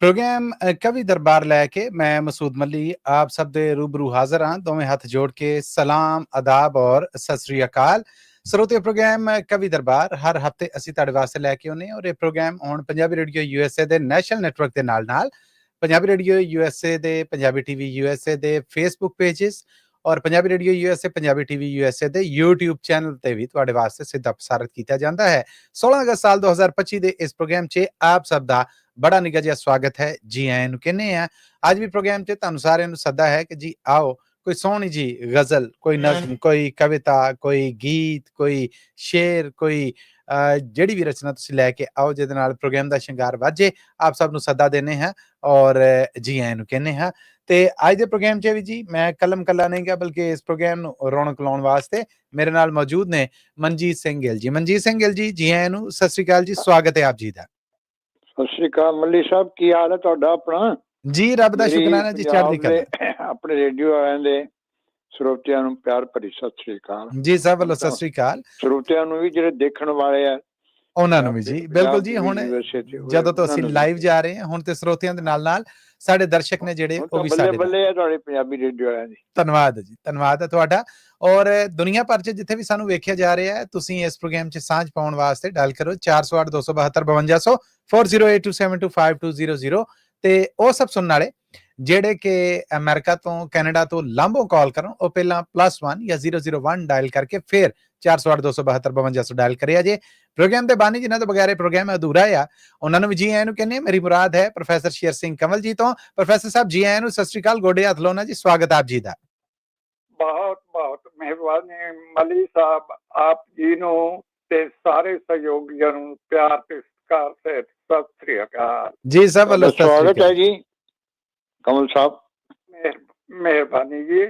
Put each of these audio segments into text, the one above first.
Programme कवि दरबार लैके मैं मसूद मली आप सब दे रूबरू हाजिर हाँ। दोवें हथ जोड़ के सलाम आदाब और सत श्री अकाल। ਸਰੋਤਿਓ ਪ੍ਰੋਗਰਾਮ ਕਵੀ ਦਰਬਾਰ ਹਰ ਹਫਤੇ ਅਸੀਂ ਤੁਹਾਡੇ ਵਾਸਤੇ ਲੈ ਕੇ ਆਉਂਦੇ ਹਾਂ ਔਰ ਇਹ ਪ੍ਰੋਗਰਾਮ ਹੁਣ ਪੰਜਾਬੀ ਰੇਡੀਓ ਯੂਐਸਏ ਦੇ ਨੈਸ਼ਨਲ ਨੈਟਵਰਕ ਦੇ ਨਾਲ ਪੰਜਾਬੀ ਰੇਡੀਓ ਯੂਐਸਏ ਦੇ ਪੰਜਾਬੀ ਟੀਵੀ ਯੂਐਸਏ ਦੇ ਫੇਸਬੁੱਕ ਪੇजेस ਔਰ Punjabi radio USA Punjabi TV USA ਦੇ YouTube ਚੈਨਲ ਤੇ ਵੀ ਤੁਹਾਡੇ ਵਾਸਤੇ ਸਿੱਧਾ ਪ੍ਰਸਾਰਿਤ ਕੀਤਾ ਜਾਂਦਾ ਹੈ। 16 ਅਗਸਤ ਸਾਲ 2025 ਦੇ ਇਸ ਪ੍ਰੋਗਰਾਮ 'ਚ ਆਪ ਸਭ ਦਾ ਬੜਾ ਨਿੱਘਾ ਜਿਹਾ ਸਵਾਗਤ ਹੈ। ਜੀ ਆਇਆਂ ਨੂੰ ਕਹਿੰਦੇ ਆ। ਅੱਜ ਵੀ ਪ੍ਰੋਗਰਾਮ 'ਚ ਤੁਹਾਨੂੰ ਸਾਰਿਆਂ ਨੂੰ ਸੱਦਾ ਹੈ ਕਿ ਜੀ ਆਓ कोई सोहनी जी गजल, कोई नज्म, कोई कविता, कोई गीत, कोई शेर, कोई ਜਿਹੜੀ ਵੀ ਰਚਨਾ ਤੁਸੀਂ ਲੈ ਕੇ ਆਓ ਜਿਹਦੇ ਨਾਲ ਪ੍ਰੋਗਰਾਮ ਦਾ ਸ਼ਿੰਗਾਰ ਵਾਜੇ। ਆਪ ਸਭ ਨੂੰ ਸੱਦਾ ਦੇਣੇ ਹਾਂ ਔਰ ਜੀ ਆਇਆਂ ਨੂੰ ਕਹਿੰਦੇ ਹਾਂ। ਤੇ ਅੱਜ ਦੇ ਪ੍ਰੋਗਰਾਮ 'ਚ ਵੀ ਜੀ ਮੈਂ ਕਲਮ ਕੱਲਾ ਨਹੀਂ ਗਿਆ ਬਲਕਿ ਇਸ ਪ੍ਰੋਗਰਾਮ ਨੂੰ ਰੌਣਕ ਲਾਉਣ ਵਾਸਤੇ ਮੇਰੇ ਨਾਲ ਮੌਜੂਦ ਨੇ ਮਨਜੀਤ ਸਿੰਘ ਗਿੱਲ ਜੀ। ਮਨਜੀਤ ਸਿੰਘ ਗਿੱਲ ਜੀ, ਜੀ ਆਇਆਂ ਨੂੰ, ਸਤਿ ਸ਼੍ਰੀ ਅਕਾਲ ਜੀ, ਸਵਾਗਤ ਹੈ ਆਪ ਜੀ ਦਾ। ਸਤਿ ਸ਼੍ਰੀ ਅਕਾਲ ਮੱਲੀ ਸਾਹਿਬ, ਕੀ ਹਾਲ ਹੈ ਤੁਹਾਡਾ? ਆਪਣਾ ਜੀ ਰੱਬ ਦਾ ਸ਼ੁਕਰਾਨਾ ਜੀ, ਚੜ੍ਹਦੀ ਕਲਾ। ਆਪਣੇ ਰੇਡੀਓ ਵਾਲਿਆਂ ਦੇ ਸਰੋਤਿਆਂ ਨੂੰ ਪਿਆਰ ਭਰੀ ਸਤਿ ਸ਼੍ਰੀ ਅਕਾਲ ਜੀ। ਸਭ ਵੱਲੋਂ ਸਤਿ ਸ਼੍ਰੀ ਅਕਾਲ। ਸਰੋਤਿਆਂ ਨੂੰ ਵੀ ਜਿਹੜੇ ਦੇਖਣ ਵਾਲੇ ਆ ਉਹਨਾਂ ਨੂੰ ਵੀ ਜੀ, ਬਿਲਕੁਲ ਜੀ। ਹੁਣ ਜਦੋਂ ਤੋਂ ਅਸੀਂ ਲਾਈਵ ਜਾ ਰਹੇ ਹਾਂ ਹੁਣ ਤੇ ਸਰੋਤਿਆਂ ਦੇ ਨਾਲ ਸਾਡੇ ਦਰਸ਼ਕ ਨੇ ਜਿਹੜੇ ਉਹ ਵੀ ਸਾਡੇ ਬੱਲੇ ਆ ਤੁਹਾਡੇ ਪੰਜਾਬੀ ਰੇਡੀਓ ਵਾਲਿਆਂ ਦੀ। ਧੰਨਵਾਦ ਜੀ, ਧੰਨਵਾਦ ਹੈ ਤੁਹਾਡਾ। ਔਰ ਦੁਨੀਆ ਭਰ 'ਚ ਜਿੱਥੇ ਵੀ ਸਾਨੂੰ ਵੇਖਿਆ ਜਾ ਰਿਹਾ ਹੈ ਤੁਸੀਂ ਇਸ ਪ੍ਰੋਗਰਾਮ 'ਚ ਸਾਂਝ ਪਾਉਣ ਵਾਸਤੇ ਡਾਇਲ ਕਰੋ 408 272 5200 4082725200 ਤੇ ਉਹ ਸਭ ਸੁਣਨ ਵਾਲੇ ਜਿਹੜੇ ਕਿ ਅਮਰੀਕਾ ਤੋਂ ਕੈਨੇਡਾ ਤੋਂ ਲਾਂਭੋਂ ਕਾਲ ਕਰਨ ਉਹ ਪਹਿਲਾਂ +1 ਜਾਂ 001 ਡਾਇਲ ਕਰਕੇ ਫਿਰ 408 272 5200 ਡਾਇਲ ਕਰਿਆ ਜੇ। ਪ੍ਰੋਗਰਾਮ ਦੇ ਬਾਨੀ ਜਿਨ੍ਹਾਂ ਤੋਂ ਬਗੈਰ ਪ੍ਰੋਗਰਾਮ ਅਧੂਰਾ ਆ ਉਹਨਾਂ ਨੂੰ ਵੀ ਜੀ ਆਇਆਂ ਨੂੰ ਕਹਿੰਦੇ। ਮੇਰੀ ਮੁਰਾਦ ਹੈ ਪ੍ਰੋਫੈਸਰ ਸ਼ੇਰ ਸਿੰਘ ਕੰਵਲ ਜੀ ਤੋਂ। ਪ੍ਰੋਫੈਸਰ ਸਾਹਿਬ ਜੀ ਆਇਆਂ ਨੂੰ, ਸਤਿ ਸ਼੍ਰੀ ਅਕਾਲ, ਗੋਡੇ ਹੱਥ ਲਾਉਣਾ ਜੀ, ਸਵਾਗਤ ਆਪ ਜੀ ਦਾ। ਬਹੁਤ ਬਹੁਤ ਮਿਹਰਬਾਨੀ ਮਲੀ ਸਾਹਿਬ, ਆਪ ਜੀ ਨੂੰ ਤੇ ਸਾਰੇ ਸਹਿਯੋਗੀਆਂ ਨੂੰ ਪਿਆਰ ਤੇ ਸਤਿਕਾਰ ਤੇ ਸਤਿ ਸ਼੍ਰੀ ਅਕਾਲ ਜੀ। ਸਭ ਵੱਲੋਂ ਸਵਾਗਤ ਹੈ ਜੀ ਕਮਲ ਸਾਹਿਬ, ਮਿਹਰਬਾਨੀ ਜੀ।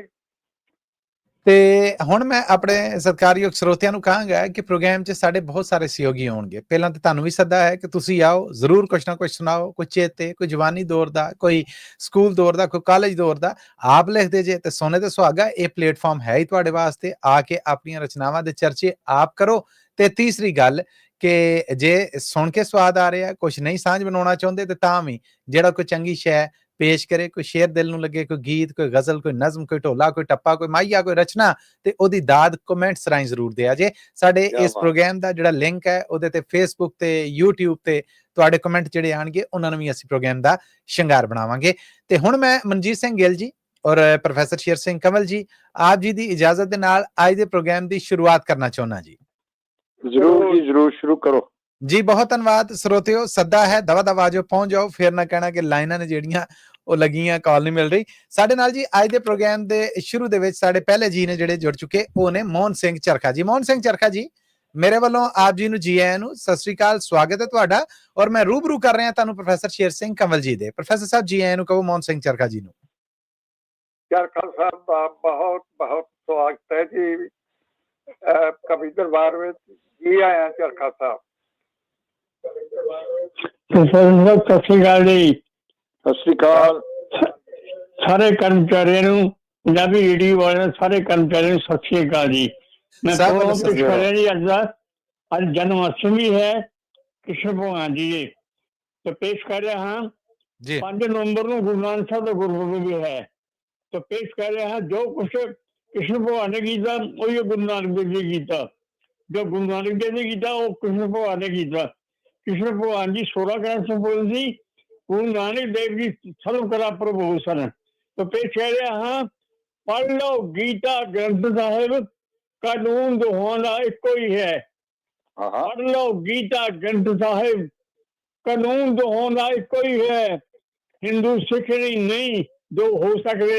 ਤੇ ਹੁਣ ਮੈਂ ਆਪਣੇ ਸਤਿਕਾਰਯੋਗ ਸਰੋਤਿਆਂ ਨੂੰ ਕਹਾਂਗਾ ਕਿ ਪ੍ਰੋਗਰਾਮ 'ਚ ਸਾਡੇ ਬਹੁਤ ਸਾਰੇ ਸਹਿਯੋਗੀ ਹੋਣਗੇ। ਪਹਿਲਾਂ ਤਾਂ ਤੁਹਾਨੂੰ ਵੀ ਸੱਦਾ ਹੈ ਕਿ ਤੁਸੀਂ ਆਓ, ਜ਼ਰੂਰ ਕੁਛ ਨਾ ਕੁਛ ਸੁਣਾਓ, ਕੋਈ ਚੇਤੇ, ਕੋਈ ਜਵਾਨੀ ਦੌਰ ਦਾ, ਕੋਈ ਸਕੂਲ ਦੌਰ ਦਾ, ਕੋਈ ਕਾਲਜ ਦੌਰ ਦਾ। ਆਪ ਲਿਖਦੇ ਜੇ ਤੇ ਸੋਨੇ ਤੇ ਸੁਹਾਗਾ, ਇਹ ਪਲੇਟਫਾਰਮ ਹੈ ਹੀ ਤੁਹਾਡੇ ਵਾਸਤੇ। ਆ ਕੇ ਆਪਣੀਆਂ ਰਚਨਾਵਾਂ ਦੇ ਚਰਚੇ ਆਪ ਕਰੋ। ਤੇ ਤੀਸਰੀ ਗੱਲ ਕਿ ਜੇ ਸੁਣ ਕੇ ਸਵਾਦ ਆ ਰਿਹਾ, ਕੁਛ ਨਹੀਂ ਸਾਂਝ ਬਣਾਉਣਾ ਚਾਹੁੰਦੇ ਤੇ ਤਾਂ ਵੀ ਜਿਹੜਾ ਕੋਈ ਚੰਗੀ ਸ਼ੈ ਪੇਸ਼ ਕਰੇ, ਕੋਈ ਸ਼ੇਰ ਦਿਲ ਨੂੰ ਲੱਗੇ, ਕੋਈ ਗੀਤ, ਕੋਈ ਗਜ਼ਲ, ਕੋਈ ਨਜ਼ਮ, ਕੋਈ ਢੋਲਾ, ਕੋਈ ਟੱਪਾ, ਕੋਈ ਮਾਹੀਆ, ਕੋਈ ਰਚਨਾ, ਤੇ ਉਹਦੀ ਦਾਦ ਕਮੈਂਟਸ ਰਾਹੀਂ ਜ਼ਰੂਰ ਦਿਆ ਜੇ। ਸਾਡੇ ਇਸ ਪ੍ਰੋਗਰਾਮ ਦਾ ਜਿਹੜਾ ਲਿੰਕ ਹੈ ਉਹਦੇ ਤੇ ਫੇਸਬੁੱਕ ਤੇ YouTube ਤੇ ਤੁਹਾਡੇ ਕਮੈਂਟ ਜਿਹੜੇ ਆਣਗੇ ਉਹਨਾਂ ਨੂੰ ਵੀ ਅਸੀਂ ਪ੍ਰੋਗਰਾਮ ਦਾ ਸ਼ਿੰਗਾਰ ਬਣਾਵਾਂਗੇ। ਤੇ ਹੁਣ ਮੈਂ ਮਨਜੀਤ ਸਿੰਘ ਗਿੱਲ ਜੀ ਔਰ ਪ੍ਰੋਫੈਸਰ ਸ਼ੇਰ ਸਿੰਘ ਕੰਵਲ ਜੀ ਆਪ ਜੀ ਦੀ ਇਜਾਜ਼ਤ ਦੇ ਨਾਲ ਅੱਜ ਦੇ ਪ੍ਰੋਗਰਾਮ ਦੀ ਸ਼ੁਰੂਆਤ ਕਰਨਾ ਚਾਹੁੰਦਾ ਜੀ। ਜ਼ਰੂਰ ਜੀ, ਜ਼ਰੂਰ ਸ਼ੁਰੂ ਕਰੋ ਜੀ। ਬਹੁਤ ਧੰਨਵਾਦ ਸਰੋਤਿਓ, ਸੱਦਾ ਹੈ ਦਵਾ ਦਵਾ ਜੋ ਪਹੁੰਚ ਜਾਓ, ਫਿਰ ਨਾ ਕਹਿਣਾ ਕਿ ਲਾਈਨਾਂ ਨੇ ਜਿਹੜੀਆਂ ਉਹ ਲੱਗੀਆਂ, ਕਾਲ ਨਹੀਂ ਮਿਲ ਰਹੀ। ਸਾਡੇ ਨਾਲ ਜੀ ਅੱਜ ਦੇ ਪ੍ਰੋਗਰਾਮ ਦੇ ਸ਼ੁਰੂ ਦੇ ਵਿੱਚ ਸਾਡੇ ਪਹਿਲੇ ਜੀ ਨੇ ਜਿਹੜੇ ਜੁੜ ਚੁੱਕੇ ਉਹ ਨੇ ਮੋਹਨ ਸਿੰਘ ਚਰਖਾ ਜੀ। ਮੋਹਨ ਸਿੰਘ ਚਰਖਾ ਜੀ, ਮੇਰੇ ਵੱਲੋਂ ਆਪ ਜੀ ਨੂੰ ਜੀ ਆਇਆਂ ਨੂੰ, ਸਤਿ ਸ੍ਰੀ ਅਕਾਲ, ਸਵਾਗਤ ਹੈ ਤੁਹਾਡਾ। ਔਰ ਮੈਂ ਰੂਬਰੂ ਕਰ ਰਿਹਾ ਤੁਹਾਨੂੰ ਪ੍ਰੋਫੈਸਰ ਸ਼ੇਰ ਸਿੰਘ ਕੰਵਲ ਜੀ ਦੇ। ਪ੍ਰੋਫੈਸਰ ਸਾਹਿਬ ਜੀ ਆਇਆਂ ਨੂੰ ਕਹੋ ਮੋਹਨ ਸਿੰਘ ਚਰਖਾ ਜੀ ਨੂੰ। ਚਰਖਾ ਸਾਹਿਬ ਦਾ ਬਹੁਤ ਬਹੁਤ ਸਵਾਗਤ ਹੈ ਜੀ ਕਵੀ ਦਰਬਾਰ ਵਿੱਚ। ਜੀ ਆਇਆਂ ਚਰਖਾ ਸਾਹਿਬ। ਸਤਿ ਸ਼੍ਰੀ ਅਕਾਲ ਜੀ। ਸਤਿ ਸ਼੍ਰੀ ਅਕਾਲ ਸਾਰੇ ਕਰਮਚਾਰੀਆਂ ਨੂੰ, ਪੰਜਾਬੀ ਰੇਡੀਓ ਵਾਲਿਆਂ ਸਾਰੇ ਕਰਮਚਾਰੀਆਂ ਨੂੰ ਸਤਿ ਸ਼੍ਰੀ ਅਕਾਲ ਜੀ। ਮੈਂ ਪੇਸ਼ ਕਰ ਰਿਹਾ ਜੀ ਅੱਜ ਜਨਮ ਅਸ਼ਟਮੀ ਹੈ ਕ੍ਰਿਸ਼ਨ ਭਗਵਾਨ ਜੀ ਦੇ, ਤੇ ਪੇਸ਼ ਕਰ ਰਿਹਾ ਹਾਂ 5 ਨਵੰਬਰ ਨੂੰ ਗੁਰੂ ਨਾਨਕ ਸਾਹਿਬ ਦਾ ਗੁਰਪੁਰਬ ਵੀ ਹੈ। ਤੇ ਪੇਸ਼ ਕਰ ਰਿਹਾ ਹਾਂ ਜੋ ਕੁਛ ਕ੍ਰਿਸ਼ਨ ਭਗਵਾਨ ਨੇ ਕੀਤਾ ਉਹੀ ਗੁਰੂ ਨਾਨਕ ਦੇਵ ਜੀ ਕੀਤਾ, ਜੋ ਗੁਰੂ ਨਾਨਕ ਦੇਵ ਨੇ ਕੀਤਾ ਉਹ ਕ੍ਰਿਸ਼ਨ ਭਗਵਾਨ ਨੇ ਕੀਤਾ। ਕ੍ਰਿਸ਼ਨ ਭਗਵਾਨ ਜੀ 16 ਗ੍ਰੰਥ ਸੰਪੂਰਨ ਸੀ, ਗੁਰੂ ਨਾਨਕ ਦੇਵ ਜੀ ਸਰਵ ਕਲਾ ਪ੍ਰਭੂ ਸਨ। तो पेश कह रहा हाँ, पढ़ लो गीता ग्रंथ साहिब, कानून दोहाना एको ही है। पढ़ लो गीता ग्रंथ साहिब, कानून दोहाना एको ही है। हिंदू सिख नहीं दो हो सकते,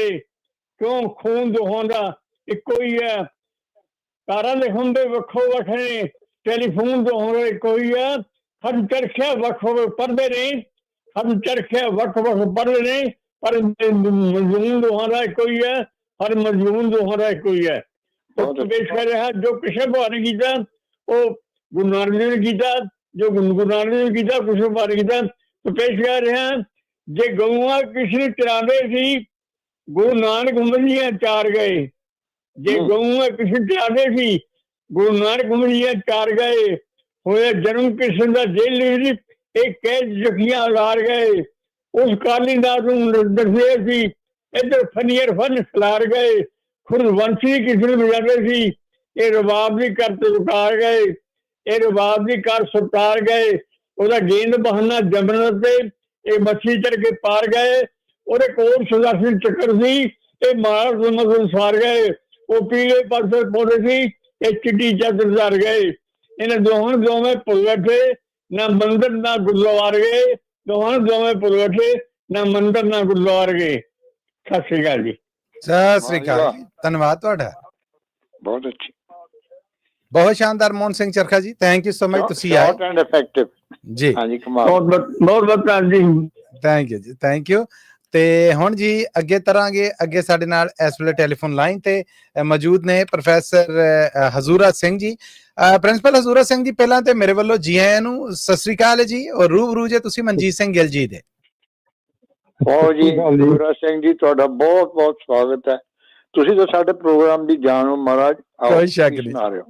क्यों खून दोहाना एको ही है। तारा लिखन दे वखो वखने, टेलीफोन दोहाना एको ही है। हम चरखे वख पढ़ते नहीं, हम चरखे वख वख पढ़ते नहीं, पर मजमून दोहारा कोई है, हर मजमून दोहारा कोई है। तो पेश कर रहा है जो कृष्ण भगवान ने किया वो गुरु नानक देव ने किया, जो गुरु नानक देव ने किया कृष्ण भगवान ने किया। तो पेश कर रहे हैं जे गऊआ कृष्ण चरांदे सी, गुरु नानक उमरियां चार गए। जे गऊआ कृष्ण चरांदे सी, गुरु नानक उमरियां चार गए। होया जन्म कृष्ण का जेल एक कैद जखियां लार गए। ਉਸ ਕਾਲੀ ਨਾਥ ਨੂੰ ਦੱਸਦੇ ਸੀ। ਇੱਧਰ ਫਨੀਅਰ ਫਨ ਖਿਲਾਰ ਗਏ, ਖੁਰਦਵੰਸ਼ੀ ਦੀ ਕਿਸਮ ਵਜਾਉਂਦੇ ਸੀ। ਇਹ ਰਬਾਬ ਦੀ ਕਰ ਸੁਟਾਰ ਗਏ, ਇਹ ਰਬਾਬ ਦੀ ਕਰ ਸੁਟਾਰ ਗਏ। ਉਹਦਾ ਗੇਂਦ ਬਹਾਨਾ ਜਮਨ ਤੇ ਇਹ ਮੱਛੀ ਚੜ ਕੇ ਪਾਰ ਗਏ। ਉਹਦੇ ਕੋਲ ਸੁਦਾਸੀ ਚੱਕਰ ਸੀ, ਇਹ ਮਾਰ ਸਾਰ ਗਏ। ਉਹ ਪੀਲੇ ਪਾਸੇ ਪੌਦੇ ਸੀ, ਇਹ ਚਿੱਟੀ ਚਾਦਰ ਧਰ ਗਏ। ਇਹਨਾਂ ਦੋਵੇਂ ਭੁੱਲ ਬੈਠੇ, ਨਾ ਮੰਦਰ ਨਾ ਗੁਰਦੁਆਰ ਗਏ। ਦੋਵੇਂ ਭੁੱਲ ਬੈਠੇ, ਨਾ ਮੰਦਰ ਨਾ ਗੁਰਦੁਆਰ ਗਏ। ਸਤਿ ਸ੍ਰੀ ਅਕਾਲ ਜੀ। ਸਤਿ ਸ੍ਰੀ ਅਕਾਲ ਜੀ, ਧੰਨਵਾਦ ਤੁਹਾਡਾ। ਬਹੁਤ ਅੱਛੀ, ਬਹੁਤ ਸ਼ਾਨਦਾਰ ਮੋਹਨ ਸਿੰਘ ਚਰਖਾ ਜੀ, ਥੈਂਕ ਯੂ ਸੋ ਮਚ, ਤੁਸੀਂ ਆਏ ਸ਼ਾਰਟ ਐਂਡ ਇਫੈਕਟਿਵ ਜੀ। ਹਾਂਜੀ, ਕਮਾਲ। ਬਹੁਤ ਧੰਨਵਾਦ ਜੀ, ਥੈਂਕ ਯੂ ਜੀ, ਥੈਂਕ ਯੂ। ਤੇ ਹੁਣ ਜੀ ਅੱਗੇ ਤਰਾਂਗੇ। ਅੱਗੇ ਸਾਡੇ ਨਾਲ ਇਸ ਵੇਲੇ ਟੈਲੀਫੋਨ ਲਾਈਨ ਤੇ ਮੌਜੂਦ ਨੇ ਪ੍ਰੋਫੈਸਰ ਹਜ਼ੂਰਾ ਸਿੰਘ ਜੀ। ਪ੍ਰਿੰਸੀਪਲ ਹਜ਼ੂਰਾ ਸਿੰਘ ਜੀ, ਪਹਿਲਾਂ ਤੇ ਮੇਰੇ ਵੱਲੋਂ ਜੀ ਆਇਆਂ ਨੂੰ ਸਤਿ ਸ੍ਰੀ ਅਕਾਲ ਜੀ। ਔਰ ਰੂਬਰੂ ਜੇ ਤੁਸੀਂ ਮਨਜੀਤ ਸਿੰਘ ਗਿੱਲ ਜੀ ਦੇ। ਬਹੁਤ ਜੀ, ਹਜ਼ੂਰਾ ਸਿੰਘ ਜੀ, ਤੁਹਾਡਾ ਬਹੁਤ ਬਹੁਤ ਸਵਾਗਤ ਹੈ। ਤੁਸੀਂ ਤਾਂ ਸਾਡੇ ਪ੍ਰੋਗਰਾਮ ਦੀ ਜਾਨ ਹੋ ਮਹਾਰਾਜ। ਕੋਈ ਸ਼ੱਕ ਨਹੀਂ। ਸੁਣਾ ਰਹੇ ਹੋ।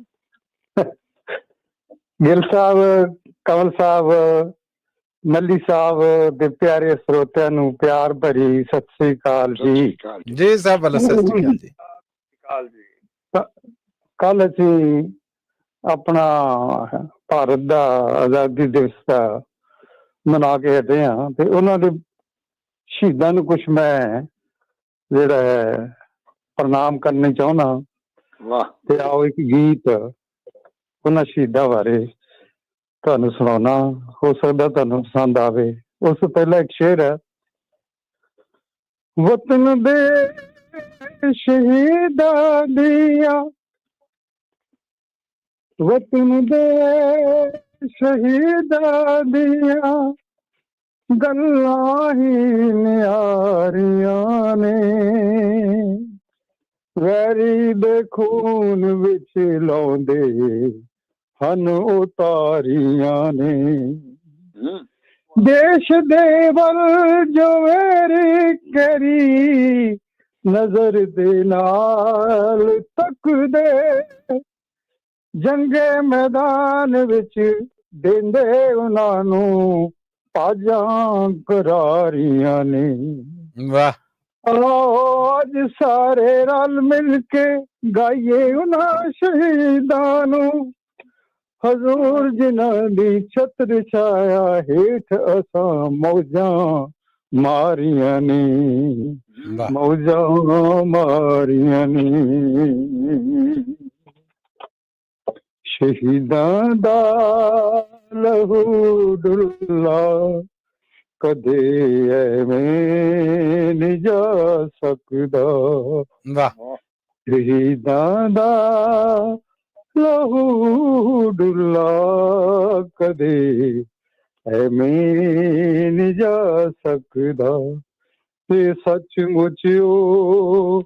ਗਿੱਲ ਸਾਹਿਬ, ਕਮਲ ਸਾਹਿਬ, ਮੱਲੀ ਸਾਹਿਬ ਦੇ ਪਿਆਰੇ ਸਰੋਤਿਆਂ ਨੂੰ ਪਿਆਰ ਭਰੀ ਸਤਿ ਸ੍ਰੀ ਅਕਾਲ ਜੀ। ਜੀ ਸਾਹਿਬ ਵੱਲੋਂ ਸਤਿ ਸ੍ਰੀ ਅਕਾਲ ਜੀ। ਕੱਲ ਅਸੀਂ ਆਪਣਾ ਭਾਰਤ ਦਾ ਆਜ਼ਾਦੀ ਦਿਵਸ ਦਾ ਮਨਾ ਕੇ ਹਟੇ ਹਾਂ ਤੇ ਉਹਨਾਂ ਦੇ ਸ਼ਹੀਦਾਂ ਨੂੰ ਕੁਛ ਮੈਂ ਜਿਹੜਾ ਹੈ ਪ੍ਰਣਾਮ ਕਰਨੇ ਚਾਹੁੰਦਾ। ਵਾਹ। ਤੇ ਆਓ ਇੱਕ ਗੀਤ ਉਹਨਾਂ ਸ਼ਹੀਦਾਂ ਬਾਰੇ ਤੁਹਾਨੂੰ ਸੁਣਾਉਣਾ, ਹੋ ਸਕਦਾ ਤੁਹਾਨੂੰ ਪਸੰਦ ਆਵੇ। ਉਸ ਤੋਂ ਪਹਿਲਾਂ ਇੱਕ ਸ਼ੇਰ ਹੈ। ਵਤਨ ਦੇ ਸ਼ਹੀਦਾਂ ਦੀਆਂ, ਵਤਨ ਦੇ ਸ਼ਹੀਦਾਂ ਦੀਆਂ ਗੱਲਾਂ ਹੀ ਨਿਆਰੀਆਂ ਨੇ, ਵੈਰੀ ਦੇ ਖੂਨ ਵਿੱਚ ਲਾਉਂਦੇ ਹਨ ਉਤਾਰੀਆਂ ਨੇ। ਦੇਸ਼ ਦੇ ਵੱਲ ਜੋ ਮੇਰੀ ਕਰੀ ਨਜ਼ਰ ਦੇ ਨਾਲ ਤੱਕਦੇ, ਜੰਗੇ ਮੈਦਾਨ ਵਿੱਚ ਦਿੰਦੇ ਉਹਨਾਂ ਨੂੰ ਪਾਜਾਂ ਕਰਾਰੀਆਂ ਨੇ। ਵਾਹ। ਅੱਜ ਸਾਰੇ ਰਲ ਮਿਲ ਕੇ ਗਾਈਏ ਉਹਨਾਂ ਸ਼ਹੀਦਾਂ ਨੂੰ, ਹਜ਼ੂਰ ਜਿਨ੍ਹਾਂ ਦੀ ਛਤਰ ਛਾਇਆ ਹੇਠ ਅਸਾਂ ਮੌਜਾਂ ਮਾਰੀਆਂ ਨੇ, ਮੌਜਾਂ ਮਾਰੀਆਂ ਨੇ। ਸ਼ਹੀਦਾਂ ਦਾ ਲਹੂ ਡੁੱਲਾ ਕਦੇ ਐਵੇਂ ਨਹੀਂ ਜਾ ਸਕਦਾ। ਵਾਹ। ਸ਼ਹੀਦਾਂ ਦਾ ਲਹੂ ਡੁੱਲਾ ਕਦੇ ਐਵੇਂ ਨਹੀਂ ਜਾ ਸਕਦਾ। ਤੇ ਸੱਚਮੁੱਚ ਉਹ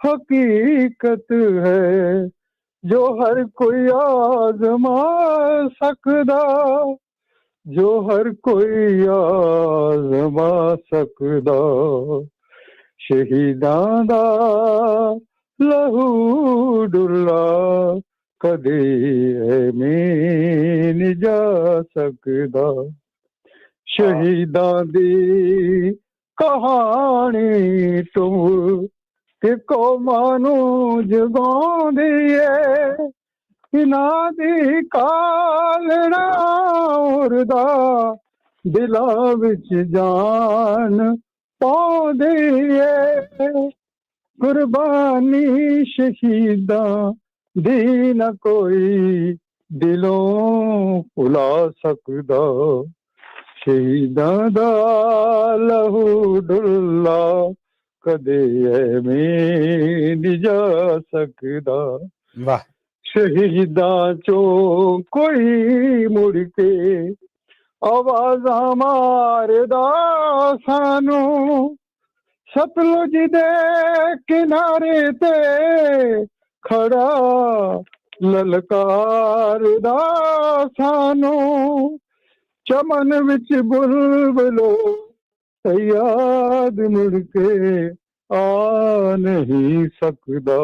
ਹਕੀਕਤ ਹੈ ਜੋ ਹਰ ਕੋਈ ਆਜ਼ਮਾ ਸਕਦਾ, ਜੋ ਹਰ ਕੋਈ ਆਜ਼ਮਾ ਸਕਦਾ। ਸ਼ਹੀਦਾਂ ਦਾ ਲਹੂ ਡੁੱਲਾ ਕਦੇ ਐਵੇਂ ਨਹੀਂ ਜਾ ਸਕਦਾ। ਸ਼ਹੀਦਾਂ ਦੀ ਕਹਾਣੀ ਤੂੰ ਕਿ ਕੌਮਾਂ ਨੂੰ ਜਗਾਉਂਦੀ ਏ, ਇਹਨਾਂ ਦੀ ਕਾਲਣਾ ਉਰਦਾ ਦਿਲਾਂ ਵਿੱਚ ਜਾਨ ਪਾਉਂਦੀ ਏ। ਕੁਰਬਾਨੀ ਸ਼ਹੀਦਾਂ ਦੀ ਨਾ ਕੋਈ ਦਿਲੋਂ ਭੁਲਾ ਸਕਦਾ। ਸ਼ਹੀਦਾਂ ਦਾ ਲਹੂ ਡੁੱਲਾ ਕਦੇ ਐਵੇਂ ਨਹੀਂ ਜਾ ਸਕਦਾ। ਵਾਹ। ਸ਼ਹੀਦਾਂ ਚੋਂ ਕੋਈ ਮੁੜ ਕੇ ਆਵਾਜ਼ਾਂ ਮਾਰਦਾ ਸਾਨੂੰ, ਸਤਲੁਜ ਦੇ ਕਿਨਾਰੇ ਤੇ ਖੜਾ ਲਲਕਾਰਦਾ ਸਾਨੂੰ। ਚਮਨ ਵਿੱਚ ਬੁਲਬੁਲੋ ਯਾਦ ਮੁੜ ਕੇ ਆ ਨਹੀਂ ਸਕਦਾ।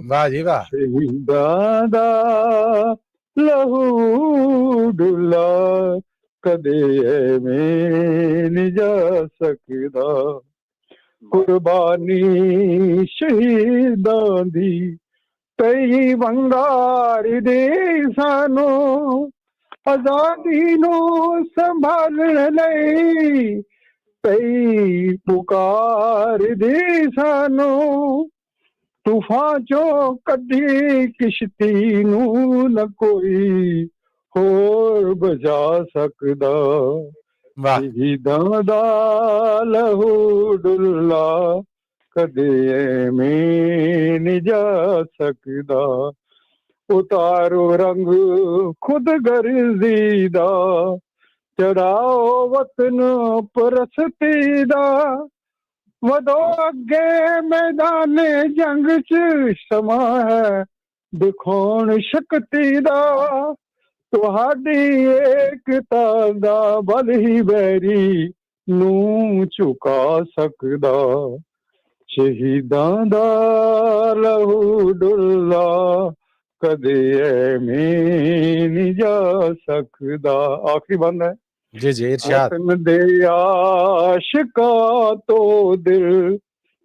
ਵਾਹ ਜੀ ਵਾਹ। ਸ਼ਹੀਦਾਂ ਦਾ ਲਹੂ ਡੁੱਲਾ ਕਦੇ ਐਵੇਂ ਨਹੀਂ ਜਾ ਸਕਦਾ। ਕੁਰਬਾਨੀ ਸ਼ਹੀਦਾਂ ਦੀ ਕਈ ਵੰਗਾਰ ਦੇ ਸਾਨੂੰ, ਆਜ਼ਾਦੀ ਨੂੰ ਸੰਭਾਲਣ ਲਈ ਕਈ ਪੁਕਾਰਦੇ ਸਾਨੂੰ। ਤੂਫਾਨ ਚੋਂ ਕੱਢੀ ਕਿਸ਼ਤੀ ਨੂੰ ਨਾ ਕੋਈ ਹੋਰ ਬਚਾ ਸਕਦਾ। ਵਾਹ ਸ਼ਹੀਦਾਂ ਦਾ ਲਹੂ ਡੁੱਲਾ ਕਦੇ ਐਵੇਂ ਨਹੀਂ ਜਾ ਸਕਦਾ। ਉਤਾਰੋ ਰੰਗ ਖੁਦ ਗਰਜ਼ੀ ਦਾ, ਚੜਾਓ ਵਤਨ ਪਰਸਤੀ ਦਾ। ਵਧੋ ਅੱਗੇ ਮੈਦਾਨੇ ਜੰਗ ਚ ਸਮਾਂ ਹੈ ਦਿਖਾਉਣ ਸ਼ਕਤੀ ਦਾ। ਤੁਹਾਡੀ ਏਕਤਾ ਦਾ ਬਲ ਹੀ ਵੈਰੀ ਨੂੰ ਝੁਕਾ ਸਕਦਾ। ਸ਼ਹੀਦਾਂ ਦਾ ਲਹੂ ਡੁੱਲਾ ਕਦੇ ਐਵੇਂ ਨਹੀਂ ਜਾ ਸਕਦਾ। ਆਖਰੀ ਬੰਦ ਹੈ ਜੀ ਜੀ ਇਰਸ਼ਾਦ। ਵਤਨ ਦੇ ਆਸ਼ਿਕਾਂ ਤੋਂ ਦਿਲ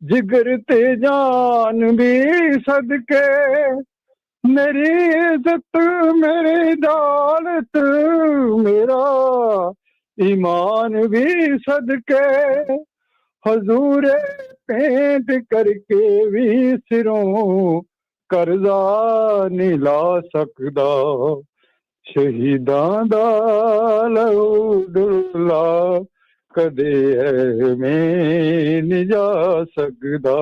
ਜਿਗਰ ਤੇ ਜਾਨ ਵੀ ਸਦਕੇ, ਮੇਰੀ ਇੱਜ਼ਤ ਮੇਰੀ ਦੌਲਤ ਮੇਰਾ ਈਮਾਨ ਵੀ ਸਦਕੇ। ਹਜ਼ੂਰੇ ਪੇਂਟ ਕਰਕੇ ਵੀ ਸਿਰੋਂ ਕਰਜ਼ਾ ਨਹੀਂ ਲਾ ਸਕਦਾ। ਸ਼ਹੀਦਾਂ ਦਾ ਲਹੂ ਡੁੱਲਾ ਕਦੇ ਐਵੇਂ ਨਹੀਂ ਜਾ ਸਕਦਾ।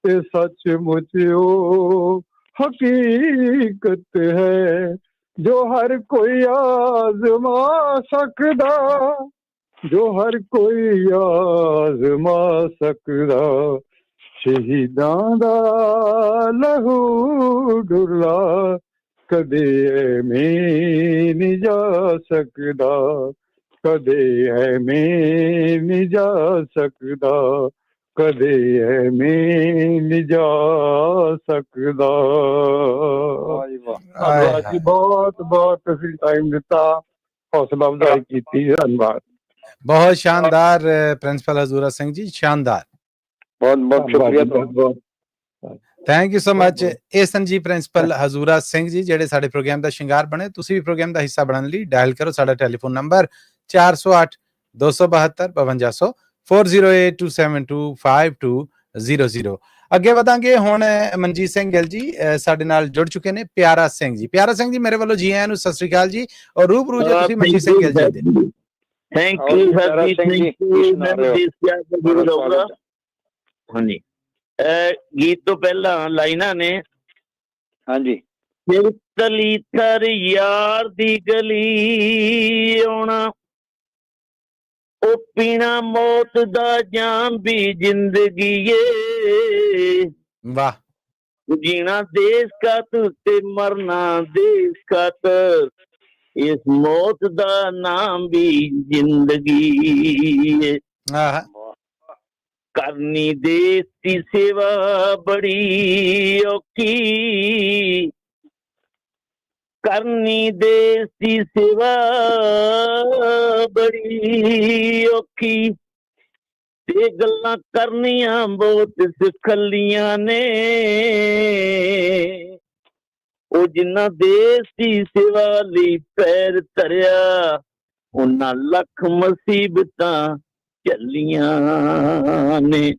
ਇਹ ਸੱਚਮੁੱਚ ਉਹ ਹਕੀਕਤ ਹੈ ਜੋ ਹਰ ਕੋਈ ਆਜ਼ਮਾ ਸਕਦਾ, ਜੋ ਹਰ ਕੋਈ ਆਜ਼ਮਾ ਸਕਦਾ। ਸ਼ਹੀਦਾਂ ਦਾ ਲਹੂ ਡੁੱਲਾ ਕਦੇ ਐਵੇਂ ਨਹੀਂ ਜਾ ਸਕਦਾ। ਕਦੇ ਐਵੇਂ ਨਹੀਂ ਜਾ ਸਕਦਾ। ਕਦੇ ਐਵੇਂ ਨਹੀਂ ਜਾ ਸਕਦਾ। ਧੰਨਵਾਦ ਜੀ, ਬਹੁਤ ਬਹੁਤ ਤੁਸੀਂ ਟਾਈਮ ਦਿੱਤਾ, ਹੌਸਲਾ ਅਫਜ਼ਾਈ ਕੀਤੀ। ਧੰਨਵਾਦ। ਬਹੁਤ ਸ਼ਾਨਦਾਰ ਪ੍ਰਿੰਸੀਪਲ ਹਜ਼ੂਰਾ ਸਿੰਘ ਜੀ, ਸ਼ਾਨਦਾਰ। ਬਹੁਤ ਬਹੁਤ ਸ਼ੁਕਰੀਆ। Thank you so much. ਇਹ ਸਨ ਜੀ ਪ੍ਰਿੰਸੀਪਲ ਹਜ਼ੂਰਾ ਸਿੰਘ ਜੀ, ਜਿਹੜੇ ਸਾਡੇ ਪ੍ਰੋਗਰਾਮ ਦਾ ਸ਼ਿੰਗਾਰ ਬਣੇ। ਤੁਸੀਂ ਵੀ ਪ੍ਰੋਗਰਾਮ ਦਾ ਹਿੱਸਾ ਬਣਨ ਲਈ ਡਾਇਲ ਕਰੋ ਸਾਡਾ ਟੈਲੀਫੋਨ ਨੰਬਰ 408 272 5200 4082725200। ਅੱਗੇ ਵਧਾਂਗੇ ਹੁਣ ਮਨਜੀਤ ਸਿੰਘ ਗਿੱਲ ਜੀ ਸਾਡੇ ਨਾਲ ਜੁੜ ਚੁੱਕੇ ਨੇ। ਪਿਆਰਾ ਸਿੰਘ ਜੀ, ਪਿਆਰਾ ਸਿੰਘ ਜੀ ਮੇਰੇ ਵੱਲੋਂ ਜੀ ਆਇਆਂ ਨੂੰ, ਸਤਿ ਸ੍ਰੀ ਅਕਾਲ ਜੀ। ਔਰ ਰੂਬਰੂ ਜੇ ਤੁਸੀਂ ਮਨਜੀਤ ਸਿੰਘ ਗਿੱਲ ਜੀ ਦੇ। ਥੈਂਕ ਯੂ ਹਰਜੀਤ ਸਿੰਘ ਜੀ, ਮੈਨੂੰ ਦੇਸ਼ ਪਿਆਰ ਦਾ ਗੁਰੂ ਦਊਗਾ। ਹਾਂਜੀ, ਗੀਤ ਤੋਂ ਪਹਿਲਾਂ ਲਾਈਨਾਂ ਨੇ। ਹਾਂਜੀ। ਤਲੀ ਥਰ ਯਾਰ ਦੀ ਗਲੀ ਆਉਣਾ, ਉਹ ਪੀਣਾ ਮੌਤ ਦਾ ਜਾਮ ਵੀ ਜ਼ਿੰਦਗੀ ਏ। ਵਾਹ। ਜੀਣਾ ਦੇਸ਼ ਖਾਤਰ ਤੇ ਮਰਨਾ ਦੇਸ਼ ਖਾਤਰ, ਇਸ ਮੌਤ ਦਾ ਨਾਮ ਵੀ ਜ਼ਿੰਦਗੀ ਏ। ਕਰਨੀ ਦੇਸ਼ ਦੀ ਸੇਵਾ ਬੜੀ ਔਖੀ, ਕਰਨੀ ਦੇਸ਼ ਦੀ ਸੇਵਾ ਬੜੀ ਔਖੀ, ਤੇ ਗੱਲਾਂ ਕਰਨੀਆਂ ਬਹੁਤ ਸਿਖਲੀਆਂ ਨੇ। ਉਹ ਜਿੰਨਾ ਦੇਸ਼ ਦੀ ਸੇਵਾ ਲਈ ਪੈਰ ਧਰਿਆ, ਉਹਨਾਂ ਲੱਖ ਮੁਸੀਬਤਾਂ ਚੱਲੀਆਂ ਨੇ।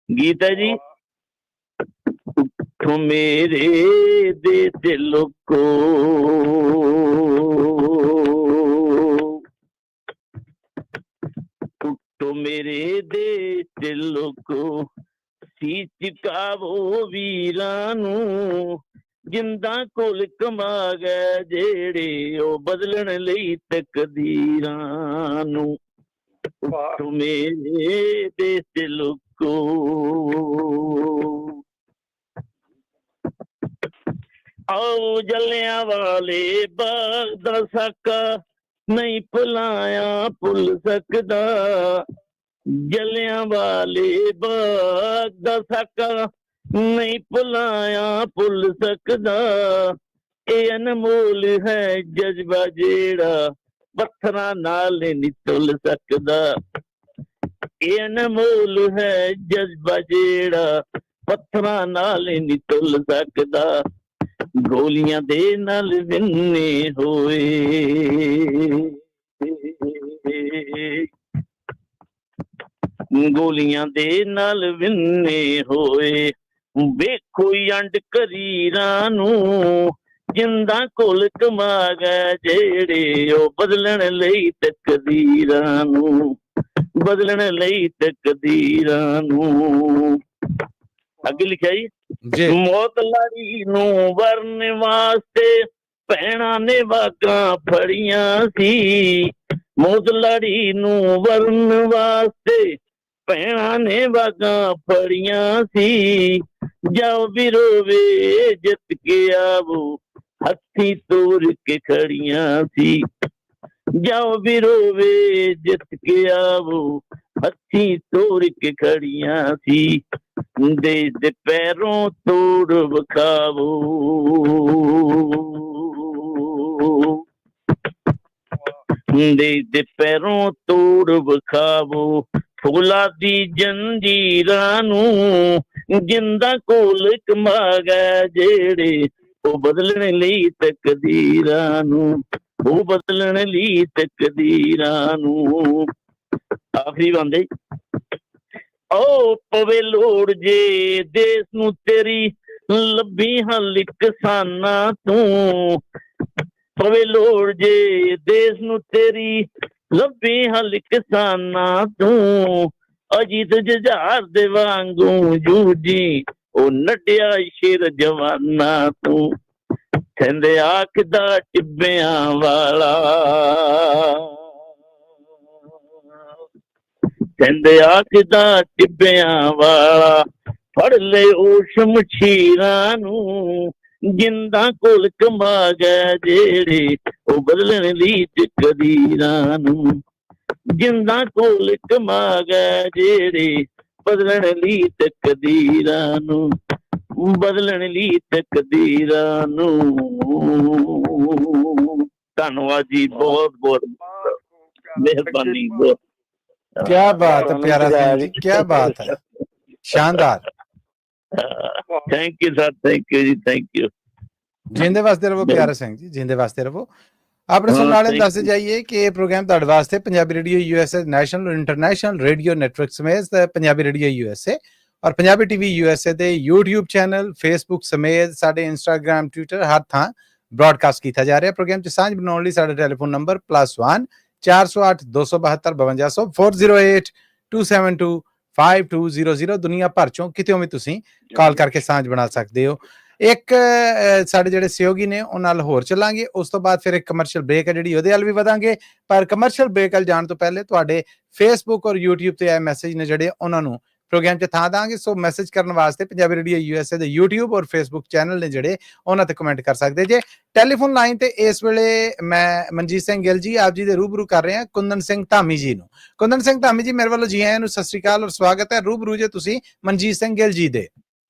ਗੀਤ ਹੈ ਜੀ। ਉੱਠੋ ਮੇਰੇ ਦੇ ਦਿਲੋਂ ਕੋ, ਉੱਠੋ ਮੇਰੇ ਦੇ ਦਿਲੋਂ ਕੋ, ਸੀ ਚੁਕਾਵੋ ਵੀਰਾਂ ਨੂੰ, ਜਿੰਦਾਂ ਕੋਲ ਕਮਾ ਗਏ ਜਿਹੜੇ ਉਹ ਬਦਲਣ ਲਈ ਤਕਦੀਰਾਂ ਨੂੰ। ਉੱਠੋ ਮੇਰੇ ਦੇ ਦਿਲੋਂ ਕੋ। ਆਓ ਜਲਿਆਂ ਵਾਲੇ ਬਾਗ ਦਾ ਸਾਕਾ ਨਹੀਂ ਭੁਲਾਇਆ ਭੁੱਲ ਸਕਦਾ, ਜਲਿਆਂ ਵਾਲੇ ਬਾਗ ਦਾ ਸਾਕਾ ਨਹੀਂ ਭੁਲਾਇਆ ਭੁੱਲ ਸਕਦਾ। ਇਹ ਅਨਮੋਲ ਹੈ ਜਜ਼ਬਾ ਜਿਹੜਾ ਪੱਥਰਾਂ ਨਾਲ ਨਹੀਂ ਤੁਲ ਸਕਦਾ। ਇਹ ਅਨਮੋਲ ਹੈ ਜਜ਼ਬਾ ਜਿਹੜਾ ਪੱਥਰਾਂ ਨਾਲ ਨਹੀਂ ਤੁਲ ਸਕਦਾ। ਗੋਲੀਆਂ ਦੇ ਨਾਲ ਵਿੰਨੇ ਹੋਏ, ਗੋਲੀਆਂ ਦੇ ਨਾਲ ਵਿੰਨੇ ਹੋਏ। ਵੇਖੋ ਅੰਡ ਕਰੀਰਾਂ ਨੂੰ ਜਿੰਦਾ ਕੋਲ ਕਮਾ ਗਏ ਜਿਹੜੇ, ਉਹ ਬਦਲਣ ਲਈ ਤਕਦੀਰਾਂ ਨੂੰ, ਬਦਲਣ ਲਈ ਤਕਦੀਰਾਂ ਨੂੰ। ਅੱਗੇ ਲਿਖਿਆ ਜੀ, ਮੌਤ ਲੜੀ ਨੂੰ ਵਰਨ ਵਾਸਤੇ ਭੈਣਾਂ ਨੇ ਵਾਕਾਂ ਫੜੀਆਂ ਸੀ। ਮੌਤ ਲੜੀ ਨੂੰ ਵਰਨ ਵਾਸਤੇ ਭੈਣਾਂ ਨੇ ਵਾਕਾਂ ਫੜੀਆਂ ਸੀ। ਜਾਓ ਵੀ ਰੋਵੇ ਜਿੱਤ ਕੇ ਆਵੋ ਹੱਥੀ ਤੋਰ ਕੇ ਖੜੀਆਂ ਸੀ। ਜਾਓ ਵੀ ਰੋਵੇ ਜਿੱਤ ਕੇ ਆਵੋ ਹੱਥੀ ਤੋਰ ਕੇ ਖੜੀਆਂ ਸੀ। ਦੇਸ਼ ਦੇ ਪੈਰੋਂ ਤੋੜ ਵਿਖਾਵੋ, ਦੇਸ਼ ਦੇ ਪੈਰੋਂ ਤੋੜ ਵਿਖਾਵੋ। ਫੁੱਲਾਂ ਦੀ ਜੰਜੀਰਾਂ ਨੂੰ ਜਿੰਦਾ ਕੋਲ ਕਮਾ ਗਏ ਜਿਹੜੇ, ਉਹ ਬਦਲਣ ਲਈ ਤਕਦੀਰਾਂ ਨੂੰ, ਉਹ ਬਦਲਣ ਲਈ ਤਕਦੀਰਾਂ ਨੂੰ। ਆਖਰੀ ਬੰਦੇ, ਓ ਪਵੇ ਲੋੜ ਜੇ ਦੇਸ਼ ਨੂੰ ਤੇਰੀ ਲੱਭੀ ਹੱਲ ਕਿਸਾਨਾਂ ਤੂੰ। ਪਵੇ ਲੋੜ ਜੇ ਦੇਸ਼ ਨੂੰ ਤੇਰੀ ਲੱਭੀ ਹੱਲ ਕਿਸਾਨਾਂ ਤੂੰ। ਅਜੀਤ ਜੁਝਾਰ ਦੇ ਵਾਂਗੂ ਜੂਝੀ ਉਹ ਨੱਡਿਆ ਸ਼ੇਰ ਜਵਾਨਾਂ ਤੂੰ। ਕਹਿੰਦੇ ਆਖਦਾ ਟਿੱਬਿਆਂ ਵਾਲਾ, ਕਹਿੰਦੇ ਆਖਦਾ ਟਿੱਬਿਆਂ ਵਾਲਾ। ਫੜ ਲੈ ਉਹ ਸ਼ਮਸ਼ੀਰਾਂ ਨੂੰ ਜਿੰਦਾ ਕੋਲ ਕਮਾ ਗਏ ਜਿਹੜੇ, ਉਹ ਬਦਲਣ ਲਈ ਤਕਦੀਰਾਂ ਨੂੰ। ਜਿੰਦਾ ਕੋਲ ਕਮਾ ਗਏ ਜਿਹੜੇ, ਬਦਲਣ ਲਈ ਤਕਦੀਰਾਂ ਨੂੰ, ਬਦਲਣ ਲਈ ਤਕਦੀਰਾਂ ਨੂੰ। ਧੰਨਵਾਦ ਜੀ, ਬਹੁਤ ਬਹੁਤ ਮਿਹਰਬਾਨੀ। ਬਹੁਤ क्या बात है प्यारा सिंह जी, क्या बात है, शानदार। Thank you sir, thank you ji, thank you. ਜਿੰਦੇ ਵਾਸਤੇ ਰਹੋ ਪਿਆਰਾ ਸਿੰਘ ਜੀ, ਜਿੰਦੇ ਵਾਸਤੇ ਰਹੋ। ਆਪਣੇ ਸੁਣਨ ਵਾਲਿਆਂ ਨੂੰ ਦੱਸਦੇ ਜਾਈਏ ਕਿ ਇਹ ਪ੍ਰੋਗਰਾਮ ਤੁਹਾਡੇ ਵਾਸਤੇ ਪੰਜਾਬੀ ਰੇਡੀਓ USA ਨੈਸ਼ਨਲ ਔਰ ਇੰਟਰਨੈਸ਼ਨਲ ਰੇਡੀਓ ਨੈਟਵਰਕ ਸਮੇਤ ਪੰਜਾਬੀ ਰੇਡੀਓ USA ਔਰ ਪੰਜਾਬੀ TV USA ਦੇ YouTube ਚੈਨਲ, Facebook ਸਮੇਤ ਸਾਡੇ Instagram, Twitter ਹਰ ਥਾਂ ਬ੍ਰੌਡਕਾਸਟ ਕੀਤਾ ਜਾ ਰਿਹਾ। ਪ੍ਰੋਗਰਾਮ 'ਚ ਸਾਂਝ ਬਣਾਉਣ ਲਈ ਸਾਡਾ ਟੈਲੀਫੋਨ ਨੰਬਰ +1 408 272 5200 408 272 5200। ਦੁਨੀਆ ਭਰ ਚੋਂ ਕਿਤੋਂ ਵੀ ਤੁਸੀਂ ਕਾਲ ਕਰਕੇ ਸਾਂਝ ਬਣਾ ਸਕਦੇ ਹੋ। ਇੱਕ ਸਾਡੇ ਜਿਹੜੇ ਸਹਿਯੋਗੀ ਨੇ ਉਹਨਾਂ ਨਾਲ ਹੋਰ ਚੱਲਾਂਗੇ, ਉਸ ਤੋਂ ਬਾਅਦ ਫਿਰ ਇੱਕ ਕਮਰਸ਼ੀਅਲ ਬ੍ਰੇਕ ਹੈ ਜਿਹੜੀ ਉਹਦੇ ਵੱਲ ਵੀ ਵਧਾਂਗੇ। ਪਰ ਕਮਰਸ਼ੀਅਲ ਬ੍ਰੇਕ ਵੱਲ ਜਾਣ ਤੋਂ ਪਹਿਲੇ ਤੁਹਾਡੇ Facebook ਔਰ YouTube ਤੇ ਆਏ ਮੈਸੇਜ ਨੇ ਜਿਹੜੇ ਉਹਨਾਂ ਨੂੰ ਪ੍ਰੋਗਰਾਮ 'ਚ ਥਾਂ ਦਾਂਗੇ। ਸੋ ਮੈਸੇਜ ਕਰਨ ਵਾਸਤੇ ਪੰਜਾਬੀ ਰੇਡੀਓ USA ਦੇ YouTube ਔਰ Facebook ਚੈਨਲ ਨੇ ਜਿਹੜੇ ਉਹਨਾਂ ਤੇ ਕਮੈਂਟ ਕਰ ਸਕਦੇ ਜੇ। ਟੈਲੀਫੋਨ ਲਾਈਨ ਤੇ ਇਸ ਵੇਲੇ ਮੈਂ ਮਨਜੀਤ ਸਿੰਘ ਗਿੱਲ ਜੀ ਆਪ ਜੀ ਦੇ ਰੂਬਰੂ ਕਰ ਰਹੇ ਹਾਂ ਕੁੰਦਨ ਸਿੰਘ ਧਾਮੀ ਜੀ ਨੂੰ। ਕੁੰਦਨ ਸਿੰਘ ਧਾਮੀ ਜੀ ਮੇਰੇ ਵੱਲੋਂ ਜੀ ਆਇਆਂ ਨੂੰ ਸਤਿ ਸ੍ਰੀ ਅਕਾਲ ਔਰ ਸਵਾਗਤ ਹੈ। ਰੂਬਰੂ ਜੇ ਤੁਸੀਂ ਮਨਜੀਤ ਸਿੰਘ ਗਿੱਲ ਜੀ ਦੇ।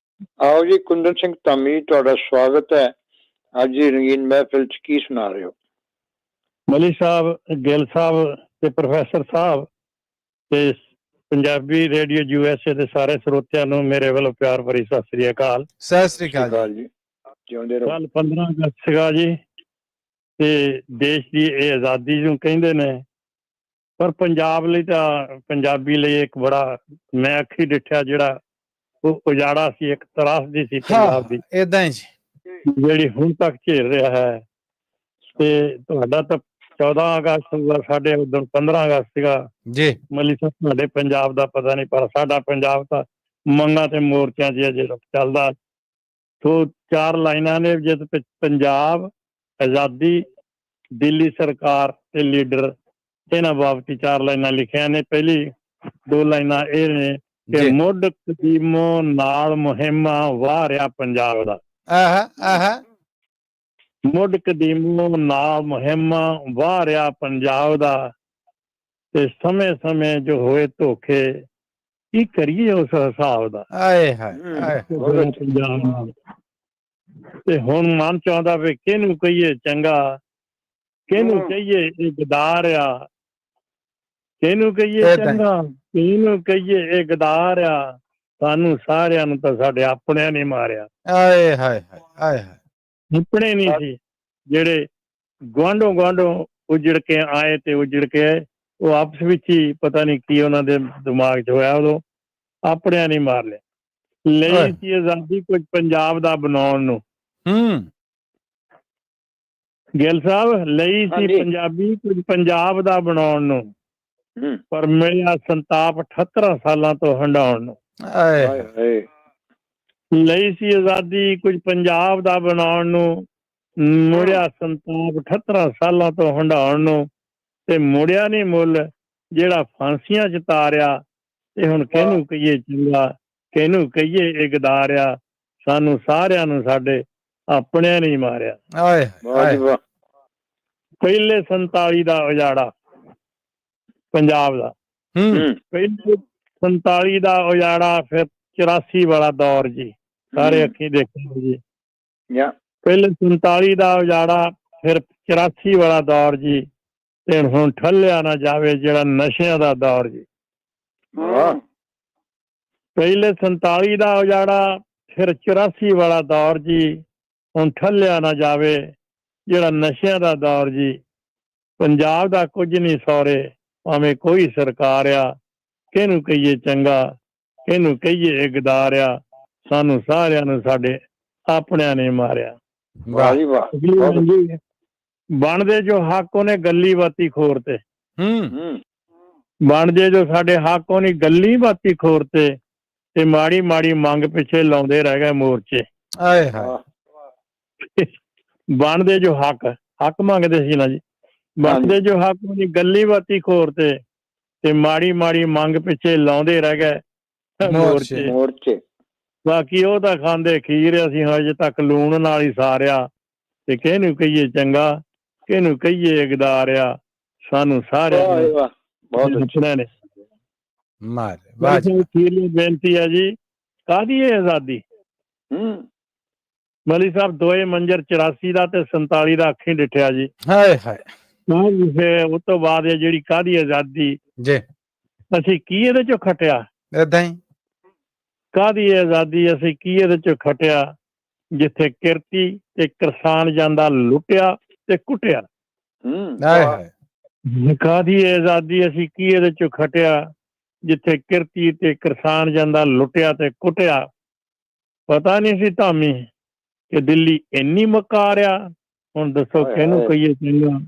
ਆਓ ਜੀ ਕੁੰਦਨ ਸਿੰਘ ਧਾਮੀ, ਤੁਹਾਡਾ ਸਵਾਗਤ ਹੈ। ਅੱਜ ਦੀ ਰੰਗੀਨ ਮਹਿਫਿਲ 'ਚ ਕੀ ਸੁਣਾ ਰਹੇ ਹੋ? ਮਲੀ ਸਾਹਿਬ, ਗਿੱਲ ਸਾਹਿਬ ਤੇ ਪ੍ਰੋਫੈਸਰ ਸਾਹਿਬ ਤੇ ਪੰਜਾਬੀ ਰੇਡੀਓ USA ਦੇ ਸਾਰੇ ਸਰੋਤਿਆਂ ਨੂੰ ਮੇਰੇ ਵੱਲੋਂ ਪਿਆਰ ਭਰੀ ਸਤਿ ਸ੍ਰੀ ਅਕਾਲ। ਸਤਿ ਸ੍ਰੀ ਅਕਾਲ ਜੀ, ਜਿਉਂਦੇ ਰਹੋ। ਕੱਲ 15 ਅਗਸਤ ਸੀਗਾ ਜੀ ਤੇ ਦੇਸ਼ ਦੀ ਇਹ ਆਜ਼ਾਦੀ ਨੂੰ ਕਹਿੰਦੇ ਨੇ, ਪਰ ਪੰਜਾਬ ਲਈ ਤਾਂ ਪੰਜਾਬੀ ਲਈ ਇੱਕ ਬੜਾ ਮੈਂ ਅੱਖੀ ਡਿੱਠਿਆ ਜਿਹੜਾ ਉਹ ਉਜਾੜਾ ਸੀ, ਇੱਕ ਤਰਾਸਦੀ ਸੀ ਪੰਜਾਬ ਦੀ, ਏਦਾਂ ਹੀ ਜਿਹੜੀ ਹੁਣ ਤੱਕ ਝੇਲ ਰਿਹਾ ਹੈ। ਤੇ ਤੁਹਾਡਾ ਤਾਂ 14 ਅਗਸਤ ਸਾਡੇ ਉਦੋਂ 15 ਅਗਸਤ ਸੀਗਾ ਜੀ। ਮਲੀ ਸਾਹਿਬ ਤੁਹਾਡੇ ਪੰਜਾਬ ਦਾ ਪਤਾ ਨਹੀਂ, ਪਰ ਸਾਡਾ ਪੰਜਾਬ ਤਾਂ ਮੰਗਾਂ ਤੇ ਮੋਰਚਿਆਂ 'ਚ ਅਜੇ ਚੱਲਦਾ। ਸੋ 4 ਲਾਈਨਾਂ ਨੇ, ਜਦ ਪੰਜਾਬ, ਆਜ਼ਾਦੀ, ਦਿੱਲੀ ਸਰਕਾਰ ਤੇ ਲੀਡਰ, ਇਹਨਾਂ ਬਾਬਤੀ 4 ਲਾਈਨਾਂ ਲਿਖੀਆਂ ਨੇ। ਪਹਿਲੀ 2 ਲਾਈਨਾਂ ਇਹ ਨੇ ਕਿ ਮੁੱਢ ਕਦੀਮੋਂ ਨਾਲ ਮੁਹਿੰਮਾਂ ਵਾਹ ਰਿਹਾ ਪੰਜਾਬ ਦਾ। ਮੁੱਢ ਕਦੀਮੋਂ ਨਾਲ ਮੁਹਿੰਮਾਂ ਵਾਹ ਰਿਹਾ ਪੰਜਾਬ ਦਾ, ਤੇ ਸਮੇਂ ਜੋ ਹੋਏ ਧੋਖੇ ਕੀ ਕਰੀਏ ਉਸ ਹਿਸਾਬ ਦਾ। ਪੰਜਾਬ ਨਾਲ ਤੇ ਹੁਣ ਮਨ ਚਾਹੁੰਦਾ ਵੀ ਕਿਹਨੂੰ ਕਹੀਏ ਚੰਗਾ, ਕਿਹਨੂੰ ਕਹੀਏ ਇਹ ਗਦਾਰ ਆ, ਕਿਹਨੂੰ ਕਹੀਏ ਏਦਾਂ ਹੀ। ਚੰਗਾ, ਕਿਹਨੂੰ ਕਹੀਏ ਇਹ ਗਦਾਰ ਆ, ਸਾਨੂੰ ਸਾਰਿਆਂ ਨੂੰ ਤਾਂ ਸਾਡੇ ਆਪਣਿਆਂ ਨੇ ਮਾਰਿਆ। ਆਏ ਹਾਏ ਹਾਏ ਆਏ ਹਾਏ। ਆਪਣੇ ਨਹੀਂ ਸੀ ਜਿਹੜੇ ਗੁਆਂਢੋਂ ਉਜੜ ਕੇ ਆਏ ਤੇ ਉਜੜ ਕੇ ਉਹ ਆਪਸ ਵਿੱਚ ਹੀ ਪਤਾ ਨਹੀਂ ਕੀ ਉਹਨਾਂ ਦੇ ਦਿਮਾਗ 'ਚ ਹੋਇਆ, ਉਦੋਂ ਆਪਣਿਆਂ ਨੇ ਮਾਰ ਲਿਆ। ਲਈ ਸੀ ਆਜ਼ਾਦੀ ਕੁਝ ਪੰਜਾਬ ਦਾ ਬਣਾਉਣ ਨੂੰ। ਗਿੱਲ ਸਾਹਿਬ, ਲਈ ਸੀ ਪੰਜਾਬੀ ਕੁਝ ਪੰਜਾਬ ਦਾ ਬਣਾਉਣ ਨੂੰ, ਪਰ ਮਿਲਿਆ ਸੰਤਾਪ 78 ਸਾਲਾਂ ਤੋਂ ਹੰਡਾਉਣ ਨੂੰ। ਲਈ ਸੀ ਆਜ਼ਾਦੀ ਕੁਝ ਪੰਜਾਬ ਦਾ ਬਣਾਉਣ ਨੂੰ, ਮੁੜਿਆ ਸੰਤਾਪ 78 ਸਾਲਾਂ ਤੋਂ ਹੰਡਾਉਣ ਨੂੰ, ਤੇ ਮੁੜਿਆ ਨਹੀਂ ਮੁੱਲ ਜਿਹੜਾ ਫਾਂਸੀਆਂ 'ਚ ਤਾਰਿਆ। ਤੇ ਹੁਣ ਕਿਹਨੂੰ ਕਹੀਏ ਚੰਗਾ, ਕਿਹਨੂੰ ਕਹੀਏ ਇਹ ਗਦਾਰਿਆ, ਸਾਨੂੰ ਸਾਰਿਆਂ ਨੂੰ ਸਾਡੇ ਆਪਣਿਆਂ ਨੇ ਮਾਰਿਆ। ਪਹਿਲੇ 47 ਦਾ ਉਜਾੜਾ ਪੰਜਾਬ ਦਾ, ਪਹਿਲੇ 47 ਦਾ ਉਜਾੜਾ, ਫਿਰ 84 ਵਾਲਾ ਦੌਰ ਜੀ, ਸਾਰੇ ਅੱਖੀਂ ਦੇਖੋ ਜੀ। ਪਹਿਲੇ 47 ਦਾ ਉਜਾੜਾ, ਫਿਰ 84 ਵਾਲਾ ਦੌਰ ਜੀ, ਤੇ ਹੁਣ ਠੱਲਿਆ ਨਾ ਜਾਵੇ ਜਿਹੜਾ ਨਸ਼ਿਆਂ ਦਾ ਦੌਰ ਜੀ। ਪਹਿਲੇ 47 ਦਾ ਉਜਾੜਾ, ਫਿਰ 84 ਵਾਲਾ ਦੌਰ ਜੀ, ਹੁਣ ਠੱਲਿਆ ਨਾ ਜਾਵੇ ਜਿਹੜਾ ਨਸ਼ਿਆਂ ਦਾ ਦੌਰ ਜੀ। ਪੰਜਾਬ ਦਾ ਕੁਝ ਨਹੀਂ ਸੌਰੇ, ਭਾਵੇਂ ਕੋਈ ਸਰਕਾਰ ਆ, ਕਿਹਨੂੰ ਕਹੀਏ ਚੰਗਾ, ਕਿਹਨੂੰ ਕਹੀਏ ਇਹ ਗਦਾਰ ਆ, ਸਾਨੂੰ ਸਾਰਿਆਂ ਨੂੰ ਸਾਡੇ ਆਪਣਿਆਂ ਨੇ ਮਾਰਿਆ। ਬਣਦੇ ਜੋ ਹੱਕ ਉਹਨੇ ਗੱਲੀ ਬਾਤੀ ਖੋਰ ਤੇ, ਬਣਦੇ ਜੋ ਸਾਡੇ ਹੱਕ ਉਹਨੇ ਗੱਲੀ ਬਾਤੀ ਖੋਰ ਤੇ ਮਾੜੀ ਮਾੜੀ ਮੰਗ ਪਿੱਛੇ ਲਾਉਂਦੇ ਰਹਿ ਗਏ ਮੋਰਚੇ। ਬਣਦੇ ਜੋ ਹੱਕ ਮੰਗਦੇ ਸੀ ਨਾ ਜੀ, ਬਣਦੇ ਜੋ ਹੱਕ ਉਹਨੇ ਗੱਲੀ ਬਾਤੀ ਖੋਰ ਤੇ ਮਾੜੀ ਮਾੜੀ ਮੰਗ ਪਿੱਛੇ ਲਾਉਂਦੇ ਰਹਿ ਗਏ ਮੋਰਚੇ। ਬਾਕੀ ਉਹ ਤਾਂ ਖਾਂਦੇ ਖੀਰ, ਅਸੀਂ ਹਜੇ ਤੱਕ ਲੂਣ ਨਾਲ ਹੀ ਸਾਰਿਆ। ਤੇ ਕਿਹਨੂੰ ਕਹੀਏ ਚੰਗਾ, ਕਿਹਨੂੰ ਕਹੀਏ ਗਦਾਰ ਆ, ਸਾਨੂੰ ਸਾਰਿਆਂ ਨੇ। ਬੇਨਤੀ ਹੈ ਜੀ, ਕਾਹਦੀ ਇਹ ਆਜ਼ਾਦੀ? ਮਲੀ ਸਾਹਿਬ ਦੋਏ ਮੰਜਰ 84 ਦਾ ਤੇ 47 ਦਾ ਅੱਖੀਂ ਡਿੱਠਿਆ ਜੀ। ਉਸ ਤੋਂ ਬਾਅਦ ਇਹ ਜਿਹੜੀ ਕਾਹਦੀ ਆਜ਼ਾਦੀ, ਅਸੀਂ ਕੀ ਇਹਦੇ ਚੋਂ ਖਟਿਆ? ਏਦਾਂ ਹੀ ਕਾਹਦੀ ਆਜ਼ਾਦੀ, ਅਸੀਂ ਕੀ ਇਹਦੇ ਚੋਂ ਖਟਿਆ? ਜਿੱਥੇ ਕਿਰਤੀ ਤੇ ਕਿਸਾਨ ਜਾਂਦਾ ਲੁੱਟਿਆ ਤੇ ਕੁੱਟਿਆ। ਕਾਹਦੀ ਆਜ਼ਾਦੀ, ਅਸੀਂ ਕੀ ਇਹਦੇ ਚੋਂ ਖਟਿਆ? ਜਿੱਥੇ ਕਿਰਤੀ ਤੇ ਕਿਸਾਨ ਜਾਂਦਾ ਲੁੱਟਿਆ ਤੇ ਕੁੱਟਿਆ। ਪਤਾ ਨਹੀਂ ਸੀ ਧਾਮੀ ਕਿ ਦਿੱਲੀ ਇੰਨੀ ਮਕਾਰਿਆ। ਹੁਣ ਦੱਸੋ ਕਿਹਨੂੰ ਕਹੀਏ ਚੰਗਾ,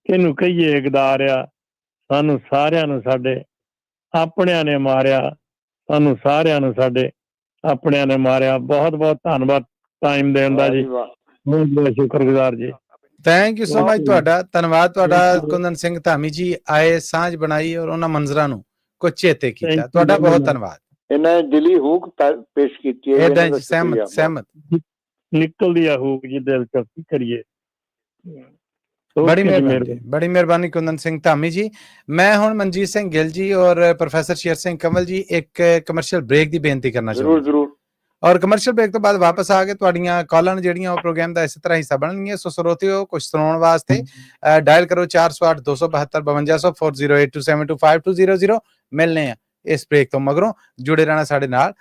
ਕਿਹਨੂੰ ਕਹੀਏ ਗਦਾਰ ਆ, ਸਾਨੂੰ ਸਾਰਿਆਂ ਨੂੰ ਸਾਡੇ ਆਪਣਿਆਂ ਨੇ ਮਾਰਿਆ, ਸਾਨੂੰ ਸਾਰਿਆਂ ਨੂੰ ਸਾਡੇ ਆਪਣਿਆਂ ਨੇ ਮਾਰਿਆ। ਬਹੁਤ ਬਹੁਤ ਧੰਨਵਾਦ ਟਾਈਮ ਦੇਣ ਦਾ ਜੀ, ਬਹੁਤ ਬਹੁਤ ਸ਼ੁਕਰਗੁਜ਼ਾਰ ਜੀ। ਥੈਂਕ ਯੂ ਸੋ ਮਚ ਤੁਹਾਡਾ, ਧੰਨਵਾਦ ਤੁਹਾਡਾ। ਕੁੰਦਨ ਸਿੰਘ ਧਾਮੀ ਜੀ ਆਏ, ਸਾਂਝ ਬਣਾਈ ਔਰ ਉਹਨਾਂ ਮੰਜ਼ਰਾਂ ਨੂੰ ਕੁਝ ਚੇਤੇ ਕੀਤਾ, ਤੁਹਾਡਾ ਬਹੁਤ ਧੰਨਵਾਦ। ਇਹਨਾਂ ਦਿਲੀ ਹੂਕ ਪੇਸ਼ ਕੀਤੀ ਹੈ। ਏਦਾਂ ਸਹਿਮਤ ਨਿਕਲਦੀ ਆ ਹੂਕ ਜੀ ਦਿਲ ਚ, ਕੀ ਕਰੀਏ। ਬੜੀ ਮਿਹਰਬਾਨੀ, ਬੜੀ ਮਿਹਰਬਾਨੀ ਕੁੰਦਨ ਸਿੰਘ ਧਾਮੀ ਜੀ। ਮੈਂ ਹੁਣ ਮਨਜੀਤ ਸਿੰਘ ਗਿੱਲ ਜੀ ਔਰ ਪ੍ਰੋਫੈਸਰ ਸ਼ੇਰ ਸਿੰਘ ਕੰਵਲ ਜੀ ਇੱਕ ਕਮਰਸ਼ੀਅਲ ਬ੍ਰੇਕ ਦੀ ਬੇਨਤੀ ਕਰਨਾ ਚਾਹੁੰਦਾ। ਜ਼ਰੂਰ। ਔਰ ਕਮਰਸ਼ੀਅਲ ਬ੍ਰੇਕ ਤੋਂ ਬਾਅਦ ਵਾਪਸ ਆ ਕੇ ਤੁਹਾਡੀਆਂ ਕਾਲਾਂ ਜਿਹੜੀਆਂ ਉਹ ਪ੍ਰੋਗਰਾਮ ਦਾ ਇਸੇ ਤਰ੍ਹਾਂ ਹਿੱਸਾ ਬਣਨਗੀਆਂ। ਸੋ ਸਰੋਤਿਓ, ਕੁਝ ਸੁਣਾਉਣ ਵਾਸਤੇ ਡਾਇਲ ਕਰੋ 408 272 5200 4082725200। ਮਿਲਨੇ ਆ ਇਸ ਬ੍ਰੇਕ ਤੋਂ ਮਗਰੋਂ, ਜੁੜੇ ਰਹਿਣਾ ਸਾਡੇ ਨਾਲ।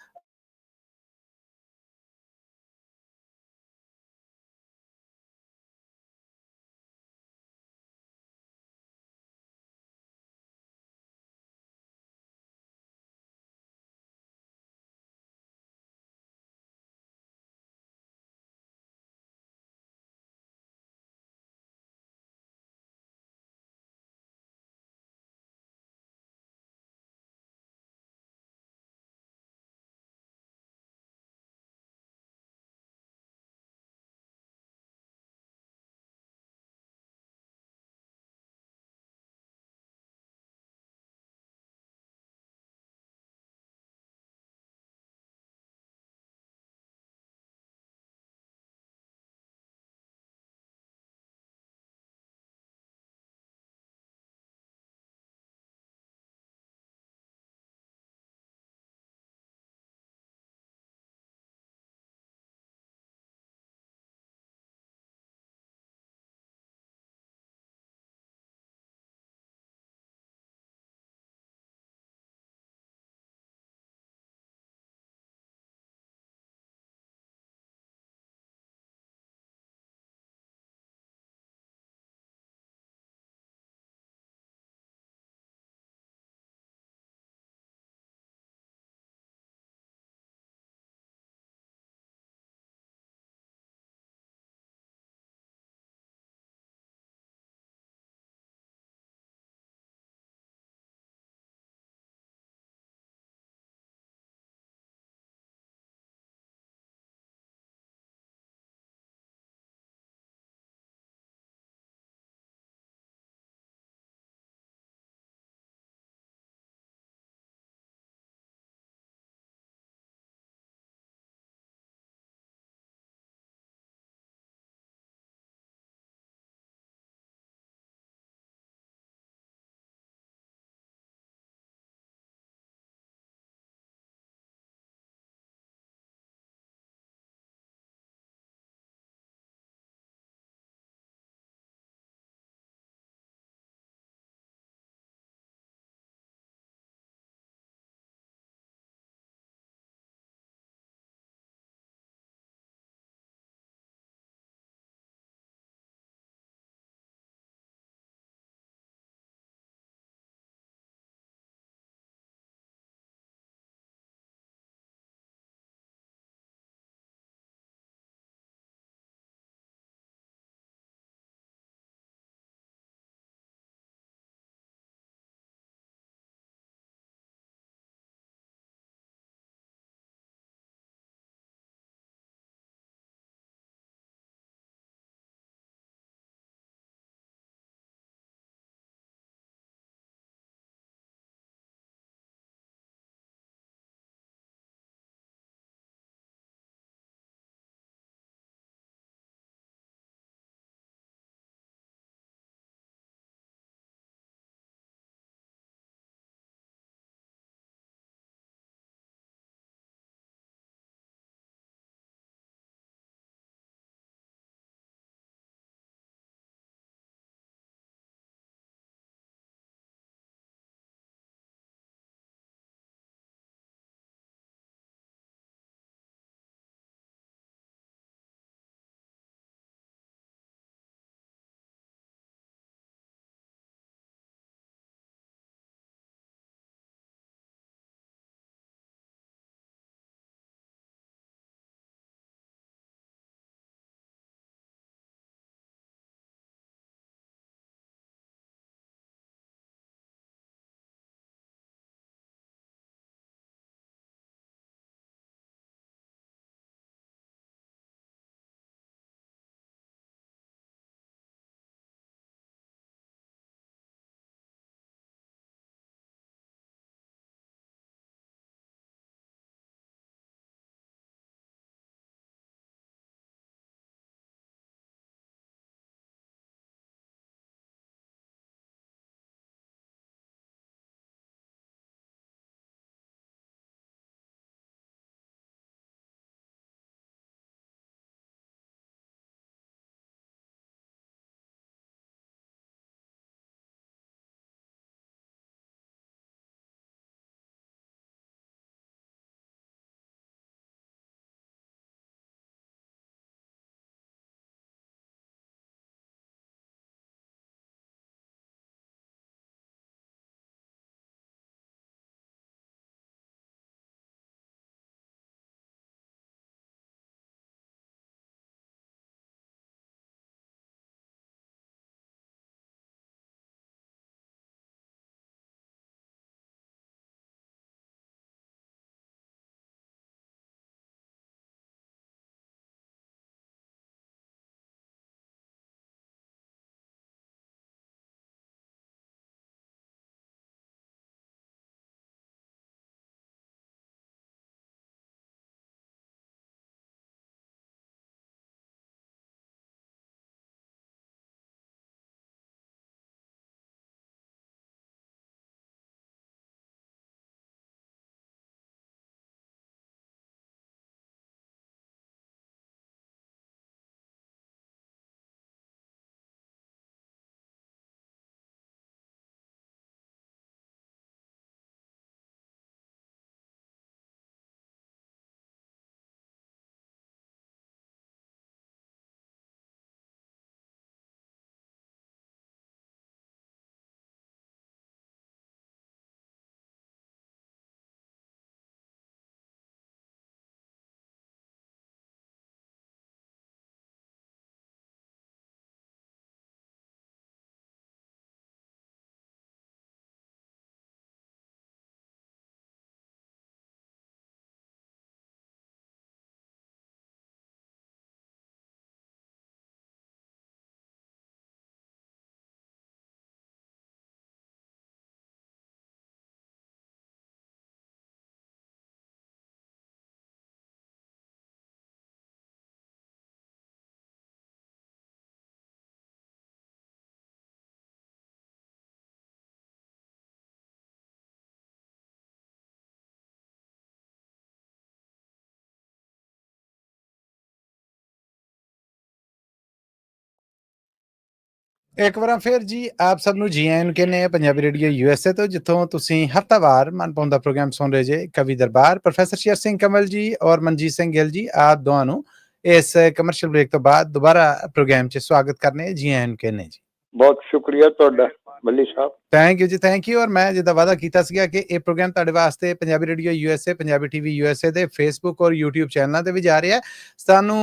ਇੱਕ ਵਾਰ ਫਿਰ ਜੀ ਆਪ ਸਭ ਨੂੰ ਜੀ ਆਇਆਂ ਨੂੰ ਕਹਿੰਦੇ ਆ ਪੰਜਾਬੀ ਰੇਡੀਓ USA ਤੋਂ, ਜਿੱਥੋਂ ਤੁਸੀਂ ਹਫ਼ਤਾਵਾਰ ਮਨਪਾਉਂਦਾ ਪ੍ਰੋਗਰਾਮ ਸੁਣ ਰਹੇ ਜੇ ਕਵੀ ਦਰਬਾਰ। ਪ੍ਰੋਫੈਸਰ ਸ਼ੇਰ ਸਿੰਘ ਕੰਵਲ ਜੀ ਔਰ ਮਨਜੀਤ ਸਿੰਘ ਗਿੱਲ ਜੀ, ਆਪ ਦੋਵਾਂ ਨੂੰ ਇਸ ਕਮਰਸ਼ੀਅਲ ਬ੍ਰੇਕ ਤੋਂ ਬਾਅਦ ਦੁਬਾਰਾ ਪ੍ਰੋਗਰਾਮ 'ਚ ਸਵਾਗਤ ਕਰਨੇ ਜੀ ਆਇਆਂ ਨੂੰ ਕਹਿੰਦੇ ਜੀ। ਬਹੁਤ ਸ਼ੁਕਰੀਆ ਤੁਹਾਡਾ ਮੱਲੀ ਸਾਹਿਬ। ਥੈਂਕ ਯੂ ਜੀ, ਥੈਂਕ ਯੂ। ਔਰ ਮੈਂ ਜਿੱਦਾਂ ਵਾਅਦਾ ਕੀਤਾ ਸੀਗਾ ਕਿ ਇਹ ਪ੍ਰੋਗਰਾਮ ਤੁਹਾਡੇ ਵਾਸਤੇ Punjabi radio USA, Punjabi TV USA ਦੇ ਫੇਸਬੁੱਕ ਔਰ YouTube ਚੈਨਲਾਂ ਤੇ ਵੀ ਜਾ ਰਿਹਾ। ਸਾਨੂੰ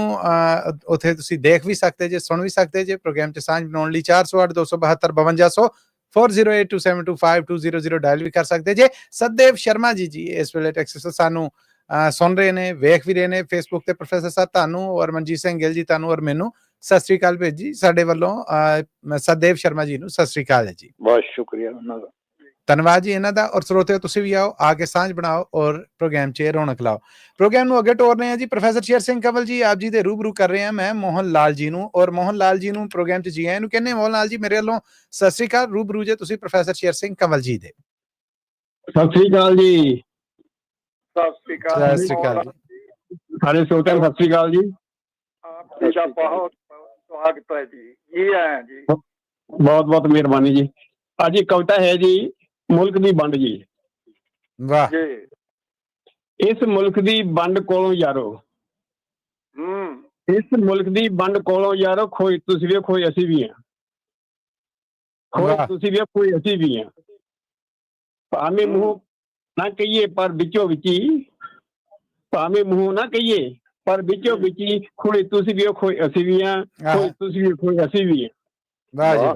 ਉੱਥੇ ਤੁਸੀਂ ਦੇਖ ਵੀ ਸਕਦੇ ਜੇ, ਸੁਣ ਵੀ ਸਕਦੇ ਜੇ। ਪ੍ਰੋਗਰਾਮ 'ਚ ਸਾਂਝ ਬਣਾਉਣ ਲਈ 408 272 5200 4082725200 ਡਾਇਲ ਵੀ ਕਰ ਸਕਦੇ ਜੇ। ਸਤਦੇਵ ਸ਼ਰਮਾ ਜੀ ਇਸ ਵੇਲੇ ਟੈਕਸਸ ਤੋਂ ਸਾਨੂੰ ਸੁਣ ਰਹੇ ਨੇ, ਵੇਖ ਵੀ ਰਹੇ ਨੇ ਫੇਸਬੁੱਕ ਤੇ। ਪ੍ਰੋਫੈਸਰ ਸਾਹਿਬ ਤੁਹਾਨੂੰ ਔਰ ਮਨਜੀਤ ਸਿੰਘ ਗਿੱਲ ਜੀ ਤੁਹਾਨੂੰ ਔਰ ਮੈਨੂੰ ਸਤਿ ਸ੍ਰੀ ਅਕਾਲ ਭੇਜੀ ਸਾਡੇ ਵੱਲੋਂ। ਸਤਦੇਵ ਸ਼ਰਮਾ ਜੀ ਨੂੰ ਸਤਿ ਸ੍ਰੀ ਅਕਾਲ ਜੀ। ਬਹੁਤ ਸ਼ੁਕਰੀਆ ਉਹਨਾਂ ਦਾ, ਧੰਨਵਾਦ ਜੀ ਇਹਨਾਂ ਦਾ। ਔਰ ਸਰੋਤਿਓ ਤੁਸੀਂ ਵੀ ਆਓ, ਆ ਕੇ ਸਾਂਝ ਬਣਾਓ ਔਰ ਪ੍ਰੋਗਰਾਮ 'ਚ ਰੌਣਕ ਲਾਓ। ਪ੍ਰੋਗਰਾਮ ਨੂੰ ਅੱਗੇ ਟੋਰਨੇ ਆ ਜੀ। ਪ੍ਰੋਫੈਸਰ ਸ਼ੇਰ ਸਿੰਘ ਕੰਵਲ ਜੀ ਆਪ ਜੀ ਦੇ ਰੂਬਰੂ ਕਰ ਰਹੇ ਹਾਂ ਮੈਂ ਮੋਹਨ ਲਾਲ ਜੀ ਨੂੰ, ਔਰ ਮੋਹਨ ਲਾਲ ਜੀ ਨੂੰ ਪ੍ਰੋਗਰਾਮ 'ਚ ਜੀ ਆਇਆਂ ਨੂੰ ਕਹਿੰਦੇ। ਮੋਹਨ ਲਾਲ ਜੀ ਮੇਰੇ ਵੱਲੋਂ ਸਤਿ ਸ੍ਰੀ ਅਕਾਲ। ਰੂਬਰੂ ਜੇ ਤੁਸੀਂ ਪ੍ਰੋਫੈਸਰ ਸ਼ੇਰ ਸਿੰਘ ਕੰਵਲ ਜੀ ਦੇ। ਸਤਿ ਸ੍ਰੀ ਅਕਾਲ ਜੀ। ਸਤਿ ਸ੍ਰੀ ਅਕਾਲ ਸਤਿ ਸ੍ਰੀ ਅਕਾਲ ਜੀ। ਸਾਰੇ ਸਰੋਤਿਆਂ ਨੂੰ ਸਤਿ ਸ੍ਰੀ ਅਕਾਲ ਜੀ। ਆਪ ਜੀ ਦਾ ਬਹੁਤ ਸਵਾਗਤ ਹੈ ਜੀ। ਜੀ ਆਇਆਂ ਜੀ। ਬਹੁਤ ਬਹੁਤ ਮਿਹਰਬਾਨੀ ਜੀ। ਅੱਜ ਇੱਕ ਕਵਿਤਾ ਹੈ ਜੀ, ਮੁਲਕ ਦੀ ਵੰਡ ਜੀ। ਵਾਹ ਜੀ। ਇਸ ਮੁਲਕ ਦੀ ਵੰਡ ਕੋਲੋਂ ਯਾਰੋ, ਇਸ ਮੁਲਕ ਦੀ ਵੰਡ ਕੋਲੋਂ ਯਾਰੋ, ਖੋਏ ਤੁਸੀਂ ਵੀ ਖੋਏ ਅਸੀਂ ਵੀ ਹਾਂ, ਖੋਏ ਤੁਸੀਂ ਵੀ ਖੋਏ ਅਸੀਂ ਵੀ ਹਾਂ। ਭਾਵੇਂ ਮੂੰਹ ਨਾ ਕਹੀਏ ਪਰ ਵਿੱਚੋਂ ਵਿੱਚੀ, ਭਾਵੇਂ ਮੂੰਹ ਨਾ ਕਹੀਏ ਪਰ ਵਿੱਚੋਂ ਵਿੱਚੀ, ਖੋਏ ਤੁਸੀਂ ਵੀ ਖੋਏ ਅਸੀਂ ਵੀ ਹਾਂ, ਖੋਏ ਤੁਸੀਂ ਵੀ ਖੋਏ ਅਸੀਂ ਵੀ ਹਾਂ। ਵਾਹ ਜੀ ਵਾਹ।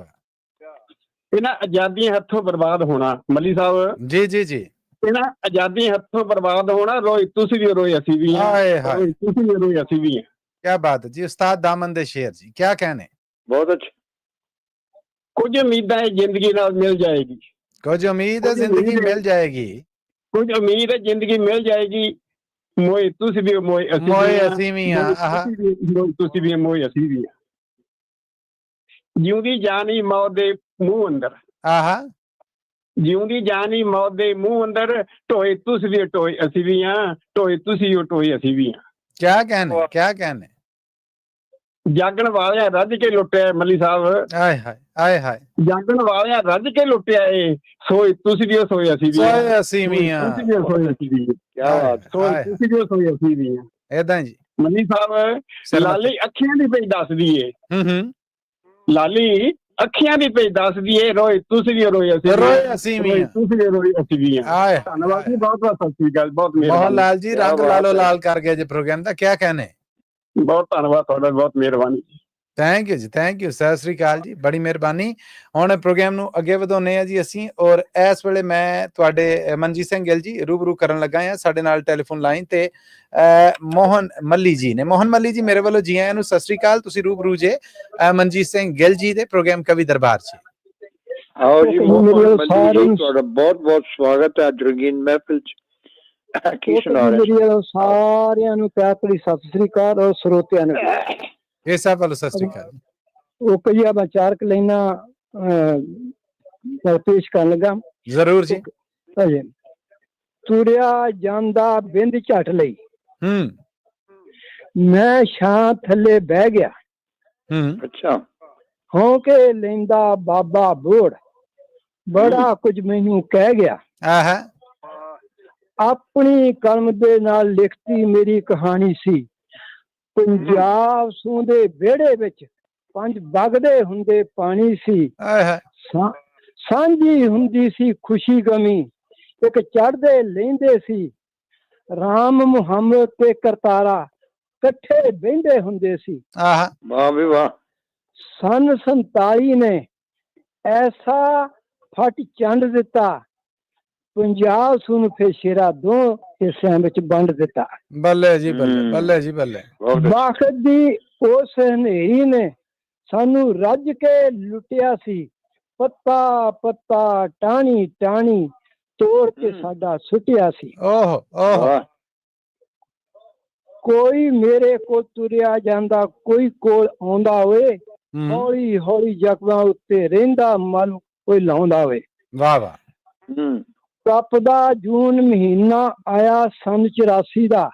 ਇਹਨਾਂ ਆਜ਼ਾਦੀਆਂ ਹੱਥੋਂ ਬਰਬਾਦ ਹੋਣਾ ਮੱਲੀ ਸਾਹਿਬ ਜੀ ਜੀ ਜੀ। ਇਹਨਾਂ ਆਜ਼ਾਦੀ ਹੱਥੋਂ ਬਰਬਾਦ ਹੋਣਾ, ਰੋਏ ਤੁਸੀਂ ਵੀ ਰੋਏ ਅਸੀਂ ਵੀ ਹਾਂ, ਰੋਏ ਤੁਸੀਂ ਵੀ ਰੋਏ ਅਸੀਂ ਵੀ ਹਾਂ। क्या बात है जी उस्ताद दामन दे शेर जी, क्या कहने। ਬਹੁਤ ਅੱਛਾ। ਕੁਝ ਉਮੀਦਾਂ ਇਹ ਜ਼ਿੰਦਗੀ ਨਾਲ ਮਿਲ ਜਾਏਗੀ, कुछ उम्मीद है जिंदगी मिल जाएगी, ਕੁਝ ਉਮੀਦ ਹੈ ਜ਼ਿੰਦਗੀ ਮਿਲ ਜਾਏਗੀ, ਮੋਏ ਤੁਸੀਂ ਵੀ ਮੋਏ मोए असी भी हाँ। आहा ਤੁਸੀਂ ਵੀ ਮੋਏ ਅਸੀਂ ਵੀ ਹਾਂ। ਜਿਉਂਦੀ ਜਾਨੀ ਮੌਤ ਦੇ ਮੂੰਹ ਅੰਦਰ, आहा ਜਿਉਂਦੀ ਜਾਨੀ ਮੌਤ ਦੇ ਮੂੰਹ ਅੰਦਰ, ਢੋਏ ਤੁਸੀਂ ਵੀ ਢੋਏ ਅਸੀਂ ਵੀ ਹਾਂ, ਢੋਏ ਤੁਸੀਂ ਢੋਏ ਅਸੀਂ ਵੀ ਹਾਂ। क्या कहने, क्या कहने। ਜਾਗਣ ਵਾਲਿਆਂ ਰੱਜ ਕੇ ਲੁੱਟਿਆ ਮੱਲੀ ਸਾਹਿਬ, आय हाय आय हाय, ਜਾਗਣ ਵਾਲਿਆਂ ਰੱਜ ਕੇ ਲੁੱਟਿਆ ਏ, ਸੋਏ ਤੁਸੀਂ ਵੀ ਸੋਏ ਅਸੀਂ ਵੀ ਹਾਂ, सोए असी भी ਤੁਸੀਂ ਵੀ ਸੋਏ ਅਸੀਂ ਵੀ ਹਾਂ, ਕੀ ਬਾਤ। ਸੋਏ ਤੁਸੀਂ ਵੀ ਸੋਏ ਅਸੀਂ ਵੀ ਹਾਂ। ऐदा जी ਮੱਲੀ ਸਾਹਿਬ ਲਾਲੀ ਅੱਖੀਆਂ ਦੀ ਪਈ ਦੱਸਦੀ ਏ, ਲਾਲੀ ਅੱਖੀਆਂ ਦੀ ਪਈ ਦੱਸਦੀ ਏ, ਰੋਏ ਤੁਸੀਂ ਵੀ ਰੋਏ ਅਸੀਂ रोए असी भी ਰੋਏ ਤੁਸੀਂ ਵੀ ਰੋਏ ਅਸੀਂ ਵੀ ਹਾਂ। आय ਧੰਨਵਾਦ ਜੀ, ਬਹੁਤ ਬਹੁਤ ਸਤਿ ਸ੍ਰੀ ਅਕਾਲ, ਬਹੁਤ मोहन ਮਿਹਰਬਾਨੀ, लाल जी रंग लालो लाल कर गए जी प्रोग्राम का, क्या कहने। ਬਹੁਤ ਧੰਨਵਾਦ ਤੁਹਾਡਾ, ਬਹੁਤ ਮਿਹਰਬਾਨੀ। ਥੈਂਕ ਯੂ ਜੀ, ਥੈਂਕ ਯੂ। ਸਤਿ ਸ੍ਰੀ ਅਕਾਲ ਜੀ, ਬੜੀ ਮਿਹਰਬਾਨੀ। ਹੁਣ ਪ੍ਰੋਗਰਾਮ ਨੂੰ ਅੱਗੇ ਵਧਾਉਂਦੇ ਆ ਜੀ ਅਸੀਂ, ਔਰ ਇਸ ਵੇਲੇ ਮੈਂ ਤੁਹਾਡੇ ਮਨਜੀਤ ਸਿੰਘ ਗਿੱਲ ਜੀ ਰੂਬਰੂ ਕਰਨ ਲੱਗਾ ਆ ਸਾਡੇ ਨਾਲ ਟੈਲੀਫੋਨ ਲਾਈਨ ਤੇ ਮੋਹਨ ਮੱਲੀ ਜੀ ਨੇ। ਮੋਹਨ ਮੱਲੀ ਜੀ ਮੇਰੇ ਵੱਲੋਂ ਜੀ ਆਇਆਂ ਨੂੰ ਸਤਿ ਸ੍ਰੀ ਅਕਾਲ। ਤੁਸੀਂ ਰੂਬਰੂ ਜੇ ਮਨਜੀਤ ਸਿੰਘ ਗਿੱਲ ਜੀ ਦੇ ਪ੍ਰੋਗਰਾਮ ਕਵੀ ਦਰਬਾਰ 'ਚ। ਆਓ ਜੀ ਮੋਹਨ ਮੱਲੀ ਜੀ, ਤੁਹਾਡਾ ਬਹੁਤ ਬਹੁਤ ਸਵਾਗਤ ਹੈ ਅੱਜ ਰੰਗੀਨ ਮਹਿਫਿਲ 'ਚ। ਕੀ ਸੁਣਾ ਰਹੇ ਸਾਰਿਆਂ ਨੂੰ ਪਿਆਰ ਭਰੀ ਸਤਿ ਸ੍ਰੀ ਅਕਾਲ, ਔਰ ਸਰੋਤਿਆਂ ਨੂੰ ਇਹ ਸਭ ਵੱਲੋਂ ਸਤਿ ਸ੍ਰੀ ਅਕਾਲ। ਉਹ ਕਈਆ ਮੈਂ ਚਾਰ ਲਾਈਨਾਂ ਪੇਸ਼ ਕਰਨ ਲੱਗਾ। ਜ਼ਰੂਰ ਜੀ। ਤੁਰਿਆ ਜਾਂਦਾ ਬਿੰਦ ਝੱਟ ਲਈ, ਮੈਂ ਛਾਂ ਥੱਲੇ ਬਹਿ ਗਿਆ, ਅੱਛਾ। ਹੋ ਕੇ ਲੈਂਦਾ ਬਾਬਾ ਬੋੜ, ਬੜਾ ਕੁਝ ਮੈਨੂੰ ਕਹਿ ਗਿਆ। ਆਹਾ ਆਪਣੀ ਕਲਮ ਦੇ ਨਾਲ ਲਿਖਤੀ ਮੇਰੀ ਕਹਾਣੀ ਸੀ। ਪੰਜਾਬ ਸੂੰਦੇ ਵਿਹੜੇ ਵਿੱਚ ਪੰਜ ਵਗਦੇ ਹੁੰਦੇ ਪਾਣੀ ਸੀ, ਸਾਂਝੀ ਹੁੰਦੀ ਸੀ ਖੁਸ਼ੀ ਗਮੀ, ਇੱਕ ਚੜ੍ਹਦੇ ਲੈਂਦੇ ਸੀ। ਰਾਮ ਮੁਹੰਮਦ ਤੇ ਕਰਤਾਰਾ ਇਕੱਠੇ ਬਹਿੰਦੇ ਹੁੰਦੇ ਸੀ। ਆਹਾ ਵਾਹ ਵੀ ਵਾਹ। ਸੰਨ 47 ਨੇ ਐਸਾ ਫਟ ਚੰਡ ਦਿੱਤਾ, ਪੰਜਾਬ ਸੁਣ ਫਿਰ ਸ਼ੇਰਾ ਦੋ ਹਿੱਸਿਆਂ ਵਿੱਚ ਵੰਡ ਦਿੱਤਾ। ਬੱਲੇ ਜੀ ਬੱਲੇ, ਬੱਲੇ ਜੀ ਬੱਲੇ। ਵਕਤ ਦੀ ਉਸ ਹਨੇਰੀ ਨੇ ਸਾਨੂੰ ਰੱਜ ਕੇ ਲੁੱਟਿਆ ਸੀ, ਪੱਤਾ ਪੱਤਾ ਟਾਹਣੀ ਟਾਹਣੀ ਤੋੜ ਕੇ ਸਾਡਾ ਸੁੱਟਿਆ ਸੀ। ਓਹ ਓਹ ਕੋਈ ਮੇਰੇ ਕੋਲ ਤੁਰਿਆ ਜਾਂਦਾ, ਕੋਈ ਕੋਲ ਆਉਂਦਾ ਹੋਏ, ਹੌਲੀ ਹੌਲੀ ਜ਼ਖਮਾਂ ਉੱਤੇ ਰਹਿੰਦਾ ਮਲ ਕੋਈ ਲਾਉਂਦਾ ਹੋਵੇ। ਵਾਹ ਵਾਹ। ਤਪਦਾ ਜੂਨ ਮਹੀਨਾ ਆਇਆ ਸੰਨ 84 ਦਾ,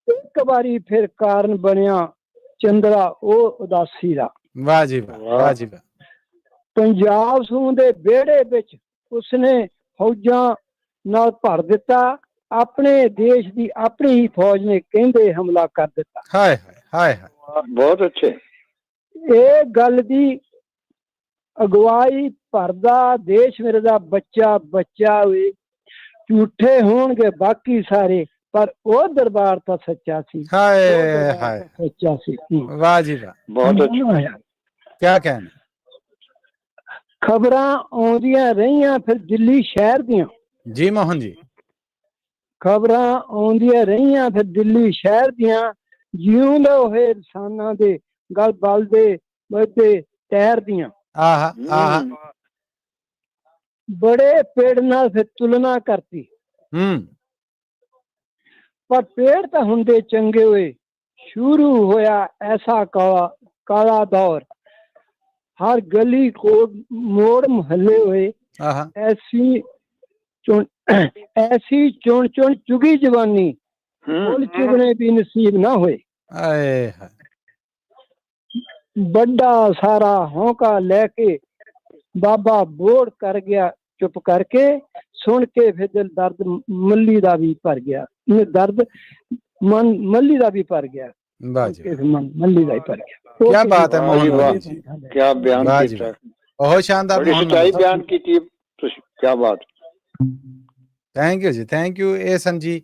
ਇੱਕ ਵਾਰੀ ਫਿਰ ਕਾਰਨ ਬਣਿਆ ਚੰਦਰਾ ਉਹ ਉਦਾਸੀ ਦਾ। ਵਾਹ ਜੀ ਵਾਹ, ਵਾਹ ਜੀ ਵਾਹ। ਪੰਜਾਬ ਸੂਹ ਦੇ ਵਿਹੜੇ ਵਿੱਚ ਉਸਨੇ ਫੌਜਾਂ ਨਾਲ ਭਰ ਦਿੱਤਾ। ਆਪਣੇ ਦੇਸ਼ ਦੀ ਆਪਣੀ ਹੀ ਫੌਜ ਨੇ ਕਹਿੰਦੇ ਹਮਲਾ ਕਰ ਦਿੱਤਾ। ਹਾਏ ਹਾਏ ਹਾਏ ਹਾਏ। ਬਹੁਤ ਅੱਛੇ। ਇਹ ਗੱਲ ਦੀ ਅਗਵਾਈ ਭਰਦਾ ਦੇਸ਼ ਮੇਰੇ ਦਾ ਬੱਚਾ ਬੱਚਾ ਹੋਏ। ਝੂਠੇ ਹੋਣਗੇ ਬਾਕੀ ਸਾਰੇ, ਪਰ ਉਹ ਦਰਬਾਰ ਤਾਂ ਸੱਚਾ ਸੀ। ਹਾਏ ਹਾਏ, ਸੱਚਾ ਸੀ। ਵਾਹ ਜੀ ਵਾਹ, ਬਹੁਤ ਅੱਛਾ। ਕਿਆ ਕਹਿਣਾ। ਖਬਰਾਂ ਆਉਂਦੀਆਂ ਰਹੀਆਂ ਫਿਰ ਦਿੱਲੀ ਸ਼ਹਿਰ ਦੀਆਂ। ਜੀ ਮੋਹਨ ਜੀ। ਖਬਰਾਂ ਆਉਂਦੀਆਂ ਰਹੀਆਂ ਫਿਰ ਦਿੱਲੀ ਸ਼ਹਿਰ ਦੀਆਂ, ਜਿਉਂਦੇ ਹੋਏ ਇਨਸਾਨਾਂ ਦੇ ਗਲ ਬਲਦੇ ਵੱਧਦੇ ਤੈਰ ਦੀਆਂ। ਆਹਾ ਆਹਾ। ਬੜੇ ਪੇੜ ਨਾਲ ਫਿਰ ਤੁਲਨਾ ਕਰਤੀ, ਪਰ ਪੇੜ ਤਾਂ ਹੁੰਦੇ ਚੰਗੇ ਹੋਏ। ਸ਼ੁਰੂ ਹੋਇਆ ਐਸਾ ਕਾਲਾ ਦੌਰ, ਹਰ ਗਲੀ ਕੋਟ ਮੋੜ ਮੁਹੱਲੇ ਹੋਏ। ਐਸੀ ਚੁਣ ਚੁਣ ਚੁਗੀ ਜਵਾਨੀ, ਫੁੱਲ ਚੁਗਣੇ ਵੀ ਨਸੀਬ ਨਾ ਹੋਏ। ਵੱਡਾ ਸਾਰਾ ਹੌਂਕਾ ਲੈ ਕੇ ਬਾਬਾ ਬੋੜ ਕਰ ਗਿਆ ਚੁੱਪ ਕਰਕੇ। ਸੁਣ ਕੇ ਫਿਰ ਦਿਲ ਦਰਦ ਮੱਲੀ ਦਾ ਵੀ ਭਰ ਗਿਆ। ਦਰਦ ਮਨ ਮੱਲੀ ਦਾ ਵੀ ਭਰ ਗਿਆ। ਮੱਲੀ ਦਾ ਹੀ ਭਰ ਗਿਆ। ਕਿਆ ਬਾਤ ਹੈ ਮੋਹਨ ਜੀ, ਕਿਆ ਬਿਆਨ ਕੀਤਾ, ਬਹੁਤ ਸ਼ਾਨਦਾਰ। ਬੜੀ ਸੱਚਾਈ ਬਿਆਨ ਕੀਤੀ ਤੁਸੀਂ, ਕਿਆ ਬਾਤ। ਥੈਂਕ ਯੂ ਜੀ, ਥੈਂਕ ਯੂ। ਇਹ ਸਨ ਜੀ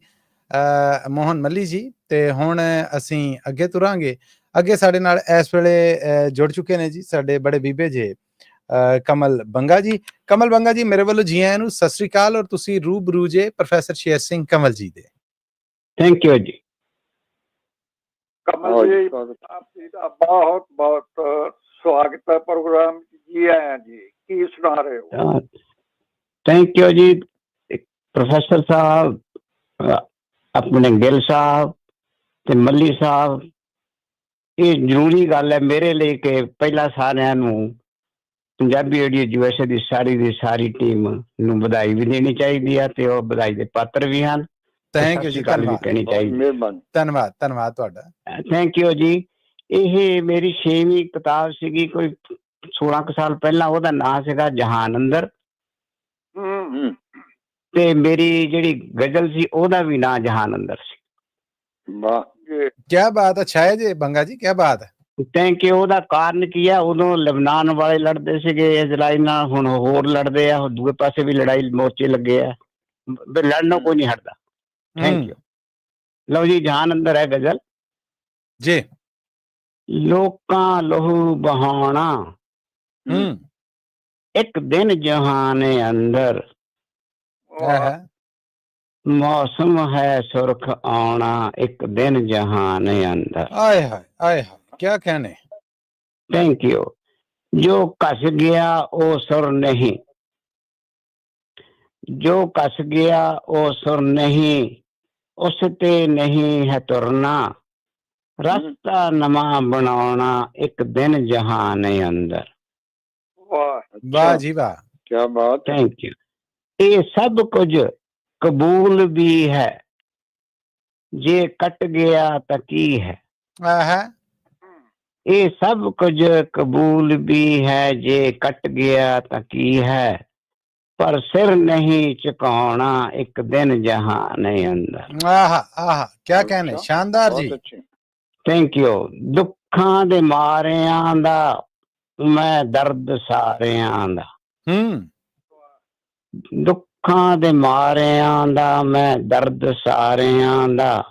ਮੋਹਨ ਮੱਲੀ ਜੀ। ਤੇ ਹੁਣ ਅਸੀਂ ਅੱਗੇ ਤੁਰਾਂਗੇ। ਅੱਗੇ ਸਾਡੇ ਨਾਲ ਇਸ ਵੇਲੇ ਜੁੜ ਚੁੱਕੇ ਨੇ ਜੀ ਸਾਡੇ ਬੜੇ ਬੀਬੇ ਜੇ ਕਮਲ ਬੰਗਾ ਜੀ। ਕਮਲ ਬੰਗਾ ਜੀ, ਮੇਰੇ ਵੱਲੋਂ ਜੀ ਆਇਆਂ ਨੂੰ, ਸਤਿ ਸ੍ਰੀ ਅਕਾਲ। ਔਰ ਤੁਸੀਂ ਰੂਬਰੂ ਜੇ ਪ੍ਰੋਫੈਸਰ ਸ਼ੇਰ ਸਿੰਘ ਕੰਵਲ ਜੀ ਦੇ। ਥੈਂਕ ਯੂ ਜੀ। ਕਮਲ ਜੀ, ਆਪ ਜੀ ਦਾ ਬਹੁਤ ਬਹੁਤ ਸਵਾਗਤ ਹੈ ਪ੍ਰੋਗਰਾਮ। ਜੀ ਆਇਆਂ ਜੀ, ਕੀ ਸੁਣਾ ਰਹੇ ਹੋ? ਥੈਂਕ ਯੂ ਜੀ ਪ੍ਰੋਫੈਸਰ ਸਾਹਿਬ, ਆਪਣੇ ਗਿੱਲ ਸਾਹਿਬ ਤੇ ਮੱਲੀ ਸਾਹਿਬ। ਇਹ ਜ਼ਰੂਰੀ ਗੱਲ ਹੈ ਮੇਰੇ ਲਈ ਕਿ ਪਹਿਲਾਂ ਸਾਰਿਆਂ ਨੂੰ ਪੰਜਾਬੀ ਰੇਡੀਓ USA ਦੀ ਸਾਰੀ ਟੀਮ ਨੂੰ ਵਧਾਈ ਵੀ ਦੇਣੀ ਚਾਹੀਦੀ ਹੈ ਤੇ ਉਹ ਵਧਾਈ ਦੇ ਪਾਤਰ ਵੀ ਹਨ। ਥੈਂਕ ਯੂ ਜੀ, ਧੰਨਵਾਦ ਧੰਨਵਾਦ ਤੁਹਾਡਾ। ਥੈਂਕ ਯੂ ਜੀ। ਇਹ ਮੇਰੀ 6ਵੀਂ ਕਿਤਾਬ ਸੀਗੀ, ਕੋਈ 16 ਕੁ ਸਾਲ ਪਹਿਲਾਂ। ਉਹਦਾ ਨਾਂ ਸੀਗਾ ਜਹਾਨ ਅੰਦਰ। ਤੇ ਮੇਰੀ ਜਿਹੜੀ ਗਜ਼ਲ ਸੀ ਉਹਦਾ ਵੀ ਨਾਂ ਜਹਾਨ ਅੰਦਰ ਸੀ। ਵਾਹ, ਕਿਆ ਬਾਤ। ਅੱਛਾ ਹੈ ਜੀ ਬੰਗਾ ਜੀ, ਕਿਆ ਬਾਤ ਹੈ। Thank you. ਉਹਦਾ ਕਾਰਨ ਕੀ ਆ, ਉਦੋਂ ਲਬਨਾਨ ਵਾਲੇ ਲੜਦੇ ਸੀਗੇ ਇਜ਼ਰਾਈਲ ਨਾਲ, ਹੁਣ ਹੋਰ ਲੜਦੇ ਆ। ਦੂਏ ਪਾਸੇ ਵੀ ਲੜਾਈ ਮੋਰਚੇ ਲੱਗੇ ਆ, ਲੜਨੋਂ ਕੋਈ ਨਹੀਂ ਹਟਦਾ। Thank you. ਲਓ ਜੀ, ਜਹਾਨ ਅੰਦਰ ਹੈ ਗਜ਼ਲ ਜੀ। ਲੋਕਾਂ ਲਹੂ ਬਹਾਉਣਾ, ਇੱਕ ਦਿਨ ਜਹਾਨ ਅੰਦਰ। ਮੌਸਮ ਹੈ ਸੁਰਖ ਆਉਣਾ, ਇੱਕ ਦਿਨ ਜਹਾਨ ਅੰਦਰ। ਆਏ ਹਾਏ ਆਏ ਹਾਏ, ਕਿਆ ਕਹਿਣੇ। Thank you. ਜੋ ਘਸ ਗਿਆ ਉਹ ਸੁਰ ਨਹੀਂ, ਜੋ ਘਸ ਗਿਆ ਉਹ ਸੁਰ ਨਹੀਂ, ਉਸ ਤੇ ਨਹੀਂ ਹੈ ਤੁਰਨਾ। ਰਸਤਾ ਨਵਾਂ ਬਣਾਉਣਾ, ਇੱਕ ਦਿਨ ਜਹਾਨ ਅੰਦਰ। ਵਾਹ ਜੀ ਵਾਹ, ਕਿਆ ਬਾਤ। Thank you. ਇਹ ਸਭ ਕੁਝ ਕਬੂਲ ਵੀ ਹੈ, ਜੇ ਕੱਟ ਗਿਆ ਤਾਂ ਕੀ ਹੈ। ਇਹ ਸਭ ਕੁਝ ਕਬੂਲ ਵੀ ਹੈ, ਜੇ ਕੱਟ ਗਿਆ ਤਾਂ ਕੀ ਹੈ। ਪਰ ਸਿਰ ਨਹੀਂ ਝੁਕਾਉਣਾ, ਇੱਕ ਦਿਨ ਜਹਾਨ ਅੰਦਰ। ਆਹਾ, ਕਿਆ ਕਹਿਣੇ, ਸ਼ਾਨਦਾਰ ਜੀ। Thank you. ਦੁੱਖਾਂ ਦੇ ਮਾਰਿਆਂ ਦਾ ਮੈਂ ਦਰਦ ਸਾਰਿਆਂ ਦਾ। ਦੁੱਖਾਂ ਦੇ ਮਾਰਿਆਂ ਦਾ ਮੈਂ ਦਰਦ ਸਾਰਿਆਂ ਦਾ।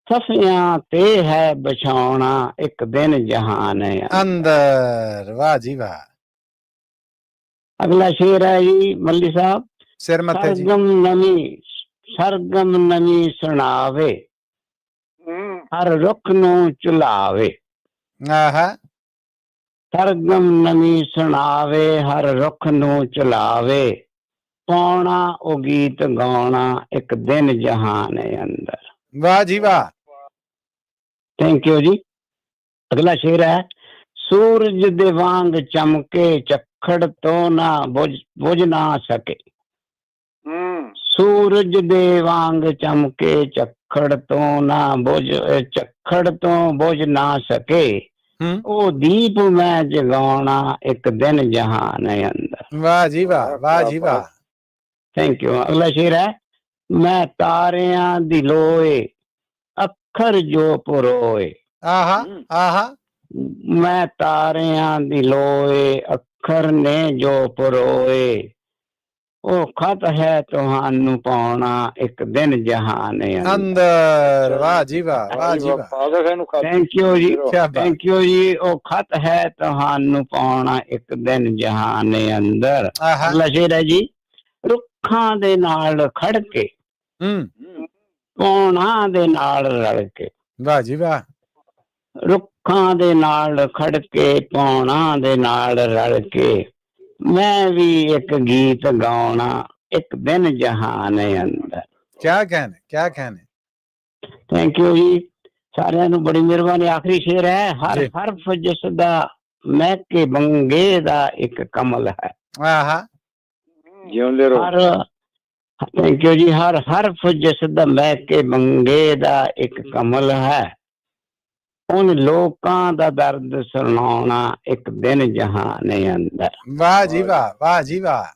ਸਫਿਆਂ ਤੇ ਹੈ ਬਛਾਉਣਾ, ਇੱਕ ਦਿਨ ਜਹਾਨ ਅੰਦਰ। ਵਾਹ ਜੀ ਵਾਹ। ਅਗਲਾ ਸ਼ੇਰ ਹੈ ਜੀ ਮੱਲੀ ਸਾਹਿਬ। ਸਿਰ ਮੱਥੇ ਜੀ। ਸਰਗਮ ਨਵੀਂ ਸੁਣਾਵੇ, ਹਰ ਰੁੱਖ ਨੂੰ ਝੁਲਾਵੇ। ਸਰਗਮ ਨਵੀਂ ਸੁਣਾਵੇ, ਹਰ ਰੁੱਖ ਨੂੰ ਝੁਲਾਵੇ। ਪਾਉਣਾ ਉਹ ਗੀਤ ਗਾਉਣਾ, ਇੱਕ ਦਿਨ ਜਹਾਨ ਅੰਦਰ। ਵਾਹ ਜੀ ਵਾਹ। ਥੈਂਕ ਯੂ ਜੀ। ਅਗਲਾ ਸ਼ੇਰ ਹੈ। ਸੂਰਜ ਦੇ ਵਾਂਗ ਚਮਕੇ, ਝੱਖੜ ਤੋਂ ਨਾ ਬੁਝ ਨਾ ਸਕੇ। ਸੂਰਜ ਦੇ ਵਾਂਗ ਚਮਕੇ, ਝੱਖੜ ਤੋਂ ਬੁਝ ਨਾ ਸਕੇ। ਉਹ ਦੀਪ ਮੈਂ ਜਗਾਉਣਾ ਇੱਕ ਦਿਨ ਜਹਾਨ ਅੰਦਰ। ਵਾਹ ਜੀ ਵਾਹ, ਵਾਹ ਜੀ ਵਾਹ। Thank you. ਅਗਲਾ ਸ਼ੇਰ ਹੈ, ਮੈਂ ਤਾਰਿਆਂ ਦੀ ਲੋਏ ਅੱਖਰ ਜੋ ਪਰੋਏ। ਆਹਾ ਆਹਾ। ਮੈਂ ਤਾਰਿਆਂ ਦੀ ਲੋਏ ਅੱਖਰ ਨੇ ਜੋ ਪਰੋਏ। ਉਹ ਖਤ ਹੈ ਤੁਹਾਨੂੰ ਪਾਉਣਾ ਇੱਕ ਦਿਨ ਜਹਾਨ ਅੰਦਰ। ਵਾਹ ਜੀ ਵਾਹ, ਵਾਹ ਜੀ ਵਾਹ। ਥੈਂਕ ਯੂ ਜੀ, ਥੈਂਕ ਯੂ ਜੀ। ਉਹ ਖਤ ਹੈ ਤੁਹਾਨੂੰ ਪਾਉਣਾ ਇੱਕ ਦਿਨ ਜਹਾਨ ਅੰਦਰ। ਅਗਲਾ ਸ਼ੇਰ ਹੈ ਜੀ, ਰੁੱਖਾਂ ਦੇ ਨਾਲ ਖੜ ਕੇ ਪੌਣਾ ਦੇ ਨਾਲ ਰਲ ਕੇ। ਵਾਹ ਜੀ ਵਾਹ। ਰੁੱਖਾਂ ਦੇ ਨਾਲ ਖੜ ਕੇ ਪੌਣਾ ਦੇ ਨਾਲ ਰਲ ਕੇ ਮੈਂ ਵੀ ਇੱਕ ਗੀਤ ਗਾਉਣਾ ਇੱਕ ਦਿਨ ਜਹਾਨ ਅੰਦਰ। ਕਿਆ ਕਹਿਣੇ, ਕਿਆ ਕਹਿਣੇ। ਥੈਂਕ ਯੂ ਜੀ ਸਾਰਿਆਂ ਨੂੰ, ਬੜੀ ਮਿਹਰਬਾਨੀ। ਆਖਰੀ ਸ਼ੇਰ ਹੈ, ਹਰ ਹਰਫ ਜਿਸ ਦਾ ਮਹਿਕੇ ਬੰਗੇ ਦਾ ਇੱਕ ਕਮਲ ਹੈ। ਆਹਾ। ਜਿਉਂਦੇ ਰਹੋ। ਥੈਂਕ ਯੂ ਜੀ। ਹਰ ਹਰਫ ਜਿਸ ਦਾ ਮਹਿਕੇ ਬੰਗੇ ਦਾ ਇੱਕ ਕਮਲ ਹੈ। ਉਨ ਲੋਕਾਂ ਦਾ ਦਰਦ ਸੁਣਾਉਣਾ ਇੱਕ ਦਿਨ ਜਹਾਨ ਅੰਦਰ। ਵਾਹ ਜੀ ਵਾਹ, ਵਾਹ ਜੀ ਵਾਹ।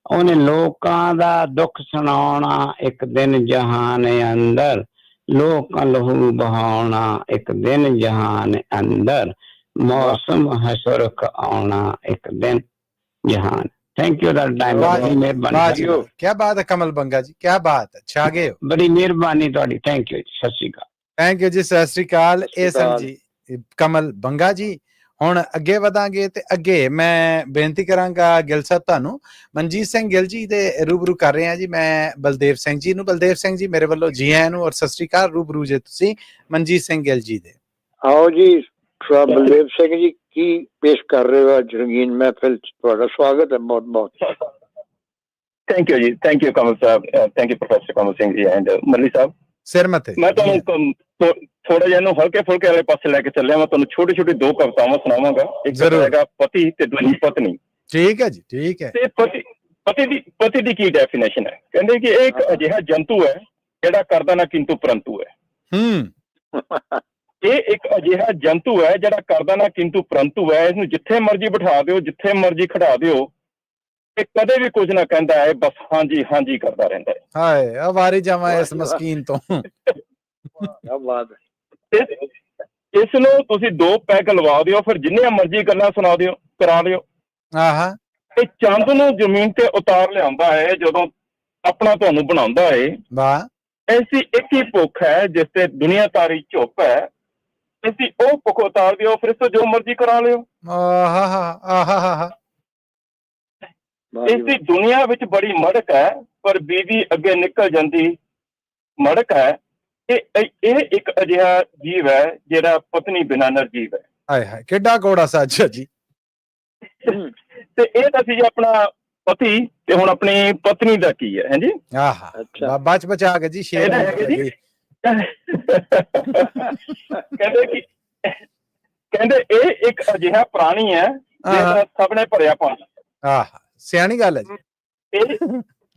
ਉਹਨੇ ਲੋਕਾਂ ਦਾ ਦੁੱਖ ਸੁਣਾਉਣਾ ਇੱਕ ਦਿਨ ਜਹਾਨ ਅੰਦਰ। ਲੋਕਾਂ ਲਹੂ ਬਹਾਉਣਾ ਇੱਕ ਦਿਨ ਜਹਾਨ ਅੰਦਰ। ਮੌਸਮ ਹੈ ਸੁਰਖ ਆਉਣਾ ਇੱਕ ਦਿਨ ਜਹਾਨ। Thank you the time. ਬੜੀ ਮਿਹਰਬਾਨੀ। ਕੀ ਬਾਤ ਹੈ ਕਮਲ ਬੰਗਾ ਜੀ, ਕੀ ਬਾਤ ਹੈ, ਛਾ ਗਏ ਹੋ। ਬੜੀ ਮਿਹਰਬਾਨੀ ਤੁਹਾਡੀ। ਥੈਂਕ ਯੂ ਜੀ, ਸਤਿ ਸ਼੍ਰੀ ਅਕਾਲ। ਥੈਂਕ ਯੂ ਜੀ, ਸਤਿ ਸ੍ਰੀ ਅਕਾਲ। ਇਹ ਸਨ ਜੀ ਕਮਲ ਬੰਗਾ ਜੀ। ਹੁਣ ਅੱਗੇ ਵਧਾਂਗੇ ਤੇ ਅੱਗੇ ਮੈਂ ਬੇਨਤੀ ਕਰਾਂਗਾ ਗਿੱਲ ਸਾਹਿਬ ਤੁਹਾਨੂੰ, ਮਨਜੀਤ ਸਿੰਘ ਗਿੱਲ ਜੀ ਦੇ ਰੂਬਰੂ ਕਰ ਰਹੇ ਹਾਂ ਜੀ ਮੈਂ ਬਲਦੇਵ ਸਿੰਘ ਜੀ ਨੂੰ। ਬਲਦੇਵ ਸਿੰਘ ਜੀ ਮੇਰੇ ਵੱਲੋਂ ਜੀ ਆਇਆਂ ਨੂੰ ਔਰ ਸਤਿ ਸ੍ਰੀ ਅਕਾਲ। ਰੂਬਰੂ ਜੇ ਤੁਸੀਂ ਮਨਜੀਤ ਸਿੰਘ ਗਿੱਲ ਜੀ ਦੇ। ਆਓ ਜੀ ਬਲਦੇਵ ਸਿੰਘ ਜੀ, ਕੀ ਪੇਸ਼ ਕਰ ਰਹੇ ਹੋ ਅੱਜ ਰੰਗੀਨ ਮਹਿਫਿਲ ਚ? ਤੁਹਾਡਾ ਸਵਾਗਤ ਹੈ ਬਹੁਤ ਬਹੁਤ। ਥੈਂਕ ਯੂ ਜੀ, thank you Kamal Sahib, thank you professor Kamal Singh ji and ਮੱਲੀ ਸਾਹਿਬ। ਸਿਰ ਮੱਥੇ। ਮੈਂ ਤੁਹਾਨੂੰ ਥੋੜਾ ਜਿਹਾ ਇਹਨੂੰ ਹਲਕੇ ਫੁਲਕੇ ਵਾਲੇ ਪਾਸੇ ਲੈ ਕੇ ਚੱਲਿਆ। ਮੈਂ ਤੁਹਾਨੂੰ ਛੋਟੀ ਛੋਟੀ ਦੋ ਕਵਿਤਾਵਾਂ ਸੁਣਾਵਾਂਗਾ। ਇੱਕ ਹੈਗਾ ਪਤੀ ਤੇ ਦੂਜੀ ਪਤਨੀ। ਠੀਕ ਹੈ ਜੀ, ਠੀਕ ਹੈ। ਤੇ ਪਤੀ ਦੀ ਕੀ ਡੈਫੀਨੇਸ਼ਨ ਹੈ? ਕਹਿੰਦੇ ਕਿ ਇਹ ਇੱਕ ਅਜਿਹਾ ਜੰਤੂ ਹੈ ਜਿਹੜਾ ਕਰਦਾ ਨਾ ਕਿੰਤੂ ਪਰੰਤੂ ਹੈ। ਇਹ ਇੱਕ ਅਜਿਹਾ ਜੰਤੂ ਹੈ ਜਿਹੜਾ ਕਰਦਾ ਨਾ ਕਿੰਤੂ ਪਰੰਤੂ ਹੈ। ਇਹਨੂੰ ਜਿੱਥੇ ਮਰਜ਼ੀ ਬਿਠਾ ਦਿਓ, ਜਿੱਥੇ ਮਰਜ਼ੀ ਖੜਾ ਦਿਓ, ਇਹ ਕਦੇ ਵੀ ਕੁਝ ਨਾ ਕਹਿੰਦਾ ਹੈ, ਬਸ ਹਾਂਜੀ ਹਾਂਜੀ ਕਰਦਾ ਰਹਿੰਦਾ ਹੈ। ਹਾਏ ਆਵਾਰੀ ਜਾਵਾਂ ਇਸ ਮਸਕੀਨ ਤੋਂ। ਕੀ ਬਾਤ ਹੈ। ਇਸ ਨੂੰ ਤੁਸੀਂ ਦੋ ਪੈਗ ਲਵਾ ਦਿਓ, ਫਿਰ ਜਿੰਨੀਆਂ ਮਰਜ਼ੀ ਗੱਲਾਂ ਸੁਣਾ ਦਿਓ, ਕਰਾ ਦਿਓ। ਆਹਾ। ਇਹ ਚੰਦ ਨੂੰ ਜ਼ਮੀਨ ਤੇ ਉਤਾਰ ਲਿਆਉਂਦਾ ਹੈ ਜਦੋਂ ਆਪਣਾ ਤੁਹਾਨੂੰ ਬਣਾਉਂਦਾ ਹੈ। ਵਾਹ। ਐਸੀ ਇੱਕ ਹੀ ਭੁੱਖ ਹੈ ਜਿਸ ਤੇ ਦੁਨੀਆ ਤਾਰੀ ਝੁੱਪ ਹੈ। ਐਸੀ ਉਹ ਭੁੱਖ ਉਤਾਰ ਦਿਓ, ਫਿਰ ਇਸ ਤੋਂ ਜੋ ਮਰਜ਼ੀ ਕਰਾ ਲਿਓ। ਆਹਾ। ਇਸਦੀ ਦੁਨੀਆ ਵਿੱਚ ਬੜੀ ਮੜਕ ਹੈ, ਪਰ ਬੀਵੀ ਅੱਗੇ ਨਿਕਲ ਜਾਂਦੀ ਮੜਕ ਹੈ। ਇਹ ਇੱਕ ਅਜਿਹਾ ਜੀਵ ਹੈ ਜਿਹੜਾ ਪਤਨੀ ਬਿਨਾਂ ਨਿਰਜੀਵ ਹੈ। ਹਾਏ ਹਾਏ ਕਿੱਡਾ ਕੋੜਾ ਸੱਚ ਜੀ। ਤੇ ਇਹ ਤਾਂ ਸੀ ਆਪਣਾ ਪਤੀ, ਤੇ ਹੁਣ ਆਪਣੀ ਪਤਨੀ ਦਾ ਕੀ ਹੈ? ਹਾਂਜੀ। ਆਹਾ ਬਚ ਬਚਾ ਕੇ ਜੀ ਸ਼ੇਰ ਜੀ। ਕਹਿੰਦੇ ਇਹ ਇੱਕ ਅਜਿਹਾ ਪ੍ਰਾਣੀ ਹੈ ਜਿਹੜਾ ਸਭ ਨੇ ਭਰਿਆ ਪਾਣੀ। ਆਹਾ ਸਿਆਣੀ ਗੱਲ ਹੈ ਜੀ।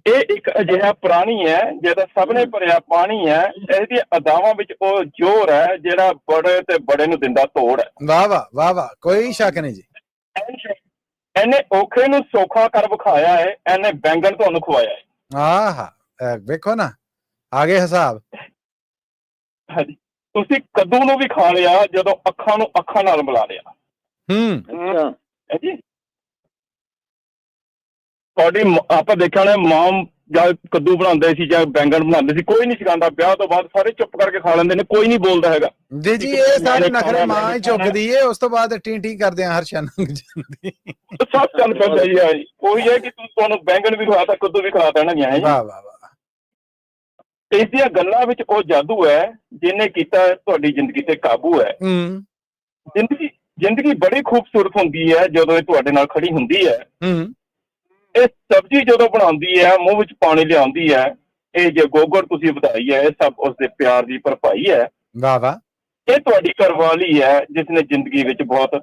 ਇਹ ਇੱਕ ਅਜਿਹਾ ਪ੍ਰਾਣੀ ਹੈ ਜਿਹਦਾ ਸਭ ਨੇ ਭਰਿਆ ਪਾਣੀ ਹੈ। ਇਹਦੀ ਅਦਾਵਾਂ ਵਿੱਚ ਉਹ ਜ਼ੋਰ ਹੈ ਜਿਹੜਾ ਬੜੇ ਤੇ ਬੜੇ ਨੂੰ ਦਿੰਦਾ ਤੋੜ ਹੈ। ਵਾਹ ਵਾਹ ਵਾਹ ਵਾਹ, ਕੋਈ ਸ਼ੱਕ ਨਹੀਂ ਜੀ। ਇਹਨੇ ਔਖੇ ਨੂੰ ਸੌਖਾ ਕਰ ਵਿਖਾਇਆ ਹੈ। ਇਹਨੇ ਬੈਂਗਣ ਤੁਹਾਨੂੰ ਖਵਾਇਆ ਹੈ। ਆਹਾ ਵੇਖੋ ਨਾ, ਆਗੇ ਹਿਸਾਬ। ਹਾਂਜੀ, ਤੁਸੀਂ ਕੱਦੂ ਨੂੰ ਵੀ ਖਾ ਲਿਆ ਜਦੋਂ ਅੱਖਾਂ ਨੂੰ ਅੱਖਾਂ ਨਾਲ ਮਿਲਾ ਲਿਆ। ਜੀ ਤੁਹਾਡੀ ਆਪਾਂ ਦੇਖਿਆ ਹੋਣਾ, ਮਾਂ ਜਦ ਕੱਦੂ ਬਣਾਉਂਦੇ ਸੀ ਜਾਂ ਬੈਂਗਣ ਬਣਾਉਂਦੇ ਸੀ, ਕੋਈ ਨਹੀਂ ਸਿਖਾਉਂਦਾ। ਵਿਆਹ ਤੋਂ ਬਾਅਦ ਸਾਰੇ ਚੁੱਪ ਕਰਕੇ ਖਾ ਲੈਂਦੇ ਨੇ, ਕੋਈ ਨਹੀਂ ਬੋਲਦਾ ਹੈਗਾ ਜੀ। ਜੀ ਇਹ ਸਾਰੇ ਨਖਰੇ ਮਾਂ ਹੀ ਚੁੱਕਦੀ ਏ, ਉਸ ਤੋਂ ਬਾਅਦ ਟੀ ਕਰਦੇ ਆ ਹਰ ਸ਼ਨ ਜਾਂਦੀ। ਸਭ ਚੱਲ ਪੈਂਦਾ ਜੀ। ਆ ਜੀ ਉਹੀ ਹੈ ਕਿ ਤੁਹਾਨੂੰ ਬੈਂਗਣ ਵੀ ਖਵਾਤਾ, ਕੱਦੂ ਵੀ ਖਵਾਤਾ ਨਾ ਗਿਆ। ਵਾਹ ਵਾਹ ਵਾਹ। ਇਸ ਦੀਆਂ ਗੱਲਾਂ ਵਿੱਚ ਉਹ ਜਾਦੂ ਹੈ ਜਿਹਨੇ ਕੀਤਾ ਤੁਹਾਡੀ ਜ਼ਿੰਦਗੀ ਤੇ ਕਾਬੂ ਹੈ। ਜ਼ਿੰਦਗੀ ਬੜੀ ਖੂਬਸੂਰਤ ਹੁੰਦੀ ਹੈ ਜਦੋਂ ਇਹ ਤੁਹਾਡੇ ਨਾਲ ਖੜੀ ਹੁੰਦੀ ਹੈ। ਇਹ ਸਬਜ਼ੀ ਜਦੋਂ ਬਣਾਉਂਦੀ ਹੈ, ਮੂੰਹ ਵਿੱਚ ਪਾਣੀ ਲਿਆਉਂਦੀ ਹੈ, ਇਹ ਜੇ ਗੋਗੜ ਤੁਸੀਂ ਵਧਾਈ ਹੈ, ਇਹ ਸਭ ਉਸਦੇ ਪਿਆਰ ਦੀ ਭਰਪਾਈ ਹੈ। ਵਾਹ ਵਾਹ। ਇਹ ਤੁਹਾਡੀ ਘਰਵਾਲੀ ਹੈ ਜਿਸ ਨੇ ਜ਼ਿੰਦਗੀ ਵਿੱਚ ਬਹੁਤ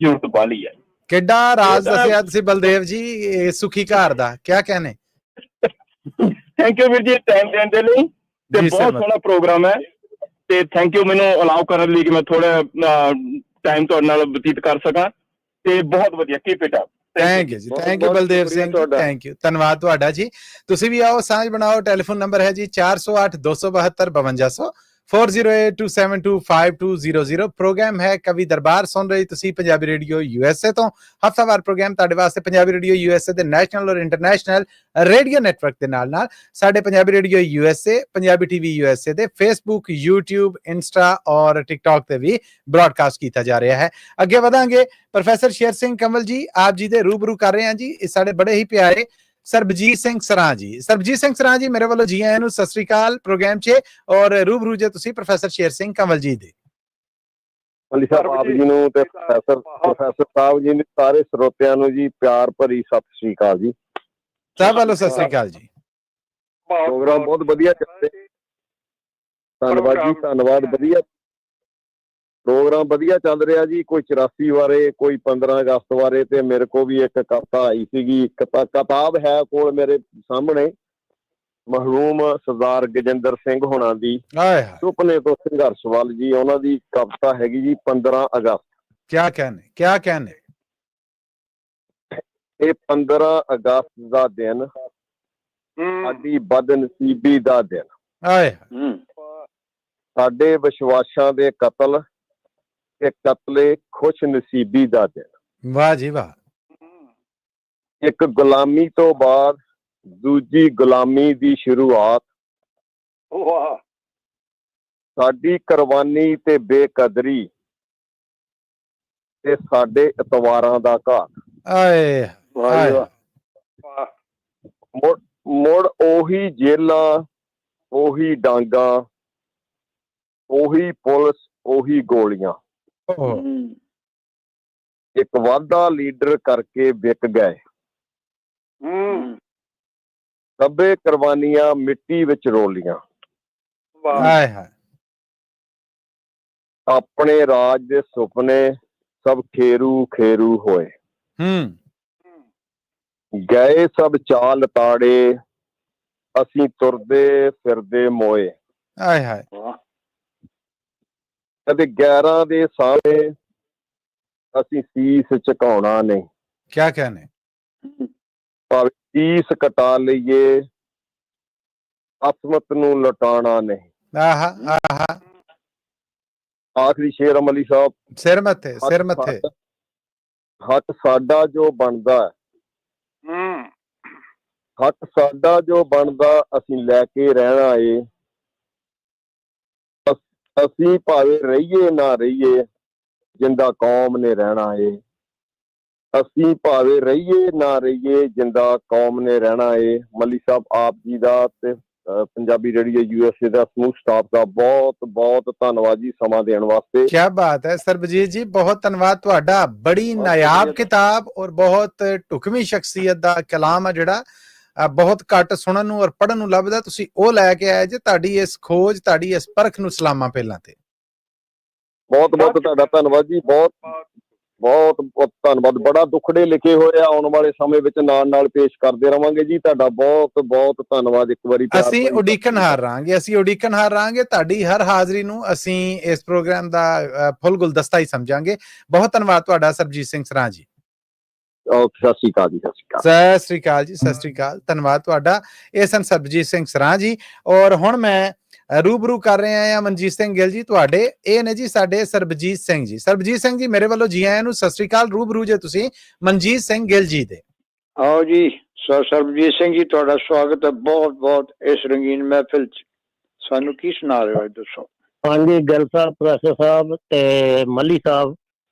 ਜ਼ਰੂਰਤ ਪਾਲੀ ਹੈ। ਕਿੱਡਾ ਰਾਜ਼ ਦੱਸਿਆ ਤੁਸੀਂ ਬਲਦੇਵ ਜੀ ਸੁਖੀ ਘਰ ਦਾ, ਕਿਆ ਕਹਿਣੇ। ਥੈਂਕ ਯੂ ਵੀਰ ਜੀ ਟਾਈਮ ਦੇਣ ਦੇ ਲਈ, ਤੇ ਬਹੁਤ ਸੋਹਣਾ ਪ੍ਰੋਗਰਾਮ ਹੈ। ਤੇ ਥੈਂਕ ਯੂ ਮੈਨੂੰ ਅਲਾਉ ਕਰਨ ਲਈ ਕਿ ਮੈਂ ਥੋੜਾ ਟਾਈਮ ਤੁਹਾਡੇ ਨਾਲ ਬਤੀਤ ਕਰ ਸਕਾਂ ਤੇ ਬਹੁਤ ਵਧੀਆ keep it up thank you ਜੀ thank you Baldev Singh ji thank you ਧੰਨਵਾਦ ਤੁਹਾਡਾ ਜੀ ਤੁਸੀਂ ਵੀ ਆਓ ਸਾਂਝ ਬਣਾਓ ਟੈਲੀਫੋਨ ਨੰਬਰ ਹੈ ਜੀ 408 272 5200 4082725200 ਪ੍ਰੋਗਰਾਮ ਹੈ ਕਵੀ ਦਰਬਾਰ ਸੁਣ ਰਹੀ ਤੁਸੀਂ ਪੰਜਾਬੀ ਰੇਡੀਓ USA ਤੋਂ ਹਫਤਾਵਾਰ ਪ੍ਰੋਗਰਾਮ ਤੁਹਾਡੇ ਵਾਸਤੇ ਪੰਜਾਬੀ ਰੇਡੀਓ USA ਦੇ ਨੈਸ਼ਨਲ ਔਰ ਇੰਟਰਨੈਸ਼ਨਲ ਰੇਡੀਓ ਨੈਟਵਰਕ ਦੇ ਨਾਲ ਸਾਡੇ Punjabi radio USA Punjabi TV USA ਦੇ Facebook YouTube Insta ਔਰ TikTok ਤੇ ਵੀ ਬ੍ਰਾਡਕਾਸਟ ਕੀਤਾ ਜਾ ਰਿਹਾ ਹੈ ਅੱਗੇ ਵਧਾਂਗੇ ਪ੍ਰੋਫੈਸਰ ਸ਼ੇਰ ਸਿੰਘ ਕੰਵਲ ਜੀ ਆਪ ਜੀ ਦੇ ਰੂਬਰੂ ਕਰ ਰਹੇ ਹਾਂ ਜੀ ਇਹ ਸਾਡੇ ਬੜੇ ਹੀ ਪਿਆਰੇ ਸਰਬਜੀਤ ਸਿੰਘ ਸਰਾਂ ਜੀ ਸਰਬਜੀਤ ਸਿੰਘ ਸਰਾਂ ਜੀ ਮੇਰੇ ਵੱਲੋਂ ਜੀ ਆਇਆਂ ਨੂੰ ਸਤਿ ਸ੍ਰੀ ਅਕਾਲ ਪ੍ਰੋਗਰਾਮ 'ਚ ਔਰ ਰੂਬਰੂ ਜੇ ਤੁਸੀਂ ਪ੍ਰੋਫੈਸਰ ਸ਼ੇਰ ਸਿੰਘ ਕੰਵਲ ਜੀ ਦੇ ਮਲੀ ਸਾਹਿਬ ਆਪ ਜੀ ਨੂੰ ਤੇ ਪ੍ਰੋਫੈਸਰ ਸਾਹਿਬ ਜੀ ਦੇ ਸਾਰੇ ਸਰੋਤਿਆਂ ਨੂੰ ਜੀ ਪਿਆਰ ਭਰੀ ਸਤਿ ਸ੍ਰੀ ਅਕਾਲ ਜੀ ਸਭ ਵੱਲੋਂ ਸਤਿ ਸ੍ਰੀ ਅਕਾਲ ਜੀ ਪ੍ਰੋਗਰਾਮ ਬਹੁਤ ਵਧੀਆ ਚੱਲ ਰਿਹਾ ਧੰਨਵਾਦ ਜੀ ਧੰਨਵਾਦ ਵਧੀਆ ਪ੍ਰੋਗਰਾਮ ਵਧੀਆ ਚੱਲ ਰਿਹਾ ਜੀ ਕੋਈ 84 ਬਾਰੇ ਕੋਈ 15 ਅਗਸਤ ਬਾਰੇ ਤੇ ਮੇਰੇ ਕੋਲ ਵੀ ਇੱਕ ਕਵਿਤਾ ਆਈ ਸੀਗੀ ਕਿਤਾਬ ਹੈ ਕੋਲ ਮੇਰੇ ਸਾਹਮਣੇ ਮਰਹੂਮ ਸਰਦਾਰ ਗਜਿੰਦਰ ਸਿੰਘ ਹੋਣਾ ਦੀ ਸੁਪਨੇ ਤੋਂ ਸੰਘਰਸ਼ ਵੱਲ ਜੀ ਉਹਨਾਂ ਦੀ ਕਵਿਤਾ ਹੈਗੀ ਜੀ 15 ਅਗਸਤ ਕਿਆ ਕਹਿਣੇ ਇਹ 15 ਅਗਸਤ ਦਾ ਦਿਨ ਸਾਡੀ ਬਦਨਸੀਬੀ ਦਾ ਦਿਨ ਸਾਡੇ ਵਿਸ਼ਵਾਸਾਂ ਦੇ ਕਤਲ ਤੇ ਕਤਲੇ ਖੁਸ਼ ਨਸੀਬੀ ਦਾ ਦਿਨ ਵਾਹ ਜੀ ਵਾਹ ਇੱਕ ਗੁਲਾਮੀ ਤੋਂ ਬਾਅਦ ਦੂਜੀ ਗੁਲਾਮੀ ਦੀ ਸ਼ੁਰੂਆਤ ਵਾਹ ਸਾਡੀ ਕੁਰਬਾਨੀ ਤੇ ਬੇਕਦਰੀ ਤੇ ਸਾਡੇ ਇਤਵਾਰਾਂ ਦਾ ਘਾਟ ਆਏ ਮੁੜ ਉਹੀ ਜੇਲਾਂ ਉਹੀ ਡਾਂਗਾ ਉਹੀ ਪੁਲਿਸ ਉਹੀ ਗੋਲੀਆਂ ਇੱਕ ਵਾਧਾ ਲੀਡਰ ਕਰਕੇ ਵਿਕ ਗਏ ਸਭੇ ਕੁਰਬਾਨੀਆਂ ਮਿੱਟੀ ਵਿੱਚ ਰੋਲੀਆਂ ਆਪਣੇ ਰਾਜ ਦੇ ਸੁਪਨੇ ਸਭ ਖੇਰੂ ਖੇਰੂ ਹੋਏ ਗਏ ਸਭ ਚਾਲ ਤਾੜੇ ਅਸੀਂ ਤੁਰਦੇ ਫਿਰਦੇ ਮੋਏ ਕਦੇ 11 ਦੇ ਸਾਹਮਣੇ ਅਸੀਂ ਸੀਸ ਝੁਕਾਉਣਾ ਨਹੀਂ ਕਿਆ ਕਹਿਣੇ ਭਾਵੇਂ ਸੀਸ ਕਟਾ ਲਈਏ ਅਸਮਤ ਨੂੰ ਲਟਾਉਣਾ ਨਹੀਂ ਆਖਰੀ ਸ਼ੇਰ ਅਮਲੀ ਸਾਹਿਬ ਸਿਰ ਮੱਥੇ ਹੱਕ ਸਾਡਾ ਜੋ ਬਣਦਾ ਹੱਕ ਸਾਡਾ ਜੋ ਬਣਦਾ ਅਸੀਂ ਲੈ ਕੇ ਰਹਿਣਾ ਏ ਅਸੀਂ ਭਾਵੇਂ ਰਹੀਏ ਨਾ ਰਹੀਏ ਜਿੰਦਾ ਕੌਮ ਨੇ ਰਹਿਣਾ ਏ ਅਸੀਂ ਭਾਵੇਂ ਰਹੀਏ ਨਾ ਰਹੀਏ ਜਿੰਦਾ ਕੌਮ ਨੇ ਰਹਿਣਾ ਏ ਮਲੀ ਸਾਹਿਬ ਆਪ ਜੀ ਦਾ ਤੇ ਪੰਜਾਬੀ ਰੇਡੀਓ USA ਦਾ ਸਮੂਹ ਸਟਾਫ ਦਾ ਬਹੁਤ ਬਹੁਤ ਧੰਨਵਾਦ ਜੀ ਸਮਾਂ ਦੇਣ ਵਾਸਤੇ ਕੀ ਬਾਤ ਹੈ ਸਰਬਜੀਤ ਜੀ ਬਹੁਤ ਧੰਨਵਾਦ ਤੁਹਾਡਾ ਬੜੀ ਨਾਯਾਬ ਕਿਤਾਬ ਔਰ ਬਹੁਤ ਢੁਕਵੀਂ ਸ਼ਖਸੀਅਤ ਦਾ ਕਲਾਮ ਆ ਜਿਹੜਾ ਬਹੁਤ ਘੱਟ ਸੁਣਨ ਨੂੰ ਔਰ ਪੜ੍ਹਨ ਨੂੰ ਲੱਭਦਾ ਤੁਸੀਂ ਉਹ ਲੈ ਕੇ ਆਏ ਜੇ ਤੁਹਾਡੀ ਇਸ ਖੋਜ ਤੁਹਾਡੀ ਇਸ ਪਰਖ ਨੂੰ ਸਲਾਮਾਂ ਪਹਿਲਾਂ ਤੇ ਬਹੁਤ ਬਹੁਤ ਤੁਹਾਡਾ ਧੰਨਵਾਦ ਜੀ ਬਹੁਤ ਬਹੁਤ ਬਹੁਤ ਧੰਨਵਾਦ ਬੜਾ ਦੁੱਖੜੇ ਲਿਖੇ ਹੋਏ ਆ ਆਉਣ ਵਾਲੇ ਸਮੇਂ ਵਿੱਚ ਨਾਲ ਪੇਸ਼ ਕਰਦੇ ਰਵਾਂਗੇ ਜੀ ਤੁਹਾਡਾ ਬਹੁਤ ਬਹੁਤ ਧੰਨਵਾਦ ਇੱਕ ਵਾਰੀ ਅਸੀਂ ਉਡੀਕਣ ਹਾਰ ਰਹਾਂਗੇ ਤੁਹਾਡੀ ਹਰ ਹਾਜ਼ਰੀ ਨੂੰ ਅਸੀਂ ਇਸ ਪ੍ਰੋਗਰਾਮ ਦਾ ਫੁੱਲ ਗੁਲਦਸਤਾ ਹੀ ਸਮਝਾਂਗੇ ਬਹੁਤ ਧੰਨਵਾਦ ਤੁਹਾਡਾ ਸਰਬਜੀਤ ਸਿੰਘ ਸਰਾਂ ਜੀ ਸਤਿ ਸ਼੍ਰੀ ਅਕਾਲ ਜੀ ਸਤਿ ਸ਼੍ਰੀ ਅਕਾਲ ਜੀ ਸਤਿ ਸ਼੍ਰੀ ਅਕਾਲ ਧੰਨਵਾਦ ਤੁਹਾਡਾ ਇਹ ਸਨ ਸਰਬਜੀਤ ਸਿੰਘ ਸਰਾਂ ਜੀ ਔਰ ਹੁਣ ਮੈਂ ਰੂਬਰੂ ਕਰ ਰਹੇ ਆ ਮਨਜੀਤ ਸਿੰਘ ਗਿੱਲ ਜੀ ਤੁਹਾਡੇ ਇਹ ਨੇ ਜੀ ਸਾਡੇ ਸਰਬਜੀਤ ਸਿੰਘ ਜੀ ਮੇਰੇ ਵੱਲੋਂ ਜੀ ਆਇਆਂ ਨੂੰ ਸਤਿ ਸ਼੍ਰੀ ਅਕਾਲ ਰੂਬਰੂ ਜੇ ਤੁਸੀਂ ਮਨਜੀਤ ਸਿੰਘ ਗਿੱਲ ਜੀ ਦੇ ਆਓ ਜੀ ਸਰਬਜੀਤ ਸਿੰਘ ਜੀ ਤੁਹਾਡਾ ਸਵਾਗਤ ਹੈ ਬਹੁਤ ਬਹੁਤ ਇਸ ਰੰਗੀਨ ਮਹਿਫਿਲ ਚ ਸਾਨੂੰ ਕੀ ਸੁਣਾ ਰਹੇ ਹੋ ਦੱਸੋ ਹਾਂਜੀ ਗਿੱਲ ਸਾਹਿਬ ਪ੍ਰੋਫੈਸਰ ਸਾਹਿਬ ਤੇ ਮੱਲੀ ਸਾਹਿਬ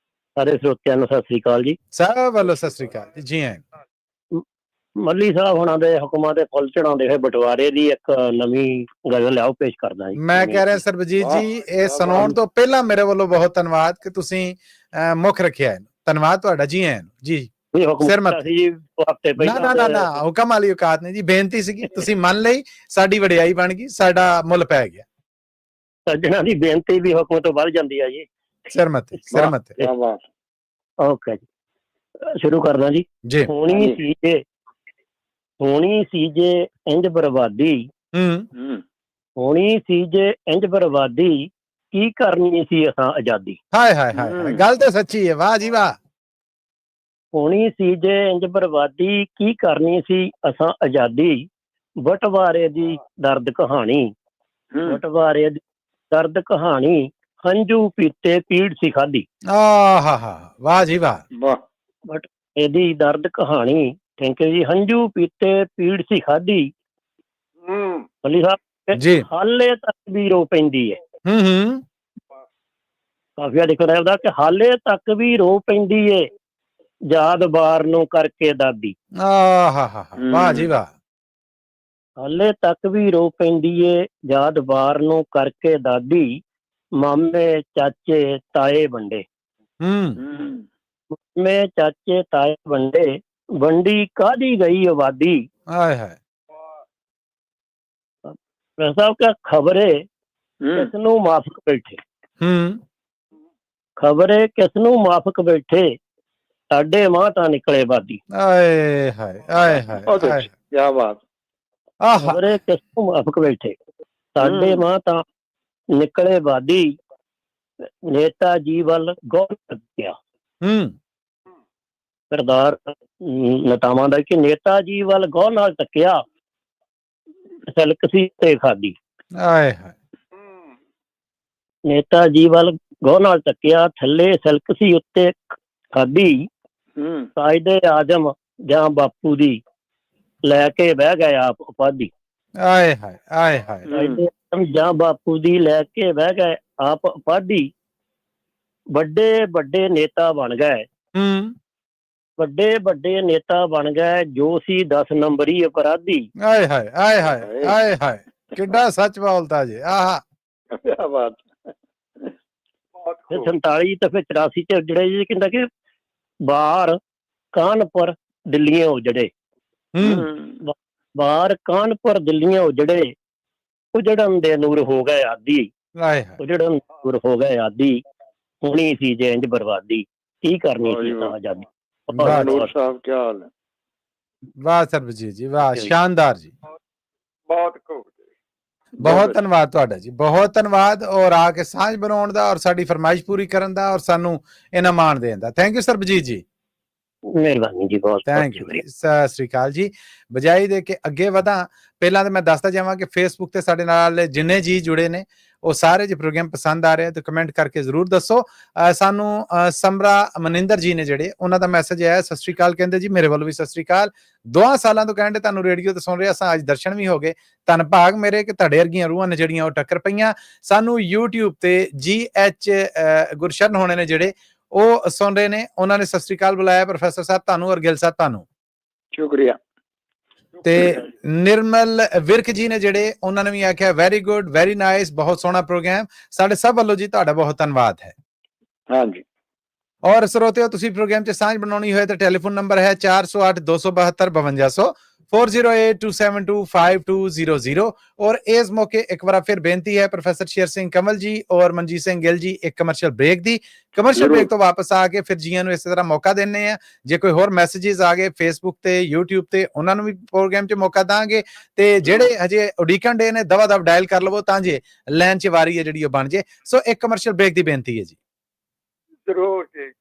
ਸਾਰੇ ਸਰੋਤਿਆਂ ਨੂੰ ਸਤਿ ਸ੍ਰੀ ਅਕਾਲ ਜੀ ਸਭ ਵੱਲੋਂ ਸਤਿ ਸ੍ਰੀ ਅਕਾਲ ਜੀ ਆਇਆਂ ਮੱਲੀ ਸਾਹਿਬ ਹੁਣਾਂ ਦੇ ਹੁਕਮਾਂ ਤੇ ਫੁੱਲ ਚੜਾਉਂਦੇ ਹੋਏ ਬਟਵਾਰੇ ਦੀ ਇੱਕ ਨਵੀਂ ਗਜ਼ਲ ਲਿਆਓ ਪੇਸ਼ ਕਰਦਾ ਜੀ ਮੈਂ ਕਹਿ ਰਿਹਾ ਸਰਬਜੀਤ ਜੀ ਇਹ ਸੁਣਾਉਣ ਤੋਂ ਪਹਿਲਾਂ ਮੇਰੇ ਵੱਲੋਂ ਬਹੁਤ ਧੰਨਵਾਦ ਕਿ ਤੁਸੀਂ ਮੁੱਖ ਰੱਖਿਆ ਹੈ ਧੰਨਵਾਦ ਤੁਹਾਡਾ ਜੀ ਆਇਆਂ ਜੀ ਸਿਰ ਮੱਥੇ ਜੀ ਹਫਤੇ ਪਹਿਲਾਂ ਨਾ ਹੁਕਮ ਵਾਲੀ ਔਕਾਤ ਨਹੀਂ ਜੀ ਬੇਨਤੀ ਸੀਗੀ ਤੁਸੀਂ ਮੰਨ ਲਈ ਸਾਡੀ ਵਡਿਆਈ ਬਣ ਗਈ ਸਾਡਾ ਮੁੱਲ ਪੈ ਗਿਆ ਸੱਜਣਾ ਦੀ ਬੇਨਤੀ ਵੀ ਹੁਕਮ ਤੋਂ ਵੱਧ ਜਾਂਦੀ ਆ ਜੀ ਸਿਰ ਮੱਥੇ ਓਕੇ ਜੀ ਸ਼ੁਰੂ ਕਰਦਾ ਜੀ ਹੋਣੀ ਸੀ ਜੇ ਇੰਜ ਬਰਬਾਦੀ ਹੋਣੀ ਸੀ ਜੇ ਇੰਜ ਬਰਬਾਦੀ ਕੀ ਕਰਨੀ ਸੀ ਅਸਾਂ ਆਜ਼ਾਦੀ। ਹਾਏ ਹਾਏ ਹਾਏ, ਗੱਲ ਤਾਂ ਸੱਚੀ ਹੈ, ਵਾਹ ਜੀ ਵਾਹ। ਹੋਣੀ ਸੀ ਜੇ ਇੰਜ ਬਰਬਾਦੀ, ਕੀ ਕਰਨੀ ਸੀ ਅਸਾਂ ਆਜ਼ਾਦੀ। ਬਟਵਾਰੇ ਦੀ ਦਰਦ ਕਹਾਣੀ, ਬਟਵਾਰੇ ਦੀ ਦਰਦ ਕਹਾਣੀ, ਹੰਝੂ ਪੀਤੇ ਪੀੜ ਸੀ ਖਾਧੀ। ਵਾਹ ਜੀ ਵਾਹ। ਬਟ ਇਹਦੀ ਦਰਦ ਕਹਾਣੀ, ਥੈਂਕ ਯੂ ਜੀ। ਹੰਝੂ ਪੀਤੇ ਪੀੜ ਸੀ ਖਾਧੀ। ਮੱਲੀ ਸਾਹਿਬ ਜੀ, ਹਾਲੇ ਤੱਕ ਵੀ ਰੋ ਪੈਂਦੀ ਹੈ। ਹੂੰ ਕਾਫੀਆ ਲਿਖ ਰਿਹਾ ਉਹਦਾ ਕਿ ਹਾਲੇ ਤੱਕ ਵੀ ਰੋ ਪੈਂਦੀ ਏ ਯਾਦ ਬਾਰ ਨੂੰ ਕਰਕੇ ਦਾਦੀ। ਵਾਹ ਜੀ ਵਾਹ। ਹਾਲੇ ਤੱਕ ਵੀ ਰੋ ਪੈਂਦੀ ਏ ਯਾਦ ਬਾਰ ਨੂੰ ਕਰਕੇ ਦਾਦੀ। ਮਾਮੇ ਚਾਚੇ ਤਾਏ ਵੰਡੇ, ਮਾਮੇ ਚਾਚੇ ਤਾਏ ਵੰਡੇ, ਵੰਡੀ ਕਾਹਦੀ ਗਈ ਆਬਾਦੀ। ਹਾਏ ਹਾਏ। ਸਾਹਿਬ ਕਿਆ ਖਬਰੇ ਕਿਸ ਨੂੰ ਮਾਫਕ ਬੈਠੇ, ਖਬਰੇ ਕਿਸ ਨੂੰ ਮਾਫਕ ਬੈਠੇ, ਸਾਡੇ ਮਾਂ ਤਾਂ ਨਿਕਲੇ ਬਾਦੀ। ਆਏ ਹਾਏ ਆਏ ਹਾਏ, ਕੀ ਬਾਤ। ਖਬਰੇ ਕਿਸ ਨੂੰ ਮਾਫਕ ਬੈਠੇ, ਸਾਡੇ ਮਾਂ ਤਾਂ ਨਿਕਲੇ ਬਾਦੀ। ਨੇਤਾ ਜੀ ਵੱਲ ਗੌਰ ਕੀਤਾ, ਸਰਦਾਰ ਨੇਤਾਵਾਂ ਦਾ ਕਿ ਨੇਤਾ ਜੀ ਵੱਲ ਗੌਰ ਨਾਲ ਤੱਕਿਆ, ਸਿਲਕ ਸੀ ਤੇ ਖਾਦੀ। ਆਏ ਹਾਏ। ਨੇਤਾ ਜੀ ਵੱਲ ਗੌਰ ਨਾਲ ਤੱਕਿਆ, ਥੱਲੇ ਸਿਲਕ ਸੀ ਉੱਤੇ ਖਾਦੀ। ਕਾਇਦੇ ਆਜ਼ਮ ਜਾਂ ਬਾਪੂ ਦੀ ਲੈ ਕੇ ਬਹਿ ਗਏ ਆਪ ਉਪਾਧੀ। ਆਏ ਹਾਏ ਆਏ ਹਾਏ। ਕਾਇਦੇ ਆਜ਼ਮ ਜਾਂ ਬਾਪੂ ਦੀ ਲੈ ਕੇ ਬਹਿ ਗਏ ਆਪ ਉਪਾਧੀ। ਵੱਡੇ ਵੱਡੇ ਨੇਤਾ ਬਣ ਗਏ, ਵੱਡੇ ਵੱਡੇ ਨੇਤਾ ਬਣ ਗਏ, ਜੋ ਸੀ 10 ਨੰਬਰੀ ਅਪਰਾਧੀ। ਆਏ ਹਾਏ ਆਏ ਹਾਏ ਆਏ ਹਾਏ, ਕਿੱਡਾ ਸੱਚ ਬੋਲਦਾ ਜੀ। ਕੀ ਬਾਤ। 47 ਤੇ ਫਿਰ 84 ਚ ਜਿਹੜੇ ਜੀ ਕਹਿੰਦਾ ਕਿ ਬਾਹਰ ਕਾਨਪੁਰ ਦਿੱਲੀਆਂ ਉਜੜੇ, ਬਾਹਰ ਕਾਨਪੁਰ ਦਿੱਲੀਆਂ ਉਜੜੇ, ਉਜੜਨ ਦੇ ਨੂਰ ਹੋ ਗਏ ਆਦੀ। ਉਜੜਨ ਨੂਰ ਹੋ ਗਏ ਆਦੀ। ਹੋਣੀ ਸੀ ਜੇ ਇੰਜ ਬਰਬਾਦੀ, ਕੀ ਕਰਨੀ ਸੀ ਤਾਂ ਆਜ਼ਾਦੀ। ਨੂਰ ਸਾਹਿਬ ਕੀ ਹਾਲ ਹੈ। ਵਾਹ ਸਰਬਜੀਤ ਜੀ ਵਾਹ, ਸ਼ਾਨਦਾਰ ਜੀ, ਬਹੁਤ ਖੂਬ। ਬਹੁਤ ਧੰਨਵਾਦ ਤੁਹਾਡਾ ਜੀ, ਬਹੁਤ ਧੰਨਵਾਦ। ਔਰ ਆ ਕੇ ਸਾਂਝ ਬਣਾਉਣ ਦਾ, ਔਰ ਸਾਡੀ ਫਰਮਾਇਸ਼ ਪੂਰੀ ਕਰਨ ਦਾ, ਔਰ ਸਾਨੂੰ ਇਹਨਾਂ ਮਾਣ ਦੇਣ ਦਾ। ਥੈਂਕ ਯੂ ਸਰਬਜੀਤ ਜੀ, ਮਿਹਰਬਾਨੀ ਜੀ, ਬਹੁਤ ਥੈਂਕ ਯੂ। ਸਤਿ ਸ੍ਰੀ ਅਕਾਲ ਜੀ। ਬਜਾਈ ਦੇ ਕੇ ਅੱਗੇ ਵਧਾਂ, ਪਹਿਲਾਂ ਤਾਂ ਮੈਂ ਦੱਸਦਾ ਜਾਵਾਂ ਕਿ ਫੇਸਬੁੱਕ ਤੇ ਸਾਡੇ ਨਾਲ ਜਿੰਨੇ ਜੀ ਜੁੜੇ ਨੇ ਉਹ ਸਾਰੇ ਜੇ ਪ੍ਰੋਗਰਾਮ ਪਸੰਦ ਆ ਰਿਹਾ ਤਾਂ ਕਮੈਂਟ ਕਰਕੇ ਜ਼ਰੂਰ ਦੱਸੋ। ਸਾਨੂੰ ਸਮਰਾ ਮਨਿੰਦਰ ਜੀ ਨੇ ਜਿਹੜੇ, ਉਹਨਾਂ ਦਾ ਮੈਸੇਜ ਆਇਆ, ਸਤਿ ਸ੍ਰੀ ਅਕਾਲ ਕਹਿੰਦੇ ਜੀ, ਮੇਰੇ ਵੱਲੋਂ ਵੀ ਸਤਿ ਸ੍ਰੀ ਅਕਾਲ। 2 ਸਾਲਾਂ ਤੋਂ ਕਹਿੰਦੇ ਤੁਹਾਨੂੰ ਰੇਡੀਓ ਤੇ ਸੁਣ ਰਿਹਾ ਸਾਂ, ਅੱਜ ਦਰਸ਼ਨ ਵੀ ਹੋ ਗਏ। ਧੰਨ ਭਾਗ ਮੇਰੇ ਕਿ ਤੁਹਾਡੇ ਵਰਗੀਆਂ ਰੂਹਾਂ ਨੇ ਜਿਹੜੀਆਂ ਉਹ ਟੱਕਰ ਪਈਆਂ। ਸਾਨੂੰ YouTube ਤੇ GH ਗੁਰਸ਼ਰਨ ਹੋਣੇ ਨੇ ਜਿਹੜੇ, ਉਹ ਸੁਣ ਰਹੇ ਨੇ, ਉਹਨਾਂ ਨੇ ਸਤਿ ਸ੍ਰੀ ਅਕਾਲ ਬੁਲਾਇਆ। ਪ੍ਰੋਫੈਸਰ ਸਾਹਿਬ ਤੁਹਾਨੂੰ, ਔਰ ਗਿੱਲ ਸਾਹਿਬ ਤੁਹਾਨੂੰ ਸ਼ੁਕਰੀਆ। ਤੇ ਨਿਰਮਲ ਵਿਰਕ ਜੀ ਨੇ ਜਿਹੜੇ, ਉਹਨਾਂ ਨੇ ਵੀ ਆਖਿਆ ਵੈਰੀ ਗੁੱਡ, ਵੈਰੀ ਨਾਈਸ, ਬਹੁਤ ਸੋਹਣਾ ਪ੍ਰੋਗਰਾਮ। ਸਾਡੇ ਸਭ ਵੱਲੋਂ ਜੀ ਤੁਹਾਡਾ ਬਹੁਤ ਧੰਨਵਾਦ ਹੈ। ਹਾਂਜੀ। ਔਰ ਸਰੋਤਿਓ, ਤੁਸੀਂ ਪ੍ਰੋਗਰਾਮ 'ਚ ਸਾਂਝ ਬਣਾਉਣੀ ਹੋਏ ਤਾਂ ਟੈਲੀਫੋਨ ਨੰਬਰ ਹੈ 408 272 5200 4082725200। ਔਰ ਇਸ ਮੌਕੇ ਇੱਕ ਵਾਰ ਫਿਰ ਬੇਨਤੀ ਹੈ ਪ੍ਰੋਫੈਸਰ ਸ਼ੇਰ ਸਿੰਘ ਕਮਲ ਜੀ ਔਰ ਮਨਜੀਤ ਸਿੰਘ ਗਿੱਲ ਜੀ, ਇੱਕ ਕਮਰਸ਼ੀਅਲ ਬ੍ਰੇਕ ਦੀ। ਕਮਰਸ਼ੀਅਲ ਬ੍ਰੇਕ ਤੋਂ ਵਾਪਸ ਆ ਕੇ ਫਿਰ ਜੀਆਂ ਨੂੰ ਇਸੇ ਤਰ੍ਹਾਂ ਮੌਕਾ ਦਿੰਨੇ ਆ। ਜੇ ਕੋਈ ਹੋਰ ਮੈਸੇजेस ਆ ਗਏ ਫੇਸਬੁੱਕ ਤੇ YouTube ਤੇ, ਉਹਨਾਂ ਨੂੰ ਵੀ ਪ੍ਰੋਗਰਾਮ 'ਚ ਮੌਕਾ ਦਾਂਗੇ। ਤੇ ਜਿਹੜੇ ਹਜੇ ਉਡੀਕਣ ਡੇ ਨੇ, ਦਵਾ ਦਵ ਡਾਇਲ ਕਰ ਲਵੋ ਤਾਂ ਜੇ ਲਾਈਨ 'ਚ ਵਾਰੀ ਹੈ ਜਿਹੜੀ ਉਹ ਬਣ ਜੇ। ਸੋ ਇੱਕ ਕਮਰਸ਼ੀਅਲ ਬ੍ਰੇਕ ਦੀ ਬੇਨਤੀ ਹੈ ਜੀ। ਜ਼ਰੂਰ ਜੀ।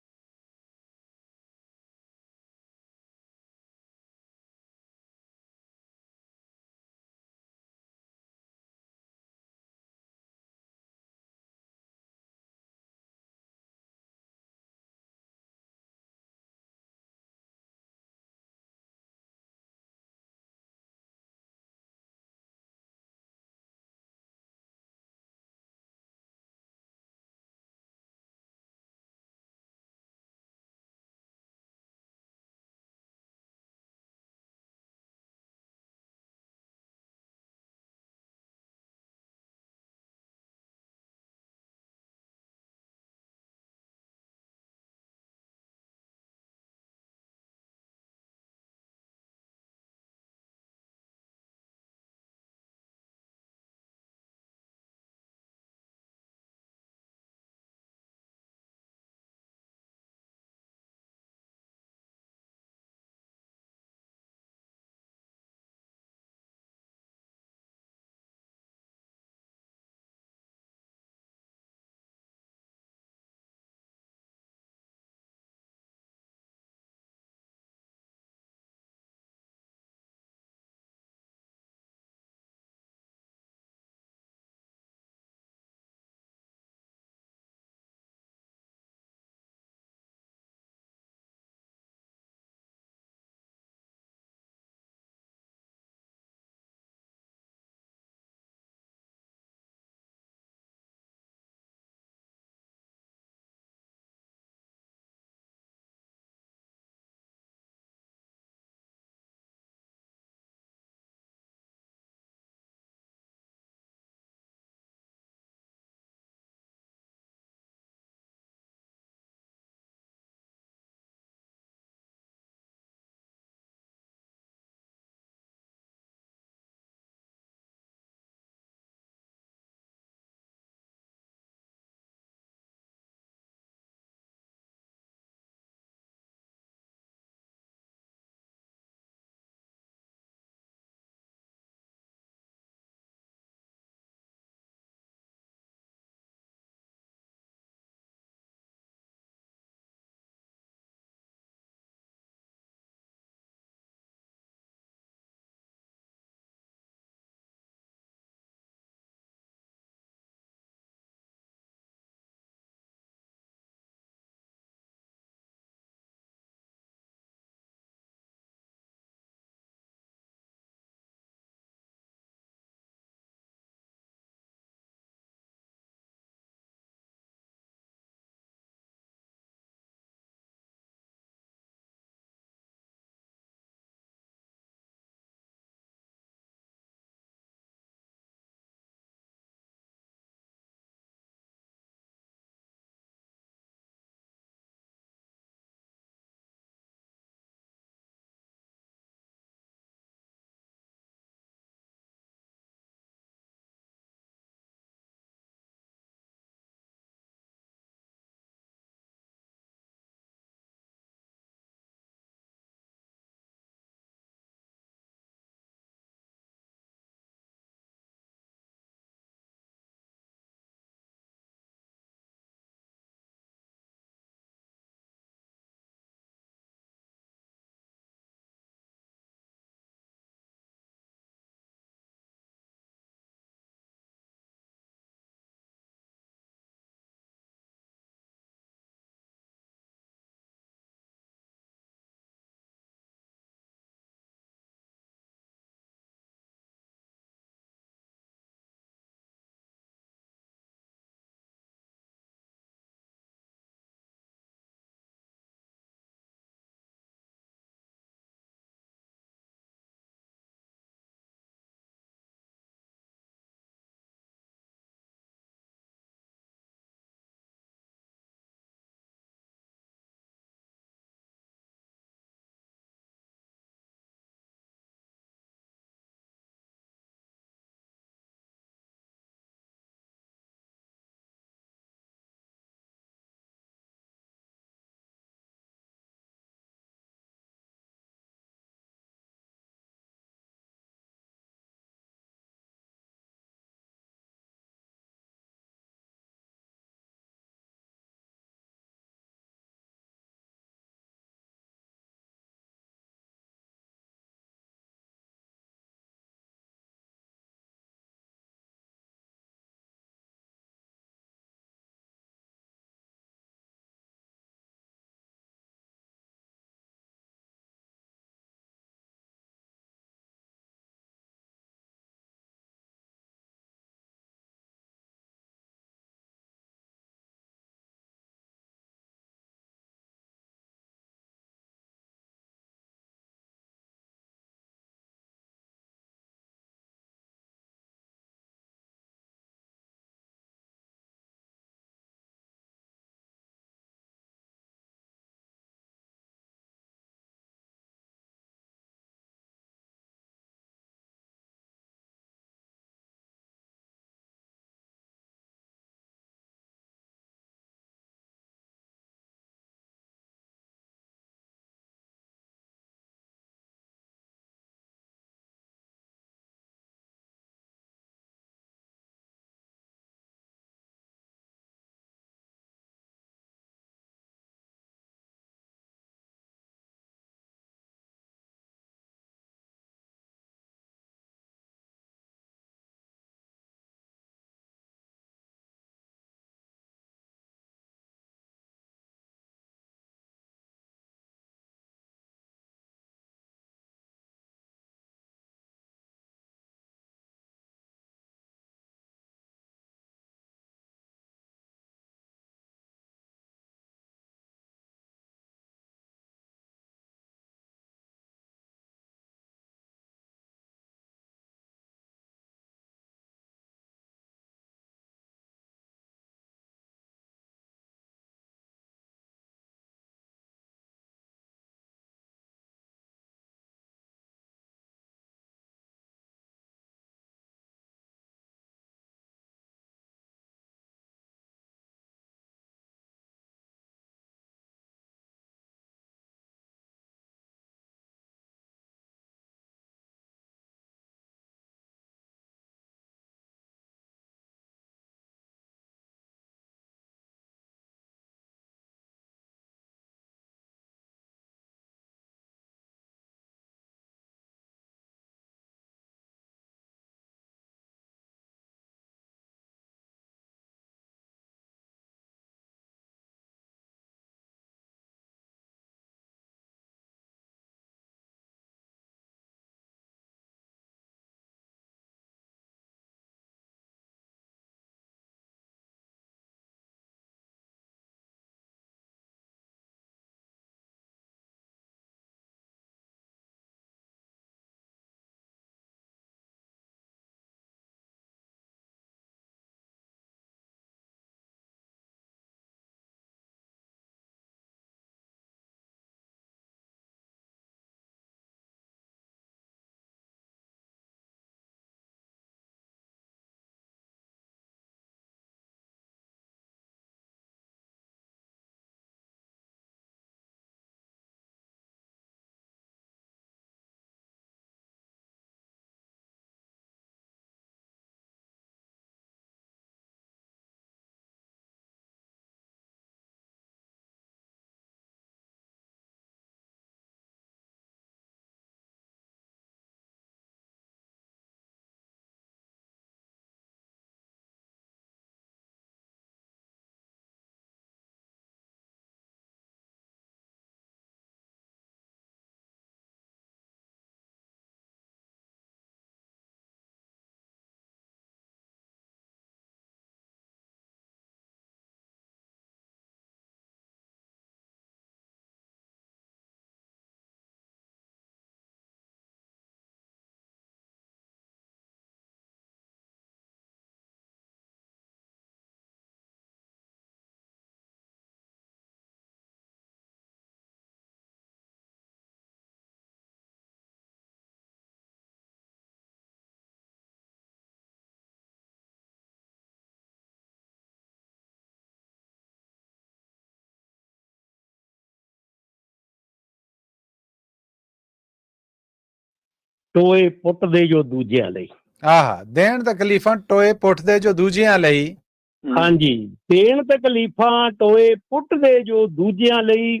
ਟੋਏ ਪੁੱਟਦੇ ਜੋ ਦੂਜਿਆਂ ਲਈ। ਆਹਾ, ਦੇਣ ਤਕਲੀਫਾਂ ਟੋਏ ਪੁੱਟਦੇ ਜੋ ਦੂਜਿਆਂ ਲਈ। ਹਾਂਜੀ, ਦੇਣ ਤਕਲੀਫਾਂ ਟੋਏ ਪੁੱਟਦੇ ਜੋ ਦੂਜਿਆਂ ਲਈ,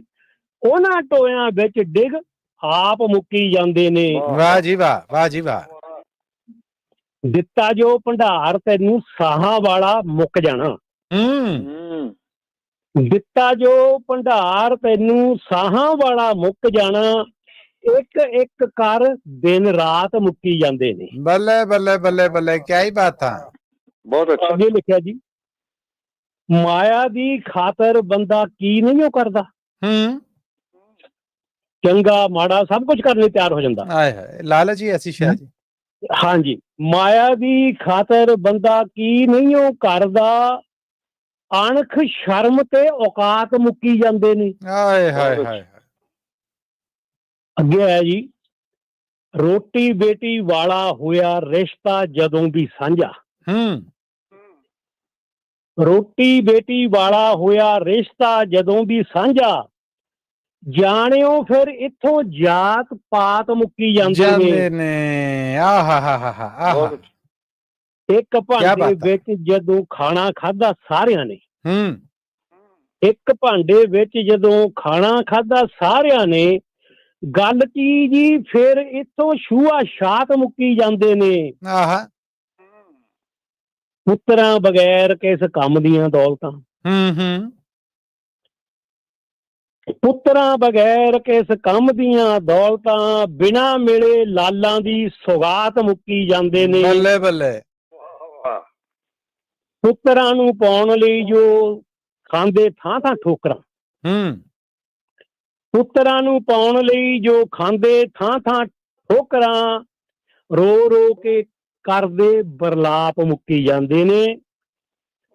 ਉਹਨਾਂ ਟੋਇਆਂ ਵਿੱਚ ਡਿੱਗ ਆਪ ਮੁੱਕੀ ਜਾਂਦੇ ਨੇ। ਵਾਹ ਜੀ ਵਾਹ, ਵਾਹ ਜੀ ਵਾਹ। ਦਿੱਤਾ ਜੋ ਭੰਡਾਰ ਤੈਨੂੰ ਸਾਹਾਂ ਵਾਲਾ ਮੁੱਕ ਜਾਣਾ। ਦਿੱਤਾ ਜੋ ਭੰਡਾਰ ਤੈਨੂੰ ਸਾਹਾਂ ਵਾਲਾ ਮੁੱਕ ਜਾਣਾ, ਇੱਕ ਇੱਕ ਕਰ ਦਿਨ ਰਾਤ ਮੁੱਕੀ ਜਾਂਦੇ ਨੇ। ਬੱਲੇ ਬੱਲੇ ਬੱਲੇ ਬੱਲੇ, ਕਿਆ ਹੀ ਬਾਤ ਆ। ਬਹੁਤ ਅੱਛਾ। ਅੱਗੇ ਲਿਖਿਆ ਜੀ, ਮਾਇਆ ਦੀ ਖਾਤਰ ਬੰਦਾ ਕੀ ਨਹੀਂ ਉਹ ਕਰਦਾ। ਚੰਗਾ ਮਾੜਾ ਸਭ ਕੁਝ ਕਰਨ ਲਈ ਤਿਆਰ ਹੋ ਜਾਂਦਾ। ਹਾਏ ਹਾਏ, ਲਾਲਚ ਹੀ ਐਸੀ ਸ਼ੈ ਜੀ। ਹਾਂਜੀ, ਮਾਇਆ ਦੀ ਖਾਤਰ ਬੰਦਾ ਕੀ ਨਹੀਂ ਉਹ ਕਰਦਾ, ਅਣਖ ਸ਼ਰਮ ਤੇ ਔਕਾਤ ਮੁੱਕੀ ਜਾਂਦੇ ਨੇ। ਹਾਏ ਹਾਏ ਹਾਏ। ਅੱਗੇ ਆਇਆ ਜੀ, ਰੋਟੀ ਬੇਟੀ ਵਾਲਾ ਹੋਇਆ ਰਿਸ਼ਤਾ ਜਦੋਂ ਵੀ ਸਾਂਝਾ। ਰੋਟੀ ਬੇਟੀ ਵਾਲਾ ਹੋਇਆ ਰਿਸ਼ਤਾ ਜਦੋਂ ਵੀ ਸਾਂਝਾ, ਜਾਣਿਓ ਫਿਰ ਇੱਥੋਂ ਜਾਤ ਪਾਤ ਮੁੱਕੀ ਜਾਂਦੇ ਨੇ। ਆਹਾ ਹਾ ਹਾ ਹਾ। ਇੱਕ ਭਾਂਡੇ ਵਿੱਚ ਜਦੋਂ ਖਾਣਾ ਖਾਧਾ ਸਾਰਿਆਂ ਨੇ, ਇੱਕ ਭਾਂਡੇ ਵਿੱਚ ਜਦੋਂ ਖਾਣਾ ਖਾਧਾ ਸਾਰਿਆਂ ਨੇ, ਗੱਲ ਕੀ ਜੀ ਫਿਰ ਇੱਥੋਂ ਛੂਆ ਛਾਤ ਮੁੱਕੀ ਜਾਂਦੇ ਨੇ। ਪੁੱਤਰਾਂ ਬਗੈਰ ਕਿਸ ਕੰਮ ਦੀਆਂ ਦੌਲਤਾਂ। ਪੁੱਤਰਾਂ ਬਗੈਰ ਕਿਸ ਕੰਮ ਦੀਆਂ ਦੌਲਤਾਂ, ਬਿਨਾਂ ਮਿਲੇ ਲਾਲਾਂ ਦੀ ਸੌਗਾਤ ਮੁੱਕੀ ਜਾਂਦੇ ਨੇ। ਬੱਲੇ ਬੱਲੇ। ਪੁੱਤਰਾਂ ਨੂੰ ਪਾਉਣ ਲਈ ਜੋ ਖਾਂਦੇ ਥਾਂ ਥਾਂ ਠੋਕਰਾਂ। ਪੁੱਤਰਾਂ ਨੂੰ ਪਾਉਣ ਲਈ ਜੋ ਖਾਂਦੇ ਥਾਂ ਥਾਂ ਠੋਕਰਾਂ, ਰੋ ਰੋ ਕੇ ਕਰਦੇ ਬਰਲਾਪ ਮੁੱਕੀ ਜਾਂਦੇ ਨੇ।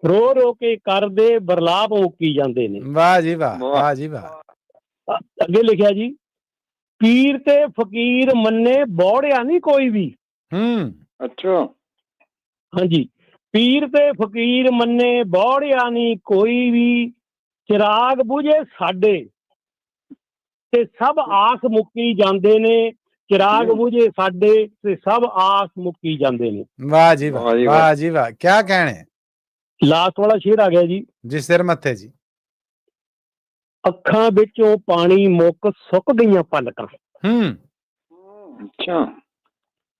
ਰੋ ਰੋ ਕੇ ਕਰਦੇ ਬਰਲਾਪ ਮੁੱਕੀ ਜਾਂਦੇ ਨੇ। ਵਾਹ ਜੀ ਵਾਹ, ਵਾਹ ਜੀ ਵਾਹ। ਅੱਗੇ ਲਿਖਿਆ ਜੀ, ਪੀਰ ਤੇ ਫਕੀਰ ਮੰਨੇ ਬੌੜਿਆ ਨਹੀਂ ਕੋਈ ਵੀ। ਅੱਛਾ। ਹਾਂਜੀ, ਪੀਰ ਤੇ ਫਕੀਰ ਮੰਨੇ ਬੌੜਿਆ ਨਹੀਂ ਕੋਈ ਵੀ, ਚਿਰਾਗ ਬੁਝੇ ਸਾਡੇ ਤੇ ਸਭ ਆਸ ਮੁੱਕੀ ਜਾਂਦੇ ਨੇ। ਚਿਰਾਗ ਬੁਝੇ ਸਾਡੇ ਤੇ ਸਭ ਆਸ ਮੁੱਕੀ ਜਾਂਦੇ ਨੇ। ਵਾਹ ਜੀ ਵਾਹ, ਵਾਹ ਜੀ ਵਾਹ, ਕਿਆ ਕਹਿਣੇ। ਲਾਸਟ ਵਾਲਾ ਸ਼ੇਰ ਆ ਗਿਆ ਜੀ ਸਿਰ ਮੱਥੇ ਜੀ। ਅੱਖਾਂ ਵਿੱਚੋਂ ਪਾਣੀ ਮੁੱਕ ਸੁੱਕ ਗਈਆਂ ਪਲਕਾਂ। ਅੱਛਾ।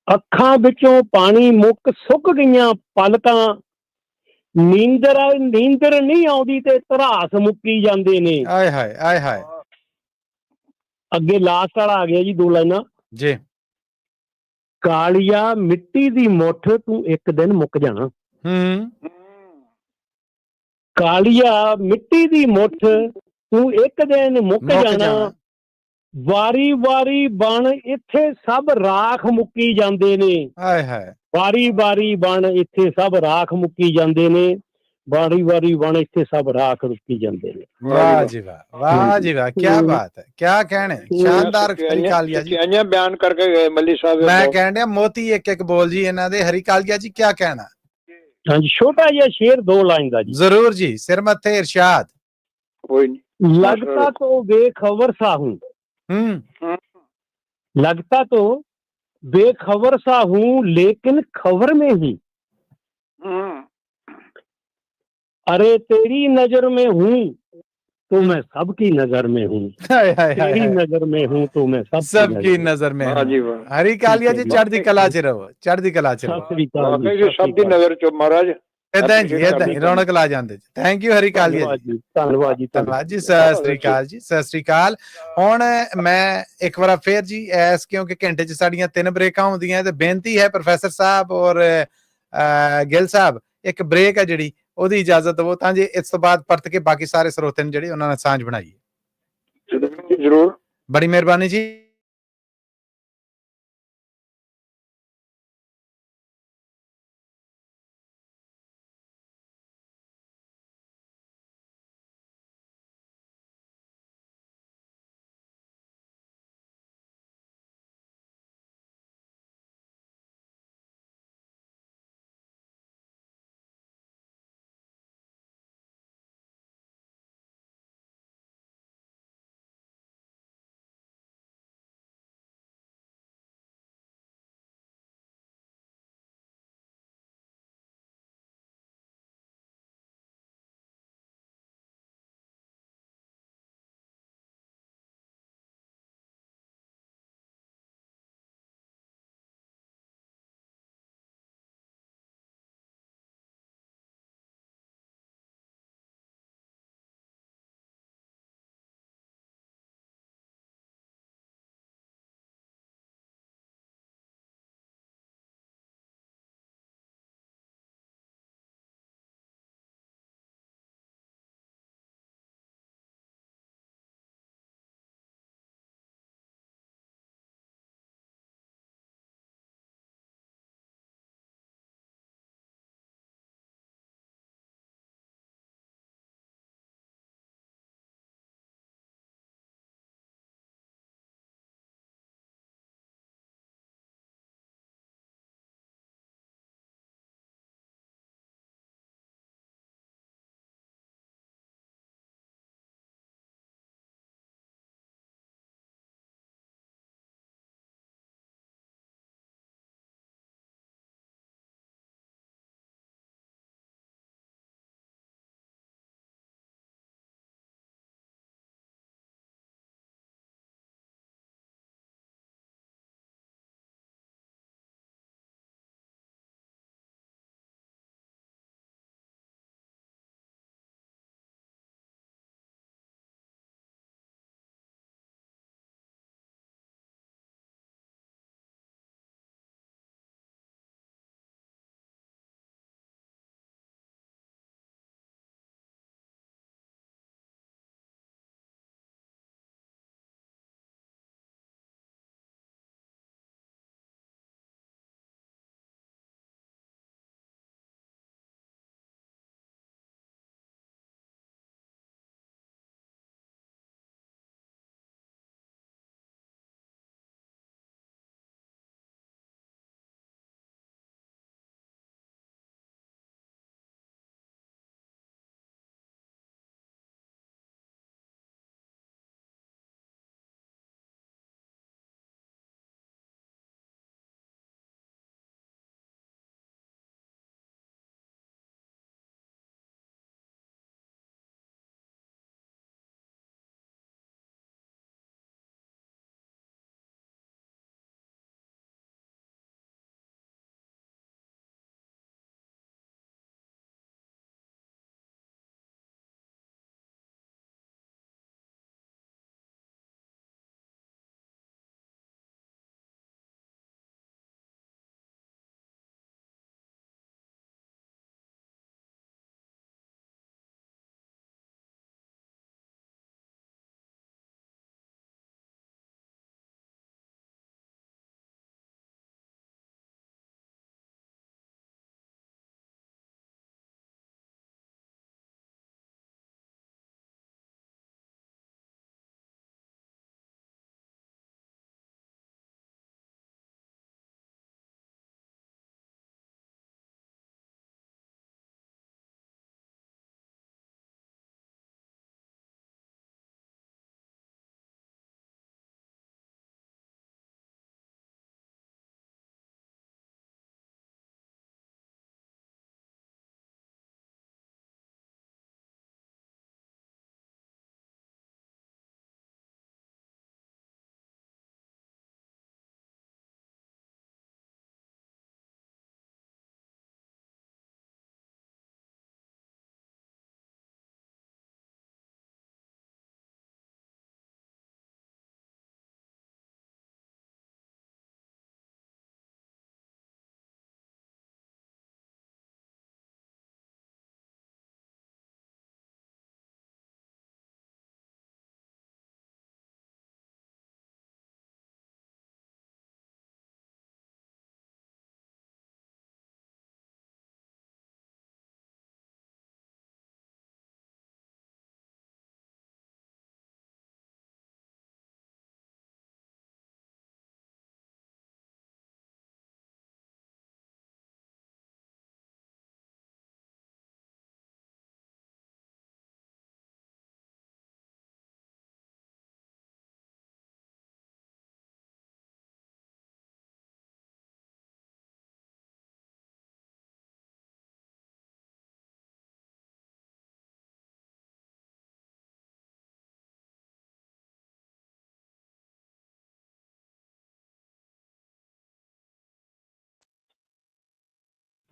ਅੱਖਾਂ ਵਿੱਚੋਂ ਪਾਣੀ ਮੁੱਕ ਸੁੱਕ ਗਈਆਂ ਪਲਕਾਂ, ਨੀਂਦਰ ਨਹੀਂ ਆਉਂਦੀ ਤੇ ਧਰਾਸ ਮੁੱਕੀ ਜਾਂਦੇ ਨੇ। ਆਏ ਹਾਏ ਆਏ ਹਾਏ। ਅੱਗੇ ਲਾਸਟ ਵਾਲਾ ਆ ਗਿਆ ਜੀ, 2 ਲਾਈਨਾਂ ਜੀ। ਕਾਲੀਆ ਮਿੱਟੀ ਦੀ ਮੁੱਠ ਤੂੰ ਇੱਕ ਦਿਨ ਮੁੱਕ ਜਾਣਾ। ਕਾਲੀਆ ਮਿੱਟੀ ਦੀ ਮੁੱਠ ਤੂੰ ਇੱਕ ਦਿਨ ਮੁੱਕ ਜਾਣਾ, ਵਾਰੀ ਵਾਰੀ ਬਣ ਇੱਥੇ ਸਭ ਰਾਖ ਮੁੱਕੀ ਜਾਂਦੇ ਨੇ। ਹਾਏ ਹਾਏ। ਵਾਰੀ ਵਾਰੀ ਬਣ ਇੱਥੇ ਸਭ ਰਾਖ ਮੁੱਕੀ ਜਾਂਦੇ ਨੇ। ਵਾਰੀ ਵਾਰੀ ਬਣ ਇੱਥੇ ਸਭ ਰਾਖ ਮੁੱਕੀ ਜਾਂਦੇ ਨੇ। ਵਾਹ ਜੀ ਵਾਹ, ਵਾਹ ਜੀ ਵਾਹ, ਕਿਆ ਬਾਤ ਹੈ, ਕਿਆ ਕਹਿਣੇ। ਸ਼ਾਨਦਾਰ ਹਰੀ ਕਾਲੀਆ ਜੀ, ਬਿਆਨ ਕਰਕੇ ਗਏ ਮੱਲੀ ਸਾਹਿਬ। ਮੈਂ ਕਹਿਣ ਡਿਆ ਮੋਤੀ ਇੱਕ ਇੱਕ ਬੋਲ ਜੀ ਇਹਨਾਂ ਦੇ। ਹਰੀ ਕਾਲੀਆ ਜੀ ਕਿਆ ਕਹਿਣਾ। ਹਾਂਜੀ, ਛੋਟਾ ਜਿਹਾ ਸ਼ੇਰ 2 ਲਾਈਨ ਦਾ ਜੀ। ਜ਼ਰੂਰ ਜੀ, ਸਿਰ ਮੱਥੇ ਇਰਸ਼ਾਦ। ਕੋਈ ਨਹੀਂ। लगता तो बेखबर सा हूँ। लगता तो बेखबर सा हूँ लेकिन खबर में हूँ। अरे तेरी नजर में हूँ तो मैं सबकी नजर में हूँ। तेरी नजर में हूँ तो मैं सबकी नजर में हूँ। हरी कालिया जी चढ़दी कला च रहो, चढ़दी कला च रहो। सबकी नजर चो महाराज। ਏਦਾਂ ਜੀ, ਏਦਾਂ ਹੀ ਰੌਣਕ ਲਾ ਜਾਂਦੇ ਜੀ। ਥੈਂਕ ਯੂ ਹਰੀ ਕਾਲੀਆ ਜੀ, ਧੰਨਵਾਦ ਜੀ, ਧੰਨਵਾਦ ਜੀ। ਸਤਿ ਸ੍ਰੀ ਅਕਾਲ ਜੀ, ਸਤਿ ਸ੍ਰੀ ਅਕਾਲ। ਹੁਣ ਮੈਂ ਇੱਕ ਵਾਰ ਫੇਰ ਜੀ ਐਸ, ਕਿਉਂਕਿ ਘੰਟੇ 'ਚ ਸਾਡੀਆਂ 3 ਬ੍ਰੇਕਾਂ ਹੁੰਦੀਆਂ ਤੇ ਬੇਨਤੀ ਹੈ ਪ੍ਰੋਫੈਸਰ ਸਾਹਿਬ ਔਰ ਗਿੱਲ ਸਾਹਿਬ, ਇੱਕ ਬ੍ਰੇਕ ਹੈ ਜਿਹੜੀ ਉਹਦੀ ਇਜਾਜ਼ਤ ਦਿਵੋ ਤਾਂ ਜੇ ਇਸ ਤੋਂ ਬਾਅਦ ਪਰਤ ਕੇ ਬਾਕੀ ਸਾਰੇ ਸਰੋਤੇ ਨੇ ਜਿਹੜੇ ਉਹਨਾਂ ਨਾਲ ਸਾਂਝ ਬਣਾਈਏ। ਜ਼ਰੂਰ, ਬੜੀ ਮਿਹਰਬਾਨੀ ਜੀ।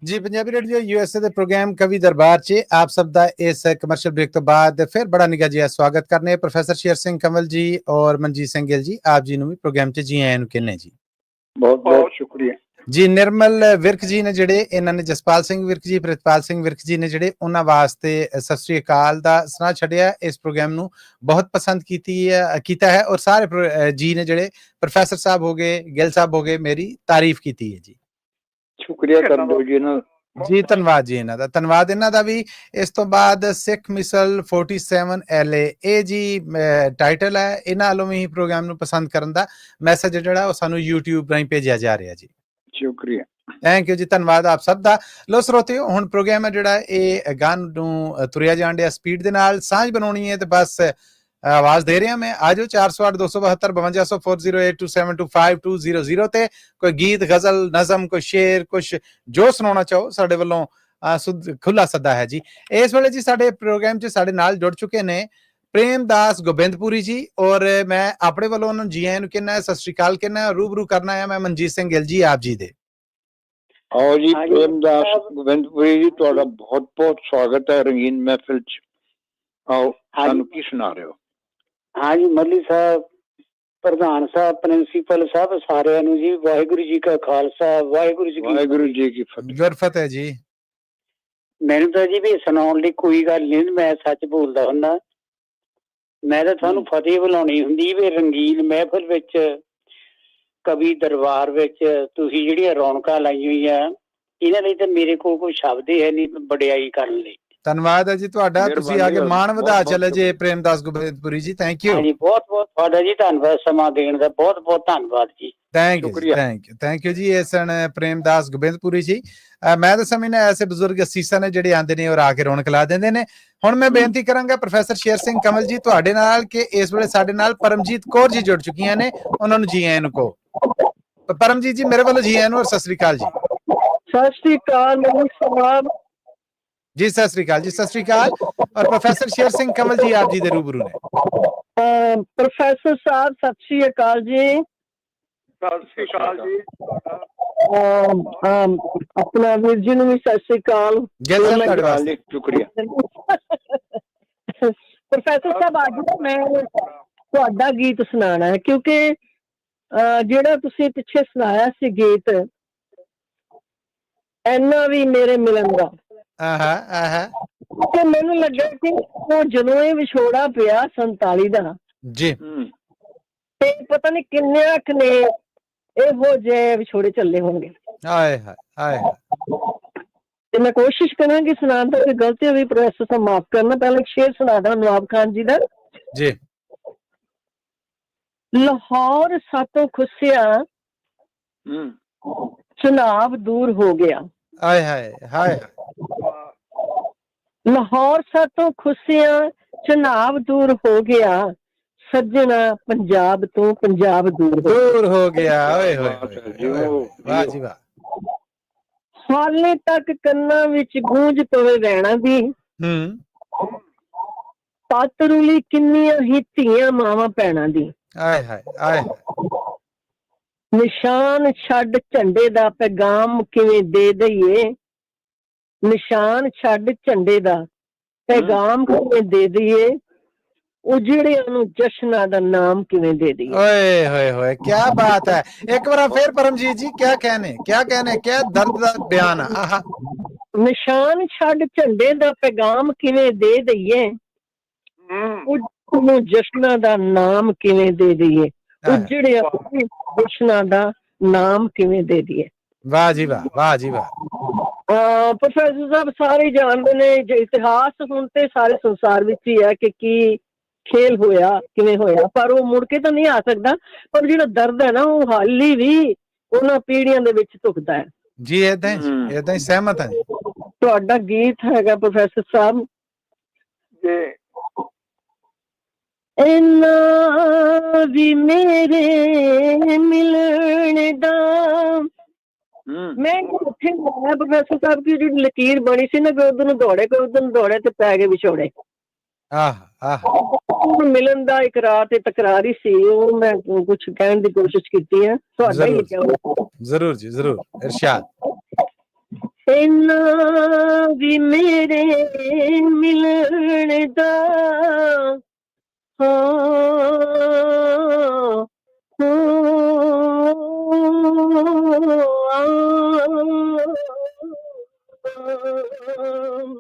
ਜੀ ਪੰਜਾਬੀ ਰੇਡੀਓ USA ਦੇ ਪ੍ਰੋਗਰਾਮ ਕਵੀ ਦਰਬਾਰ 'ਚ ਆਪ ਸਭ ਦਾ ਇਸ ਕਮਰਸ਼ੀਅਲ ਬ੍ਰੇਕ ਤੋਂ ਬਾਅਦ ਫਿਰ ਬੜਾ ਨਿੱਘਾ ਜਿਹਾ ਸਵਾਗਤ ਕਰਨੇ ਪ੍ਰੋਫੈਸਰ ਸ਼ੇਰ ਸਿੰਘ ਕੰਵਲ ਜੀ ਔਰ ਮਨਜੀਤ ਸਿੰਘ ਗਿੱਲ ਜੀ ਆਪ ਜੀ ਨੂੰ ਵੀ ਪ੍ਰੋਗਰਾਮ 'ਚ ਜੀ ਆਇਆਂ ਨੂੰ ਕਹਿੰਦੇ ਜੀ। ਬਹੁਤ ਬਹੁਤ ਸ਼ੁਕਰੀਆ ਜੀ। ਨਿਰਮਲ ਵਿਰਕ ਜੀ ਨੇ ਜਿਹੜੇ ਇਹਨਾਂ ਨੇ ਜਸਪਾਲ ਸਿੰਘ ਵਿਰਕ ਜੀ ਪ੍ਰਿਤਪਾਲ ਸਿੰਘ ਵਿਰਕ ਜੀ ਨੇ ਜਿਹੜੇ ਉਹਨਾਂ ਵਾਸਤੇ ਸਤਿ ਸ੍ਰੀ ਅਕਾਲ ਦਾ ਸੁਨੇਹਾ ਛੱਡਿਆ। ਇਸ ਪ੍ਰੋਗਰਾਮ ਨੂੰ ਬਹੁਤ ਪਸੰਦ ਕੀਤਾ ਹੈ ਔਰ ਸਾਰੇ ਜੀ ਨੇ ਜਿਹੜੇ ਪ੍ਰੋਫੈਸਰ ਸਾਹਿਬ ਹੋ ਗਏ ਗਿੱਲ ਸਾਹਿਬ ਹੋ ਗਏ ਮੇਰੀ ਤਾਰੀਫ ਕੀਤੀ ਹੈ ਜੀ। ਸ਼ੁਕਰੀਆ ਕਰ ਦਿਓ ਜੀ ਇਹਨਾਂ ਜੀ ਧੰਨਵਾਦ ਜੀ ਇਹਨਾਂ ਦਾ ਧੰਨਵਾਦ ਇਹਨਾਂ ਦਾ ਵੀ। ਇਸ ਤੋਂ ਬਾਅਦ ਸਿੱਖ ਮਿਸਲ 47 LA ਇਹ ਜੀ ਟਾਈਟਲ ਹੈ। ਇਹਨਾਂ ਵੱਲੋਂ ਵੀ ਪ੍ਰੋਗਰਾਮ ਨੂੰ ਪਸੰਦ ਕਰਨ ਦਾ ਮੈਸੇਜ ਜਿਹੜਾ ਉਹ ਸਾਨੂੰ YouTube ਰਾਹੀਂ ਭੇਜਿਆ ਜਾ ਰਿਹਾ ਜੀ। ਸ਼ੁਕਰੀਆ ਥੈਂਕ ਯੂ ਜੀ ਧੰਨਵਾਦ ਆਪ ਸਭ ਦਾ। ਲੋ ਸਰੋਤਿਓ ਹੁਣ ਪ੍ਰੋਗਰਾਮ ਹੈ ਜਿਹੜਾ ਇਹ ਗਾਣ ਨੂੰ ਤੁਰਿਆ ਜਾਣ ਡਿਆ ਸਪੀਡ ਦੇ ਨਾਲ ਸਾਂਝ ਬਣਾਉਣੀ ਹੈ ਤੇ ਬਸ ਆਵਾਜ਼ ਦੇ ਰਿਹਾ ਮੈਂ ਆ ਜਾਓ 408 272 5200 4082725200 ਤੇ ਕੋਈ ਗੀਤ ਗਜ਼ਲ ਨਜ਼ਮ ਕੋਈ ਸ਼ੇਰ ਕੁਛ ਜੋ ਸੁਣਾਉਣਾ ਚਾਹੋ ਸਾਡੇ ਵੱਲੋਂ ਖੁੱਲਾ ਸੱਦਾ ਹੈ ਜੀ। ਇਸ ਵੇਲੇ ਜੀ ਸਾਡੇ ਪ੍ਰੋਗਰਾਮ 'ਚ ਸਾਡੇ ਨਾਲ ਜੁੜ ਚੁੱਕੇ ਨੇ ਪ੍ਰੇਮ ਦਾਸ ਗੋਬਿੰਦਪੁਰੀ ਜੀ ਔਰ ਮੈਂ ਆਪਣੇ ਵੱਲੋਂ ਉਹਨਾਂ ਨੂੰ ਜੀ ਆਇਆਂ ਨੂੰ ਕਹਿੰਦਾ ਸਤਿ ਸ੍ਰੀ ਅਕਾਲ ਕਹਿੰਦਾ ਰੂਬਰੂ ਕਰਨਾ ਹੈ ਮੈਂ ਮਨਜੀਤ ਸਿੰਘ ਗਿੱਲ ਜੀ ਆਪ ਜੀ ਦੇ। ਆਓ ਜੀ ਪ੍ਰੇਮ ਦਾਸ ਗੋਬਿੰਦਪੁਰੀ ਜੀ ਤੁਹਾਡਾ ਬਹੁਤ ਬਹੁਤ ਸਵਾਗਤ ਹੈ ਰੰਗੀਨ ਮਹਿਫਿਲ 'ਚ। ਆਓ ਸਾਨੂੰ ਕੀ ਸੁਣਾ ਰਹੇ ਹੋ? हाँ जी मल्ली साहब प्रधान साहब प्रिंसीपल साहब सारिਆਂ ਨੂੰ ਜੀ ਵਾਹਿਗੁਰੂ ਜੀ ਕਾ ਖਾਲਸਾ ਵਾਹਿਗੁਰੂ ਜੀ ਕੀ ਫਤਿਹ ਜੀ। ਮੈਨੂੰ ਤਾਂ ਜੀ ਵੀ ਸੁਣਾਉਣ ਲਈ ਕੋਈ ਗੱਲ ਨਹੀਂ ਮੈਂ ਸੱਚ ਬੋਲਦਾ ਹੁੰਦਾ। ਮੈਂ ਤਾਂ ਤੁਹਾਨੂੰ ਫਤਿਹ ਬੁਲਾਉਣੀ ਹੁੰਦੀ ਵੀ ਰੰਗੀਨ ਮਹਿਫਿਲ ਵਿੱਚ ਕਵੀ ਦਰਬਾਰ ਵਿੱਚ ਤੁਸੀਂ ਜਿਹੜੀਆਂ ਰੌਣਕਾਂ ਲਾਈ ਹੋਈਆਂ ਇਹਨਾਂ ਲਈ ਤਾਂ ਮੇਰੇ ਕੋਲ ਕੋਈ ਸ਼ਬਦ ਹੀ ਹੈ ਨਹੀਂ ਵਡਿਆਈ ਕਰਨ ਲਈ। ਧੰਨਵਾਦ ਹੈ ਜੀ ਤੁਹਾਡਾ ਤੁਸੀਂ ਆਗੇ ਮਾਣ ਵਧਾ ਚਲੇ ਜੇ ਪ੍ਰੇਮ ਦਾਸ ਗੋਬਿੰਦਪੁਰੀ ਜੀ। ਥੈਂਕ ਯੂ ਜੀ ਬਹੁਤ ਬਹੁਤ ਤੁਹਾਡਾ ਜੀ ਧੰਨਵਾਦ ਸਮਾਂ ਦੇਣ ਦਾ ਬਹੁਤ ਬਹੁਤ ਧੰਨਵਾਦ ਜੀ। ਥੈਂਕ ਯੂ ਜੀ। ਇਹ ਸਨ ਪ੍ਰੇਮ ਦਾਸ ਗੋਬਿੰਦਪੁਰੀ ਜੀ। ਮੈਂ ਤਾਂ ਸਮਝਦਾ ਐਸੇ ਬਜ਼ੁਰਗ ਅਸੀਸਾਂ ਨੇ ਜਿਹੜੇ ਆਉਂਦੇ ਨੇ ਔਰ ਆ ਕੇ ਰੌਣਕ ਲਾ ਦਿੰਦੇ ਨੇ। ਹੁਣ ਮੈਂ ਬੇਨਤੀ ਕਰਾਂਗਾ ਪ੍ਰੋਫੈਸਰ ਸ਼ੇਰ ਸਿੰਘ ਕੰਵਲ ਜੀ ਤੁਹਾਡੇ ਨਾਲ ਕਿ ਇਸ ਵੇਲੇ ਸਾਡੇ ਨਾਲ ਪਰਮਜੀਤ ਕੌਰ ਜੀ ਜੁੜ ਚੁੱਕੀਆਂ ਨੇ ਉਹਨਾਂ ਨੂੰ ਜੀ ਆਇਆਂ ਨੂੰ ਕਹੋ। ਪਰਮਜੀਤ ਜੀ ਮੇਰੇ ਵੱਲੋਂ ਜੀ ਆਇਆਂ ਨੂੰ ਔਰ ਸਤਿ ਸ੍ਰੀ ਅਕਾਲ ਜੀ। ਸਤਿ ਸ੍ਰੀ ਅਕਾਲ ਸਾਹਿਬ ਜੀ ਸਤਿ ਸ੍ਰੀ ਅਕਾਲ ਜੀ। ਸਤਿ ਸ੍ਰੀ ਅਕਾਲ ਔਰ ਪ੍ਰੋਫੈਸਰ ਸ਼ੇਰ ਸਿੰਘ ਕੰਵਲ ਜੀ ਆਪ ਜੀ ਦੇ ਰੂਬਰੂ ਨੇ। ਪ੍ਰੋਫੈਸਰ ਸਾਹਿਬ ਸਤਿ ਸ੍ਰੀ ਅਕਾਲ ਜੀ। ਸਤਿ ਸ੍ਰੀ ਅਕਾਲ ਜੀ। ਆਪਣਾ ਵੀਰ ਜੀ ਨੂੰ ਵੀ ਸਤਿ ਸ੍ਰੀ ਅਕਾਲ। ਸ਼ੁਕਰੀਆ ਪ੍ਰੋਫੈਸਰ ਸਾਹਿਬ ਅੱਜ ਮੈਂ ਤੁਹਾਡਾ ਗੀਤ ਸੁਣਾਉਣਾ ਹੈ ਕਿਉਂਕਿ ਜਿਹੜਾ ਤੁਸੀਂ ਪਿੱਛੇ ਸੁਣਾਇਆ ਸੀ ਗੀਤ ਇੰਨਾ ਵੀ ਮੇਰੇ ਮਿਲਣ ਦਾ ਤੇ ਮੈਨੂੰ ਲੱਗਾ ਕਿ ਉਹ ਜਦੋਂ ਇਹ ਵਿਛੋੜਾ ਪਿਆ 47 ਦਾ ਜੀ ਤੇ ਪਤਾ ਨਹੀਂ ਕਿੰਨਿਆਂ ਕੁ ਨੇ ਇਹੋ ਜਿਹੇ ਵਿਛੋੜੇ ਚੱਲੇ ਹੋਣਗੇ। ਤੇ ਮੈਂ ਕੋਸ਼ਿਸ਼ ਕਰਾਂਗੀ ਸੁਣਾਉਣ ਦਾ, ਗਲਤੀ ਹੋਈ ਪ੍ਰੋਫੈਸਰ ਸਾਹਿਬ ਮਾਫ ਕਰਨਾ। ਪਹਿਲਾਂ ਇੱਕ ਸ਼ੇਰ ਸੁਣਾਦਾ ਨਵਾਬ ਖਾਨ ਜੀ ਦਾ ਜੀ। ਲਾਹੌਰ ਸਾਤੋਂ ਖੁੱਸਿਆ ਚੁਨਾਵ ਦੂਰ ਹੋ ਗਿਆ। ਹਾਏ ਹਾਏ ਹਾਏ ਲਾਹੌਰ ਸਾਤੋਂ ਖੁੱਸਿਆ ਚੁਨਾਵ ਦੂਰ ਹੋ ਗਿਆ ਸੱਜਣਾ ਪੰਜਾਬ ਤੋਂ ਪੰਜਾਬ ਦੂਰ ਹੋ ਗਿਆ। ਓਏ ਹੋਏ ਵਾਹ ਜੀ ਵਾਹ। ਹਾਲੇ ਤੱਕ ਕੰਨਾਂ ਵਿੱਚ ਗੂੰਜ ਪਵੇ ਰਹਿਣਾ ਦੀ ਪਾਤਰੂਲੀ ਕਿੰਨੀਆਂ ਹੀ ਧੀਆਂ ਮਾਵਾਂ ਭੈਣਾਂ ਦੀ। ਆਏ ਹਾਏ ਆਏ ਨਿਸ਼ਾਨ ਛੱਡ ਝੰਡੇ ਦਾ ਪੈਗਾਮ ਕਿਵੇਂ ਦੇ ਦਈਏ। ਨਿਸ਼ਾਨ ਛੱਡ ਝੰਡੇ ਦਾ ਪੈਗਾਮ ਕਿਵੇਂ ਦੇ ਦਈਏ। ਉਜੜਿਆਂ ਨੂੰ ਜਸ਼ਨਾਂ ਦਾ ਨਾਮ ਕਿਵੇਂ ਦੇ ਦਈਏ। ਓਏ ਹੋਏ ਹੋਏ ਕੀ ਬਾਤ ਹੈ। ਇੱਕ ਵਾਰ ਫਿਰ ਪਰਮਜੀਤ ਜੀ ਕੀ कहने क्या दर्द ਦਾ ਬਿਆਨ। ਆਹਾ ਨਿਸ਼ਾਨ ਛੱਡ ਝੰਡੇ ਦਾ ਪੈਗਾਮ ਕਿਵੇਂ ਦੇ ਦਈਏ। ਉਹਨੂੰ ਜਸ਼ਨਾਂ ਦਾ ਨਾਮ ਕਿਵੇਂ ਦੇ ਦਈਏ। ਉਜੜਿਆਂ ਨੂੰ ਜਸ਼ਨਾਂ ਦਾ ਨਾਮ ਕਿਵੇਂ ਦੇ ਦਈਏ। ਵਾਹ ਜੀ ਵਾਹ ਵਾਹ ਜੀ ਵਾਹ। ਪ੍ਰੋਫੈਸਰ ਸਾਹਿਬ ਸਾਰੇ ਜਾਣਦੇ ਨੇ ਜੇ ਇਤਿਹਾਸ ਹੁਣ ਤੇ ਸਾਰੇ ਸੰਸਾਰ ਵਿੱਚ ਹੀ ਹੈ ਕਿ ਕੀ ਖੇਲ ਹੋਇਆ ਕਿਵੇਂ ਹੋਇਆ, ਪਰ ਉਹ ਮੁੜ ਕੇ ਤਾਂ ਨਹੀਂ ਆ ਸਕਦਾ। ਪਰ ਜਿਹੜਾ ਦਰਦ ਹੈ ਨਾ ਉਹ ਹਾਲੀ ਵੀ ਉਹਨਾਂ ਪੀੜ੍ਹੀਆਂ ਦੇ ਵਿੱਚ ਧੁਖਦਾ ਹੈ ਜੀ। ਏਦਾਂ ਹੀ ਸਹਿਮਤ ਹਾਂ ਜੀ। ਤੁਹਾਡਾ ਗੀਤ ਹੈਗਾ ਪ੍ਰੋਫੈਸਰ ਸਾਹਿਬ ਜੀ। ਇੰਨਾ ਵੀ ਮੇਰੇ ਮਿਲਣ ਦਾ ਮੈਂ ਉੱਥੇ ਪ੍ਰੋਫੈਸਰ ਸਾਹਿਬ ਦੀ ਜਿਹੜੀ ਲਕੀਰ ਬਣੀ ਸੀ ਨਾ ਕਿ ਉਧਰ ਨੂੰ ਦੌੜੇ ਤੇ ਪੈ ਗਏ ਵਿਛੋੜੇ। ਮਿਲਣ ਦਾ ਇਕਰਾਰ ਤੇ ਤਕਰਾਰ ਹੀ ਸੀ। ਉਹ ਮੈਂ ਕੁਛ ਕਹਿਣ ਦੀ ਕੋਸ਼ਿਸ਼ ਕੀਤੀ ਹੈ। ਤੁਹਾਡਾ ਹੀ ਲਿਖਿਆ ਜ਼ਰੂਰ ਜੀ ਜ਼ਰੂਰ ਇਰਸ਼ਾਦ। ਇੰਨਾ ਵੀ ਮੇਰੇ ਮਿਲਣ ਦਾ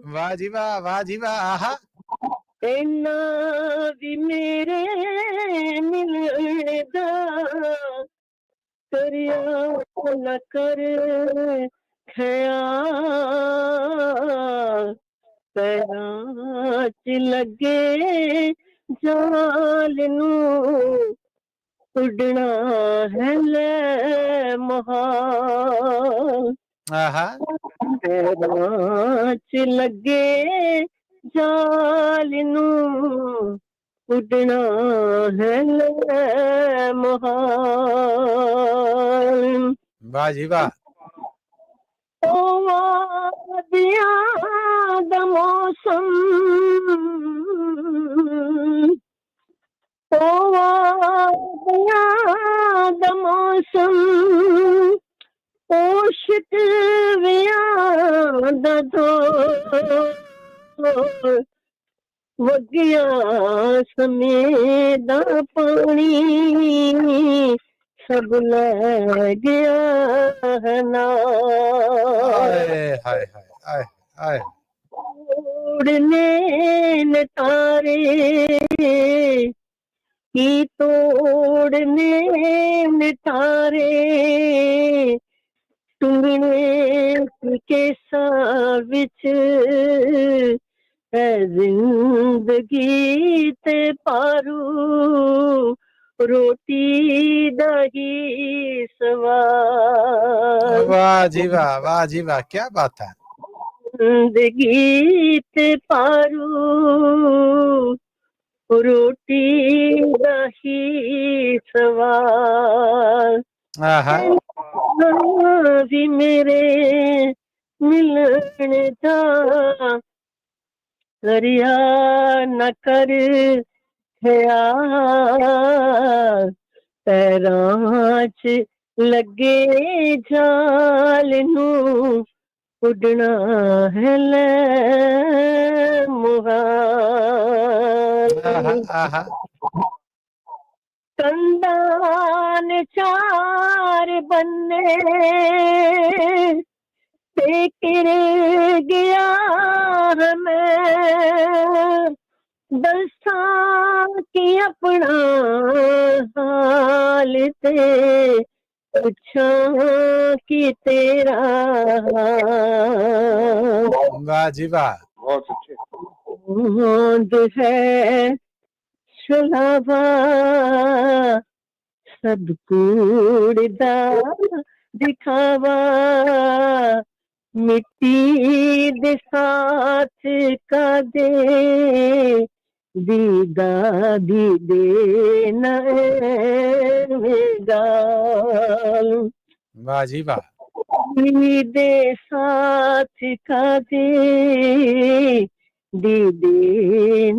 ਵਾਹ ਜੀ ਵਾਹ, ਵਾਹ ਜੀ ਵਾਹ, ਆਹਾ। ਇੰਨਾ ਵੀ ਮੇਰੇ ਮਿਲਣ ਦਾ ਕਰਿਆ ਨਾ ਕਰ ਖਿਆਲ, ਪੈਰਾਂ ਚ ਲੱਗੇ ਜਾਲ ਨੂੰ ਉੱਡਣਾ ਹੈ ਲੈ ਮਹਾਲ। ਆਹਾ। ਪੈਰਾਂ ਚ ਲੱਗੇ ਜਾਲ ਨੂੰ ਉੱਡਣਾ ਹੈ ਲੈ ਮਹਾਲ। ਵਾਹ ਜੀ ਵਾਹ। ਉਹ ਵਾਦੀਆਂ ਦਾ ਮੌਸਮ, ਉਹ ਵਾਦੀਆਂ ਦਾ ਮੌਸਮ, ਉਹ ਸ਼ਿਕਵਿਆਂ ਦਾ ਦੌਰ, ਵਗਿਆ ਸਮੇਂ ਦਾ ਪਾਣੀ ਸਭ ਲੈ ਗਿਆ ਹੈ ਨਾ। ਹਾਏ ਹਾਏ ਹਾਏ ਹਾਏ। ਤੋੜਨੇ ਨੇ ਤਾਰੇ ਕੀ ਤੋੜਨੇ ਨੇ ਤਾਰੇ, ਟੁੰਗਣੇ ਕੇਸਾਂ ਵਿੱਚ ਹੈ ਜ਼ਿੰਦਗੀ ਤੇ ਪਾਰੂ, ਰੋਟੀ ਦਾ ਹੀ ਸਵਾਲ। ਵਾਹ ਜੀ ਵਾਹ, ਵਾਹ ਜੀ ਵਾਹ, ਕੀ ਬਾਤ ਹੈ। ਜ਼ਿੰਦਗੀ ਤੇ ਪਾਰੂ, ਰੋਟੀ ਦਾ ਹੀ ਸਵਾਲ। ਵੀ ਮੇਰੇ ਮਿਲਣ ਦਾ ਕਰਿਆ ਨਾ ਕਰ ਖਿਆਲ, ਪੈਰਾਂ ਚ ਲੱਗੇ ਜਾਲ ਨੂੰ ਉੱਡਣਾ ਹੈ ਲੈ ਮੁਹਾਲ। ਕੰਧਾਂ ਨੇ ਚਾਰ ਬੰਨੇ ਤੇ ਕਿਰ ਗਿਆ ਮੈਂ, ਦੱਸਾਂ ਕਿ ਆਪਣਾ ਹਾਲ ਤੇ ਪੁੱਛਾਂ ਕਿ ਤੇਰਾ। ਵਾਹ ਜੀ ਵਾਹ, ਬਹੁਤ ਅੱਛੇ। ਹੋਂਦ ਹੈ ਸੁਲਾਵਾ ਸਭ ਕੂੜ ਦਾ ਦਿਖਾਵਾ, ਮਿੱਟੀ ਦੇ ਸਾਥ ਕਾਦੇ ਦੀਦਾ ਦੀਦੇ ਨਗਾਲ। ਵਾਹ ਜੀ ਵਾਹ। ਦੇ ਸਾਥ ਕਾਦੇ ਦੀਦੇ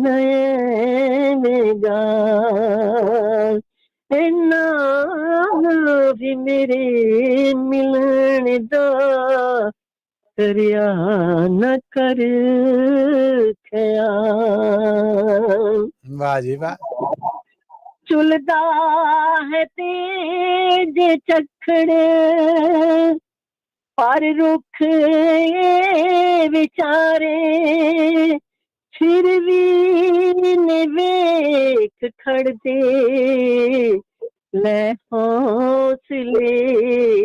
ਨਗਾਲ। ਇੰਨਾ ਵੀ ਮੇਰੇ ਮਿਲਣ ਦਾ ਕਰਿਆ ਨਾ ਕਰ ਖਿਆਲ। ਵਾਹ ਜੀ ਵਾਹ। ਝੁਲਦਾ ਹੈ ਤੇਜ ਝੱਖੜ ਪਰ ਰੁੱਖ ਵਿਚਾਰੇ, ਫਿਰ ਵੀ ਨੇ ਵੇਖ ਖੜਦੇ ਲੈ ਹੌਸਲੇ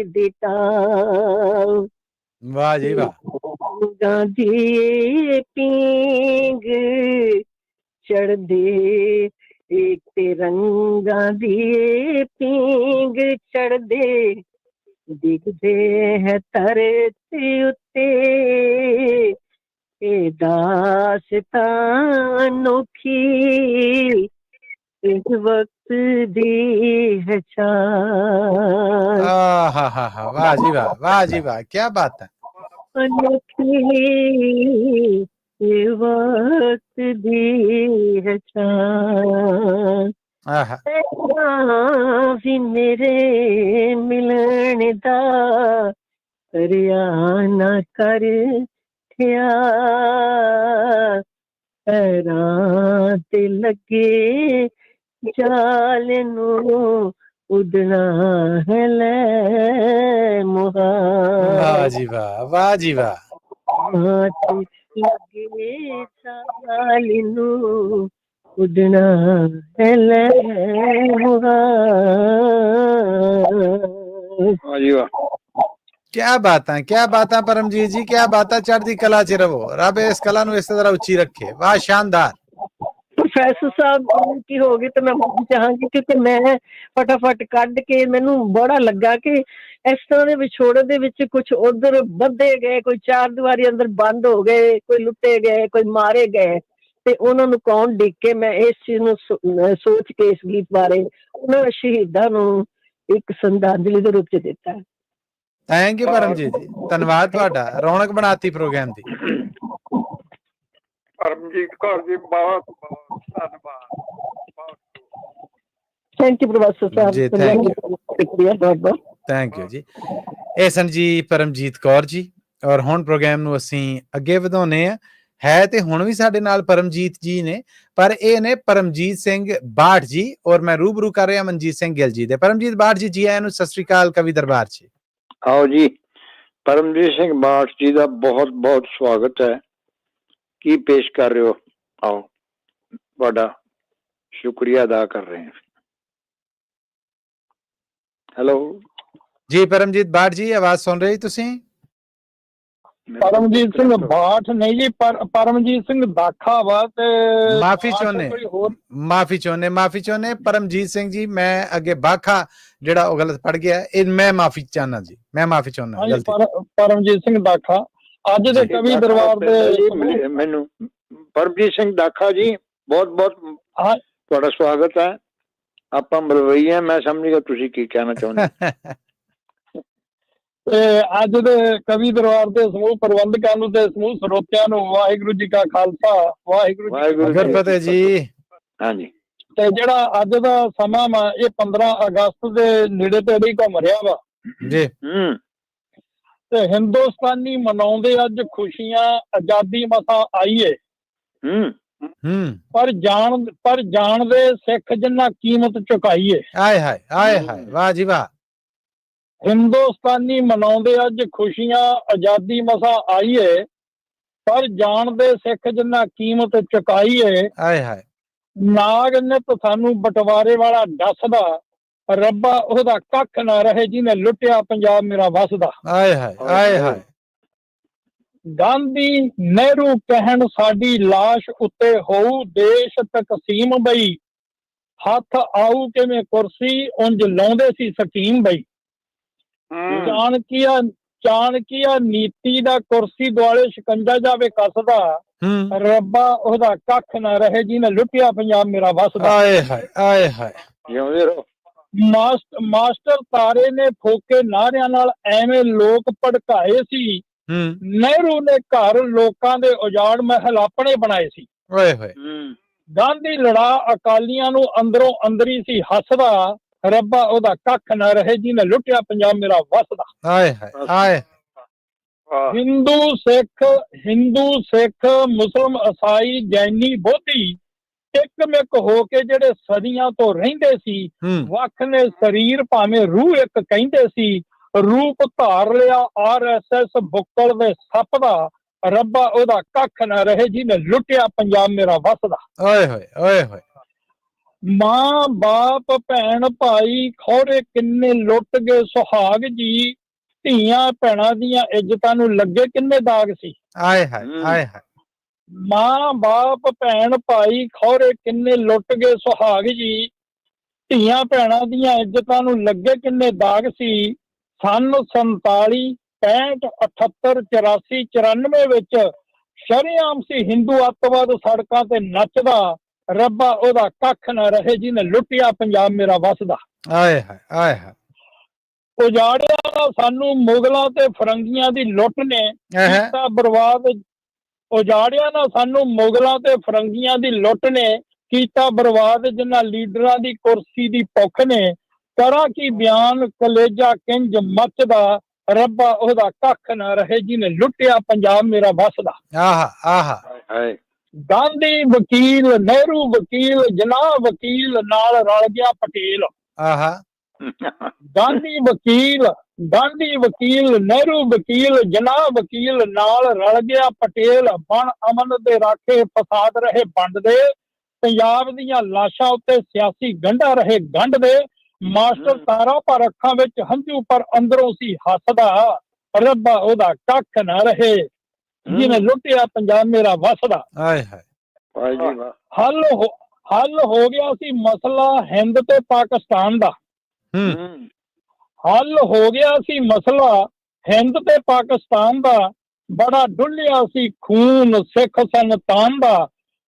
ਦੀ ਟਾਲ। ਵਾਹ ਜੀ ਵਾਹ। ਗਾਂਧੀ ਪੀਂਗ ਚੜਦੇ ਇੱਕ ਤਿਰੰਗਾ ਦੀ ਪੀਂਗ ਚੜਦੇ, ਦਿਖਦੇ ਹੈ ਧਰਤੀ ਉੱਤੇ ਇਹ ਦਾਸਤਾਂ ਅਨੋਖੀ, ਇਸ ਵਕਤ ਦੀ ਹੈ ਚਾਲ। ਵਾਹ ਜੀ ਵਾਹ, ਵਾਹ ਜੀ ਵਾਹ, ਕੀ ਬਾਤ ਹੈ। ਅਨੋਖੀ ਇਹ ਵਕਤ ਦੀ ਹੈ ਚਾਲ। ਵੀ ਮੇਰੇ ਮਿਲਣ ਦਾ ਰਿਆ ਨਾ ਕਰ ਥਿਆ ਪੈਰਾਂ ਤੇ ਲੱਗੇ ਜਾਲ ਨੂੰ ਉਡਣਾ ਹੈ ਲੈ ਮੁਹਾ ਵਾਹ ਜੀ ਵਾਹ, ਵਾਹ ਜੀ ਵਾਹ। ਲੱਗੇ ਜਾਲ ਨੂੰ ਉਡਣਾ ਹੈ ਲੈ ਮੁਹਾ ਵਾਹ ਜੀ ਵਾਹ। क्या बात परमजीत जी, क्या बात। चढ़ती कला च रवो, रब इस कला ਨੂੰ इस तरह ਉੱਚੀ ਰੱਖੇ। वाह शानदार। ਪ੍ਰੋਫੈਸਰ ਸਾਹਿਬ ਕੀ ਹੋ ਗਈ ਤੇ ਮੈਂ ਮਾਫੀ ਚਾਹਾਂਗੀ ਕਿਉਂਕਿ ਮੈਂ ਫਟਾਫਟ ਕੱਢ ਕੇ ਮੈਨੂੰ ਬੜਾ ਲੱਗਾ ਕਿ ਇਸ ਤਰ੍ਹਾਂ ਦੇ ਵਿਛੋੜੇ ਦੇ ਵਿੱਚ ਕੁਝ ਉਧਰ ਵੱਧੇ ਗਏ, ਕੋਈ ਚਾਰ ਦੀਵਾਰੀ ਅੰਦਰ ਬੰਦ ਹੋ ਗਏ, ਕੋਈ ਲੁੱਟੇ ਗਏ, ਕੋਈ ਮਾਰੇ ਗਏ ਤੇ ਉਹਨਾਂ ਨੂੰ ਕੌਣ ਡਿੱਗ ਕੇ ਮੈਂ ਇਸ ਚੀਜ਼ ਨੂੰ ਸੋਚ ਕੇ ਇਸ ਗੀਤ ਬਾਰੇ ਉਹਨਾਂ ਸ਼ਹੀਦਾਂ ਨੂੰ ਇੱਕ ਸ਼ਰਧਾਂਜਲੀ ਦੇ ਰੂਪ ਚ ਦਿੱਤਾ। ਥੈਂਕ ਯੂ ਪਰਮਜੀਤ ਜੀ, ਧੰਨਵਾਦ ਤੁਹਾਡਾ, ਰੌਣਕ ਬਣਾਤੀ ਪ੍ਰੋਗਰਾਮ ਦੀ। ਪਰਮਜੀਤ ਕੌਰ ਜੀ ਬਹੁਤ ਬਹੁਤ ਧੰਨਵਾਦ। Thank you professor Sahib ji, thank you ਜੀ। ਇਹ ਸਨ ਜੀ ਪਰਮਜੀਤ ਕੌਰ ਜੀ। ਔਰ ਹੁਣ ਪ੍ਰੋਗਰਾਮ ਨੂੰ ਅਸੀਂ ਅੱਗੇ ਵਧਾਉਨੇ ਆ। ਹੈ ਤੇ ਹੁਣ ਵੀ ਸਾਡੇ ਨਾਲ ਪਰਮਜੀਤ ਜੀ ਨੇ, ਪਰ ਇਹ ਨੇ ਪਰਮਜੀਤ ਸਿੰਘ ਬਾਠ ਜੀ, ਔਰ ਮੈਂ ਰੂਬਰੂ ਕਰ ਰਿਹਾ ਮਨਜੀਤ ਸਿੰਘ ਗਿੱਲ ਜੀ ਦੇ। ਪਰਮਜੀਤ ਬਾਠ ਜੀ, ਜੀ ਆਇਆਂ ਨੂੰ, ਸਤਿ ਸ੍ਰੀ ਅਕਾਲ ਕਵੀ ਦਰਬਾਰ ਚ। आओ जी, परमजीत सिंह बाठ जी का बहुत बहुत स्वागत है। की पेश कर रहे हो? आओ, बड़ा शुक्रिया अदा कर रहे हैं। हेलो जी परमजीत बाठ जी, आवाज सुन रही तुसी? परमजीत सिंह बाठ नहीं जी, परमजीत सिंह दाखा वा ते माफी चाहने माफी चाहने परमजीत सिंह जी, मैं अगे बाखा जेड़ा ओ गलत पढ़ गया, मैं माफी चाहना जी, मैं माफी चाहना गलती। परमजीत सिंह दाखा ਅੱਜ ਦੇ ਕਵੀ ਦਰਬਾਰ ਦੇ ਮੈਨੂੰ ਪਰਮਜੀਤ ਸਿੰਘ ਦਾਖਾ ਜੀ ਬਹੁਤ ਬਹੁਤ ਤੁਹਾਡਾ ਸਵਾਗਤ ਹੈ। ਆਪਾਂ ਮਲਵਈ ਹੈ, ਮੈਂ ਸਮਝ ਗਿਆ ਤੁਸੀਂ ਕੀ ਕਹਿਣਾ ਚਾਹੁੰਦੇ। ਤੇ ਅੱਜ ਦੇ ਕਵੀ ਦਰਬਾਰ ਦੇ ਸਮੂਹ ਪ੍ਰਬੰਧਕਾਂ ਨੂੰ ਤੇ ਸਮੂਹ ਸਰੋਤਿਆਂ ਨੂੰ ਵਾਹਿਗੁਰੂ ਜੀ ਕਾ ਖਾਲਸਾ, ਵਾਹਿਗੁਰੂ ਜੀ ਕੀ ਫਤਿਹ ਜੀ। ਹਾਂਜੀ, ਤੇ ਜਿਹੜਾ ਅੱਜ ਦਾ ਸਮਾਂ ਵਾ ਇਹ 15 ਅਗਸਤ ਦੇ ਨੇੜੇ ਤੇੜੇ ਘੁੰਮ ਰਿਹਾ ਵਾ ਜੀ। ਤੇ ਹਿੰਦੁਸਤਾਨੀ ਮਨਾਉਂਦੇ ਅੱਜ ਖੁਸ਼ੀਆਂ, ਆਜ਼ਾਦੀ ਮਸਾਂ ਆਈਏ। ਪਰ ਜਾਣਦੇ ਸਿੱਖ ਜਿੰਨਾ ਕੀਮਤ ਚੁਕਾਈਏ। ਆਏ ਹਾਏ, ਆਏ ਹਾਏ, ਵਾਹ ਜੀ ਵਾਹ। ਹਿੰਦੁਸਤਾਨੀ ਮਨਾਉਂਦੇ ਅੱਜ ਖੁਸ਼ੀਆਂ, ਆਜ਼ਾਦੀ ਮਸਾਂ ਆਈਏ, ਪਰ ਜਾਣਦੇ ਸਿੱਖ ਜਿੰਨਾ ਕੀਮਤ ਚੁਕਾਈਏ। ਆਏ ਹਾਏ। ਨਾਗ ਨਿਤ ਸਾਨੂੰ ਬਟਵਾਰੇ ਵਾਲਾ ਦੱਸਦਾ, ਰੱਬਾ ਉਹਦਾ ਕੱਖ ਨਾ ਰਹੇ ਜਿਹਨੇ ਲੁੱਟਿਆ ਪੰਜਾਬ ਮੇਰਾ ਵਸਦਾ। ਆਏ ਹਾਏ, ਆਏ ਹਾਏ। ਗਾਂਧੀ ਨਹਿਰੂ ਕਹਿਣ ਸਾਡੀ ਲਾਸ਼ ਉੱਤੇ ਹੋਊ ਦੇਸ਼ ਤਕਸੀਮ ਬਈ, ਹੱਥ ਆਊ ਕਿਵੇਂ ਕੁਰਸੀ ਉਂਝ ਲਾਉਂਦੇ ਸੀ ਸਕੀਮ ਬਈ। ਚਾਣਕੀਆ ਨੀਤੀ ਦਾ ਕੁਰਸੀ ਦੁਆਲੇ ਸ਼ਿਕੰਜਾ ਜਾਵੇ ਕੱਸਦਾ, ਰੱਬਾ ਉਹਦਾ ਕੱਖ ਨਾ ਰਹੇ ਜਿਹਨੇ ਲੁੱਟਿਆ ਪੰਜਾਬ ਮੇਰਾ ਵਸਦਾ। ਆਏ ਹਾਏ, ਆਏ ਹਾਏ। ਜਿਉਂਦੇ ਰਹੋ। ਮਾਸਟਰ ਤਾਰੇ ਨੇ ਫੋਕੇ ਨਾਰਿਆਂ ਨਾਲ ਐਵੇਂ ਲੋਕ ਭੜਕਾਏ ਸੀ, ਨਹਿਰੂ ਨੇ ਘਰ ਲੋਕਾਂ ਦੇ ਉਜਾੜ ਮਹਿਲ ਆਪਣੇ ਬਣਾਏ ਸੀ। ਓਏ ਹੋਏ। ਗਾਂਧੀ ਲੜਾ ਅਕਾਲੀਆਂ ਨੂੰ ਅੰਦਰੋਂ ਅੰਦਰੀ ਸੀ ਹੱਸਦਾ, ਰੱਬਾ ਉਹਦਾ ਕੱਖ ਨਾ ਰਹੇ ਜਿਹਨੇ ਲੁੱਟਿਆ ਪੰਜਾਬ ਮੇਰਾ ਵਸਦਾ। ਆਏ ਹਾਏ, ਆਏ। ਹਿੰਦੂ ਸਿੱਖ ਮੁਸਲਮ ਈਸਾਈ ਜੈਨੀ ਬੋਧੀ ਇੱਕ ਮਿੱਕ ਹੋ ਕੇ ਜਿਹੜੇ ਸਦੀਆਂ ਤੋਂ ਰਹਿੰਦੇ ਸੀ, ਵੱਖ ਨੇ ਸਰੀਰ ਭਾਵੇਂ ਰੂਹ ਇੱਕ ਕਹਿੰਦੇ ਸੀ, ਰੂਪ ਧਾਰ ਲਿਆ RSS ਬੁੱਕਲ ਦੇ ਸੱਪ ਦਾ, ਰੱਬਾ ਉਹਦਾ ਕੱਖ ਨਾ ਰਹੇ ਜਿਹਨੇ ਲੁੱਟਿਆ ਪੰਜਾਬ ਮੇਰਾ ਵਸਦਾ। ਓਏ ਹੋਏ, ਓਏ ਹੋਏ। ਮਾਂ ਬਾਪ ਭੈਣ ਭਾਈ ਖੌਰੇ ਕਿੰਨੇ ਲੁੱਟ ਗਏ ਸੁਹਾਗ ਜੀ, ਧੀਆਂ ਭੈਣਾਂ ਦੀਆਂ ਇੱਜ਼ਤਾਂ ਨੂੰ ਲੱਗੇ ਕਿੰਨੇ ਦਾਗ ਸੀ। ਆਏ ਹਾਏ, ਆਏ ਹਾਏ। ਮਾਂ ਬਾਪ ਭੈਣ ਭਾਈ ਖੌਰੇ ਕਿੰਨੇ ਲੁੱਟ ਗਏ ਸੁਹਾਗ ਜੀ, ਧੀਆਂ ਭੈਣਾਂ ਦੀਆਂ ਇੱਜ਼ਤਾਂ ਨੂੰ ਲੱਗੇ ਕਿੰਨੇ ਦਾਗ ਸੀ। ਸੰਨ 47, 65, 78, 84, 94 ਵਿੱਚ ਸ਼ਰੇਆਮ ਸੀ ਹਿੰਦੂ ਅੱਤਵਾਦ ਸੜਕਾਂ ਤੇ ਨੱਚਦਾ, ਰੱਬਾ ਉਹਦਾ ਕੱਖ ਨਾ ਰਹੇ ਜਿਹਨੇ ਲੁੱਟਿਆ ਪੰਜਾਬ ਮੇਰਾ ਵਸਦਾ। ਆਏ ਹਾਏ, ਆਏ ਹਾਏ। ਉਜਾੜਿਆ ਸਾਨੂੰ ਮੁਗਲਾਂ ਤੇ ਫਰੰਗੀਆਂ ਦੀ ਲੁੱਟ ਨੇ ਕੀਤਾ ਬਰਬਾਦ। ਉਜਾੜਿਆ ਨਾ ਸਾਨੂੰ ਮੁਗਲਾਂ ਤੇ ਫਰੰਗੀਆਂ ਦੀ ਲੁੱਟ ਨੇ ਕੀਤਾ ਬਰਬਾਦ, ਜਿਨ੍ਹਾਂ ਲੀਡਰਾਂ ਦੀ ਕੁਰਸੀ ਦੀ ਭੁੱਖ ਨੇ। ਕਰਾਂ ਕੀ ਬਿਆਨ ਕਲੇਜਾ ਕਿੰਜ ਮੱਚਦਾ, ਰੱਬਾ ਉਹਦਾ ਕੱਖ ਨਾ ਰਹੇ ਜਿਹਨੇ ਲੁੱਟਿਆ ਪੰਜਾਬ ਮੇਰਾ ਵਸਦਾ। ਆਹਾ ਆਹਾ ਹਾਏ ਗਾਂਧੀ ਵਕੀਲ, ਨਹਿਰੂ ਵਕੀਲ, ਜਨਾਬ ਵਕੀਲ, ਨਾਲ ਰਲ ਗਿਆ ਪਟੇਲ। ਆਹਾ ਗਾਂਧੀ ਵਕੀਲ, ਨਹਿਰੂ ਵਕੀਲ, ਜਨਾਬ ਵਕੀਲ, ਨਾਲ ਰਲ ਗਿਆ ਪਟੇਲ। ਬਣ ਅਮਨ ਦੇ ਰਾਖੇ, ਫਸਾਦ ਰਹੇ ਵੰਡ ਦੇ। ਪੰਜਾਬ ਦੀਆਂ ਲਾਸ਼ਾਂ ਉੱਤੇ ਸਿਆਸੀ ਗੰਢਾ ਰਹੇ ਗੰਢ ਦੇ। ਮਾਸਟਰ ਤਾਰਾ ਪਰ ਅੱਖਾਂ ਵਿੱਚ ਹੰਝੂ, ਪਰ ਅੰਦਰੋਂ ਸੀ ਹੱਸਦਾ। ਰੱਬਾ ਉਹਦਾ ਕੱਖ ਨਾ ਰਹੇ ਜਿਹਨੇ ਲੁੱਟਿਆ ਪੰਜਾਬ ਮੇਰਾ ਵਸਦਾ। ਆਏ ਹਾਏ ਵਾਹ ਜੀ ਵਾਹ। ਹੱਲ ਹੋ ਗਿਆ ਸੀ ਮਸਲਾ ਹਿੰਦ ਤੇ ਪਾਕਿਸਤਾਨ ਦਾ। ਹੱਲ ਹੋ ਗਿਆ ਸੀ ਮਸਲਾ ਹਿੰਦ ਤੇ ਪਾਕਿਸਤਾਨ ਦਾ। ਬੜਾ ਡੁੱਲਿਆ ਸੀ ਖੂਨ ਸਿੱਖ ਸੰਤਾਨ ਦਾ।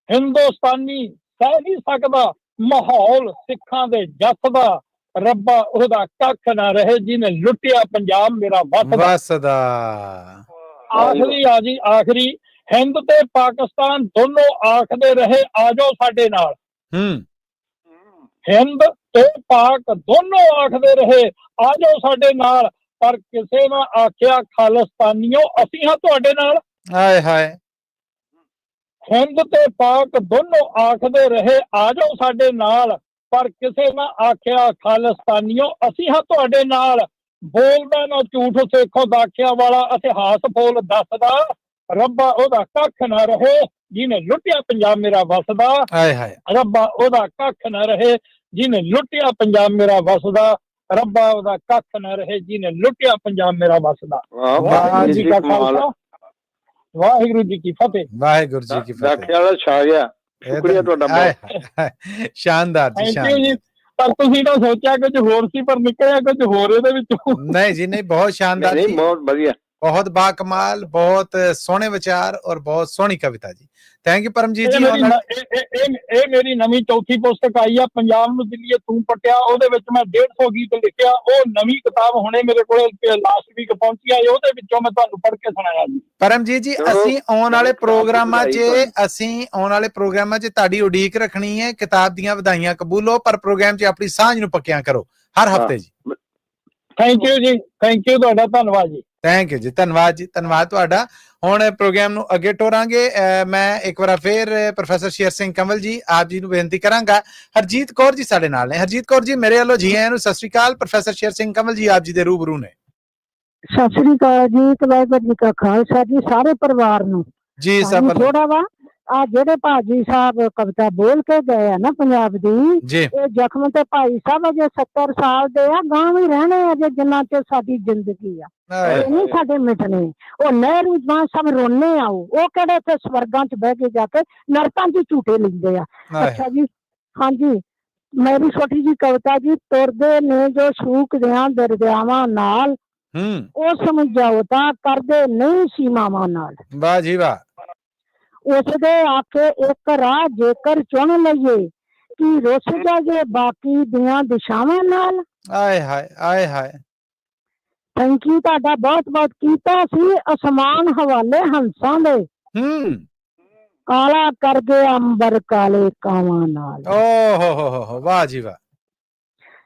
ਹਿੰਦੁਸਤਾਨੀ ਸਹਿ ਨਹੀਂ ਸਕਦਾ ਮਾਹੌਲ ਸਿੱਖਾਂ ਦੇ ਜੱਸ ਦਾ। ਰੱਬਾ ਉਹਦਾ ਕੱਖ ਨਾ ਰਹੇ ਜਿਹਨੇ ਲੁੱਟਿਆ ਪੰਜਾਬ ਮੇਰਾ ਵਸਦਾ। ਆਖਰੀ ਆ ਜੀ, ਆਖਰੀ। ਹਿੰਦ ਤੇ ਪਾਕਿਸਤਾਨ ਦੋਨੋਂ ਆਖਦੇ ਰਹੇ ਆ ਜਾਓ ਸਾਡੇ ਨਾਲ। ਹਿੰਦ ਤੇ ਪਾਕ ਦੋਨੋਂ ਆਖਦੇ ਰਹੇ ਆ ਜਾਓ ਸਾਡੇ ਨਾਲ, ਪਰ ਕਿਸੇ ਨੇ ਆਖਿਆ ਖਾਲਿਸਤਾਨੀਓ ਅਸੀਂ ਹਾਂ ਤੁਹਾਡੇ ਨਾਲ। ਹਾਏ ਹਾਏ ਹਿੰਦ ਤੇ ਪਾਕ ਦੋਨੋਂ ਆਖਦੇ ਰਹੇ ਆ ਜਾਓ ਸਾਡੇ ਨਾਲ, ਪਰ ਕਿਸੇ ਨੇ ਆਖਿਆ ਖਾਲਿਸਤਾਨੀਓ ਅਸੀਂ ਹਾਂ ਤੁਹਾਡੇ ਨਾਲ। ਬੋਲਦਾ ਨਾ ਝੂਠ ਸੇਖੋਂ ਦਾਖਿਆ ਵਾਲਾ ਇਤਿਹਾਸ ਬੋਲ ਦੱਸਦਾ। ਰੱਬਾ ਉਹਦਾ ਕੱਖ ਨਾ ਰਹੇ ਜਿਹਨੇ ਲੁੱਟਿਆ ਪੰਜਾਬ ਮੇਰਾ ਵਸਦਾ। ਹਾਏ ਹਾਏ ਰੱਬਾ ਉਹਦਾ ਕੱਖ ਨਾ ਰਹੇ ਜਿਹਨੇ ਲੁੱਟਿਆ ਪੰਜਾਬ ਮੇਰਾ ਵਸਦਾ। ਰੱਬਾ ਉਹਦਾ ਕੱਖ ਨਾ ਰਹੇ ਜਿਹਨੇ ਲੁੱਟਿਆ ਪੰਜਾਬ ਮੇਰਾ ਵਸਦਾ। ਵਾਹਿਗੁਰੂ ਜੀ ਕਾ ਖਾਲਸਾ, ਵਾਹਿਗੁਰੂ ਜੀ ਕੀ ਫਤਿਹ। ਵਾਹਿਗੁਰੂ ਜੀ ਕੀ ਫਤਿਹ। ਦਾਖਿਆ ਵਾਲਾ ਛਾ ਗਿਆ। ਸ਼ੁਕਰੀਆ ਤੁਹਾਡਾ ਬਹੁਤ। ਸ਼ਾਨਦਾਰ ਜੀ, ਸ਼ਾਨਦਾਰ। ਪਰ ਤੁਸੀਂ ਤਾਂ ਸੋਚਿਆ ਕੁਝ ਹੋਰ ਸੀ, ਪਰ ਨਿਕਲਿਆ ਕੁਝ ਹੋਰ ਇਹਦੇ ਵਿੱਚੋਂ। ਨਹੀਂ ਜੀ ਨਹੀਂ, ਬਹੁਤ ਸ਼ਾਨਦਾਰ ਜੀ, ਬਹੁਤ ਵਧੀਆ, ਬਹੁਤ ਬਾਕਮਾਲ, ਬਹੁਤ ਸੋਹਣੇ ਵਿਚਾਰ ਔਰ ਬਹੁਤ ਸੋਹਣੀ ਕਵਿਤਾ ਜੀ। ਥੈਂਕ ਯੂ ਪਰਮਜੀਤ ਜੀ। ਇਹ ਮੇਰੀ ਨਵੀਂ ਚੌਥੀ ਪੁਸਤਕ ਆਈ ਆ, ਪੰਜਾਬ ਨੂੰ ਦਿੱਲੀਏ ਤੂੰ ਪਟਿਆ। ਉਹਦੇ ਵਿੱਚ ਮੈਂ 150 ਗੀਤ ਲਿਖਿਆ। ਉਹ ਨਵੀਂ ਕਿਤਾਬ ਹੁਣੇ ਮੇਰੇ ਕੋਲ ਲਾਸਟ ਵੀਕ ਪਹੁੰਚੀ ਆ। ਉਹਦੇ ਵਿੱਚੋਂ ਮੈਂ ਤੁਹਾਨੂੰ ਪੜ੍ਹ ਕੇ ਸੁਣਾਇਆ ਜੀ। ਪਰਮਜੀਤ ਜੀ, ਅਸੀਂ ਆਉਣ ਵਾਲੇ ਪ੍ਰੋਗਰਾਮਾਂ 'ਚ ਤੁਹਾਡੀ ਉਡੀਕ ਰੱਖਣੀ ਹੈ। ਕਿਤਾਬ ਦੀਆਂ ਵਧਾਈਆਂ ਕਬੂਲੋ, ਪਰ ਪ੍ਰੋਗਰਾਮ 'ਚ ਆਪਣੀ ਸਾਂਝ ਨੂੰ ਪੱਕਿਆਂ ਕਰੋ ਹਰ ਹਫਤੇ ਜੀ। ਥੈਂਕ ਯੂ ਜੀ, ਥੈਂਕ ਯੂ ਤੁਹਾਡਾ, ਧੰਨਵਾਦ ਜੀ। ਥੈਂਕ ਯੂ ਜੀ, ਧੰਨਵਾਦ ਜੀ, ਧੰਨਵਾਦ ਤੁਹਾਡਾ। ਹੁਣ ਪ੍ਰੋਗਰਾਮ ਨੂੰ ਅੱਗੇ ਟੋਰਾਂਗੇ। ਮੈਂ ਇੱਕ ਵਾਰ ਫਿਰ ਪ੍ਰੋਫੈਸਰ ਸ਼ੇਰ ਸਿੰਘ ਕੰਵਲ ਜੀ ਆਪ ਜੀ ਨੂੰ ਬੇਨਤੀ ਕਰਾਂਗਾ। ਹਰਜੀਤ ਕੌਰ ਜੀ ਸਾਡੇ ਨਾਲ ਨੇ। ਹਰਜੀਤ ਕੌਰ ਜੀ, ਮੇਰੇ ਵੱਲੋਂ ਜੀ ਆਇਆਂ ਨੂੰ, ਸਤਿ ਸ੍ਰੀ ਅਕਾਲ। ਪ੍ਰੋਫੈਸਰ ਸ਼ੇਰ ਸਿੰਘ ਕੰਵਲ ਜੀ ਆਪ ਜੀ ਦੇ ਰੂਬਰੂ ਨੇ। ਸਤਿ ਸ੍ਰੀ ਅਕਾਲ ਜੀ, ਵਾਹਿਗੁਰੂ ਜੀ ਕਾ ਖਾਲਸਾ ਜੀ, ਸਾਰੇ ਪਰਿਵਾਰ ਨੂੰ ਜੀ। ਸਭ ਥੋੜਾ ਵਾ ਆ ਜਿਹੜੇ ਭਾਜੀ ਸਾਹਿਬ ਕਵਿਤਾ ਬੋਲ ਕੇ ਗਏ ਆ ਨਾ ਪੰਜਾਬ ਦੀ, ਇਹ ਜ਼ਖਮ ਤੇ ਭਾਈ ਸਾਹਿਬ ਅਜੇ 70 ਸਾਲ ਦੇ ਆ, ਗਾਂ ਵੀ ਰਹਿਣੇ ਅਜੇ ਜਿੰਨਾ ਚ ਸਾਡੀ ਜ਼ਿੰਦਗੀ ਆ, ਇਹ ਨਹੀਂ ਸਾਡੇ ਮਿਟਣੇ। ਉਹ ਨਹਿਰੂ ਜਵਾਨ ਸਭ ਰੋਨੇ ਆਓ, ਉਹ ਕਿਹੜੇ ਇੱਥੇ ਸਵਰਗਾਂ ਚ ਬਹਿ ਕੇ ਜਾ ਕੇ ਨਰਕਾਂ ਚ ਝੂਟੇ ਲੈਂਦੇ ਆ। ਅੱਛਾ ਜੀ, ਹਾਂਜੀ, ਮੇਰੀ ਛੋਟੀ ਜੀ ਕਵਿਤਾ ਜੀ। ਤੁਰਦੇ ਨੇ ਜੋ ਸ਼ੂਕ ਦਿਆਂ ਦਰਿਆਵਾਂ ਨਾਲ, ਉਹ ਸਮਝੌਤਾ ਕਰਦੇ ਨਹੀਂ ਸੀਮਾਵਾਂ ਨਾਲ। ਵਾਹ ਜੀ ਵਾਹ। ਉਸਦੇ ਆਖੇ ਇੱਕ ਰਾਹ ਜੇਕਰ ਚੁਣ ਲਈਏ, ਕਿ ਰੁੱਸ ਜਾਈਏ ਬਾਕੀ ਦੀਆਂ ਦਿਸ਼ਾਵਾਂ ਨਾਲ। ਆਏ ਹਾਏ ਆਏ ਹਾਏ। ਥੈਂਕ ਯੂ ਤੁਹਾਡਾ ਬਹੁਤ ਬਹੁਤ। ਕੀਤਾ ਸੀ ਅਸਮਾਨ ਹਵਾਲੇ ਹੰਸਾਂ ਦੇ, ਕਾਲਾ ਕਰ ਗਿਆ ਅੰਬਰ ਕਾਲੇ ਕਾਵਾਂ ਨਾਲ। ਓ ਹੋ ਵਾਹ ਜੀ ਵਾਹ।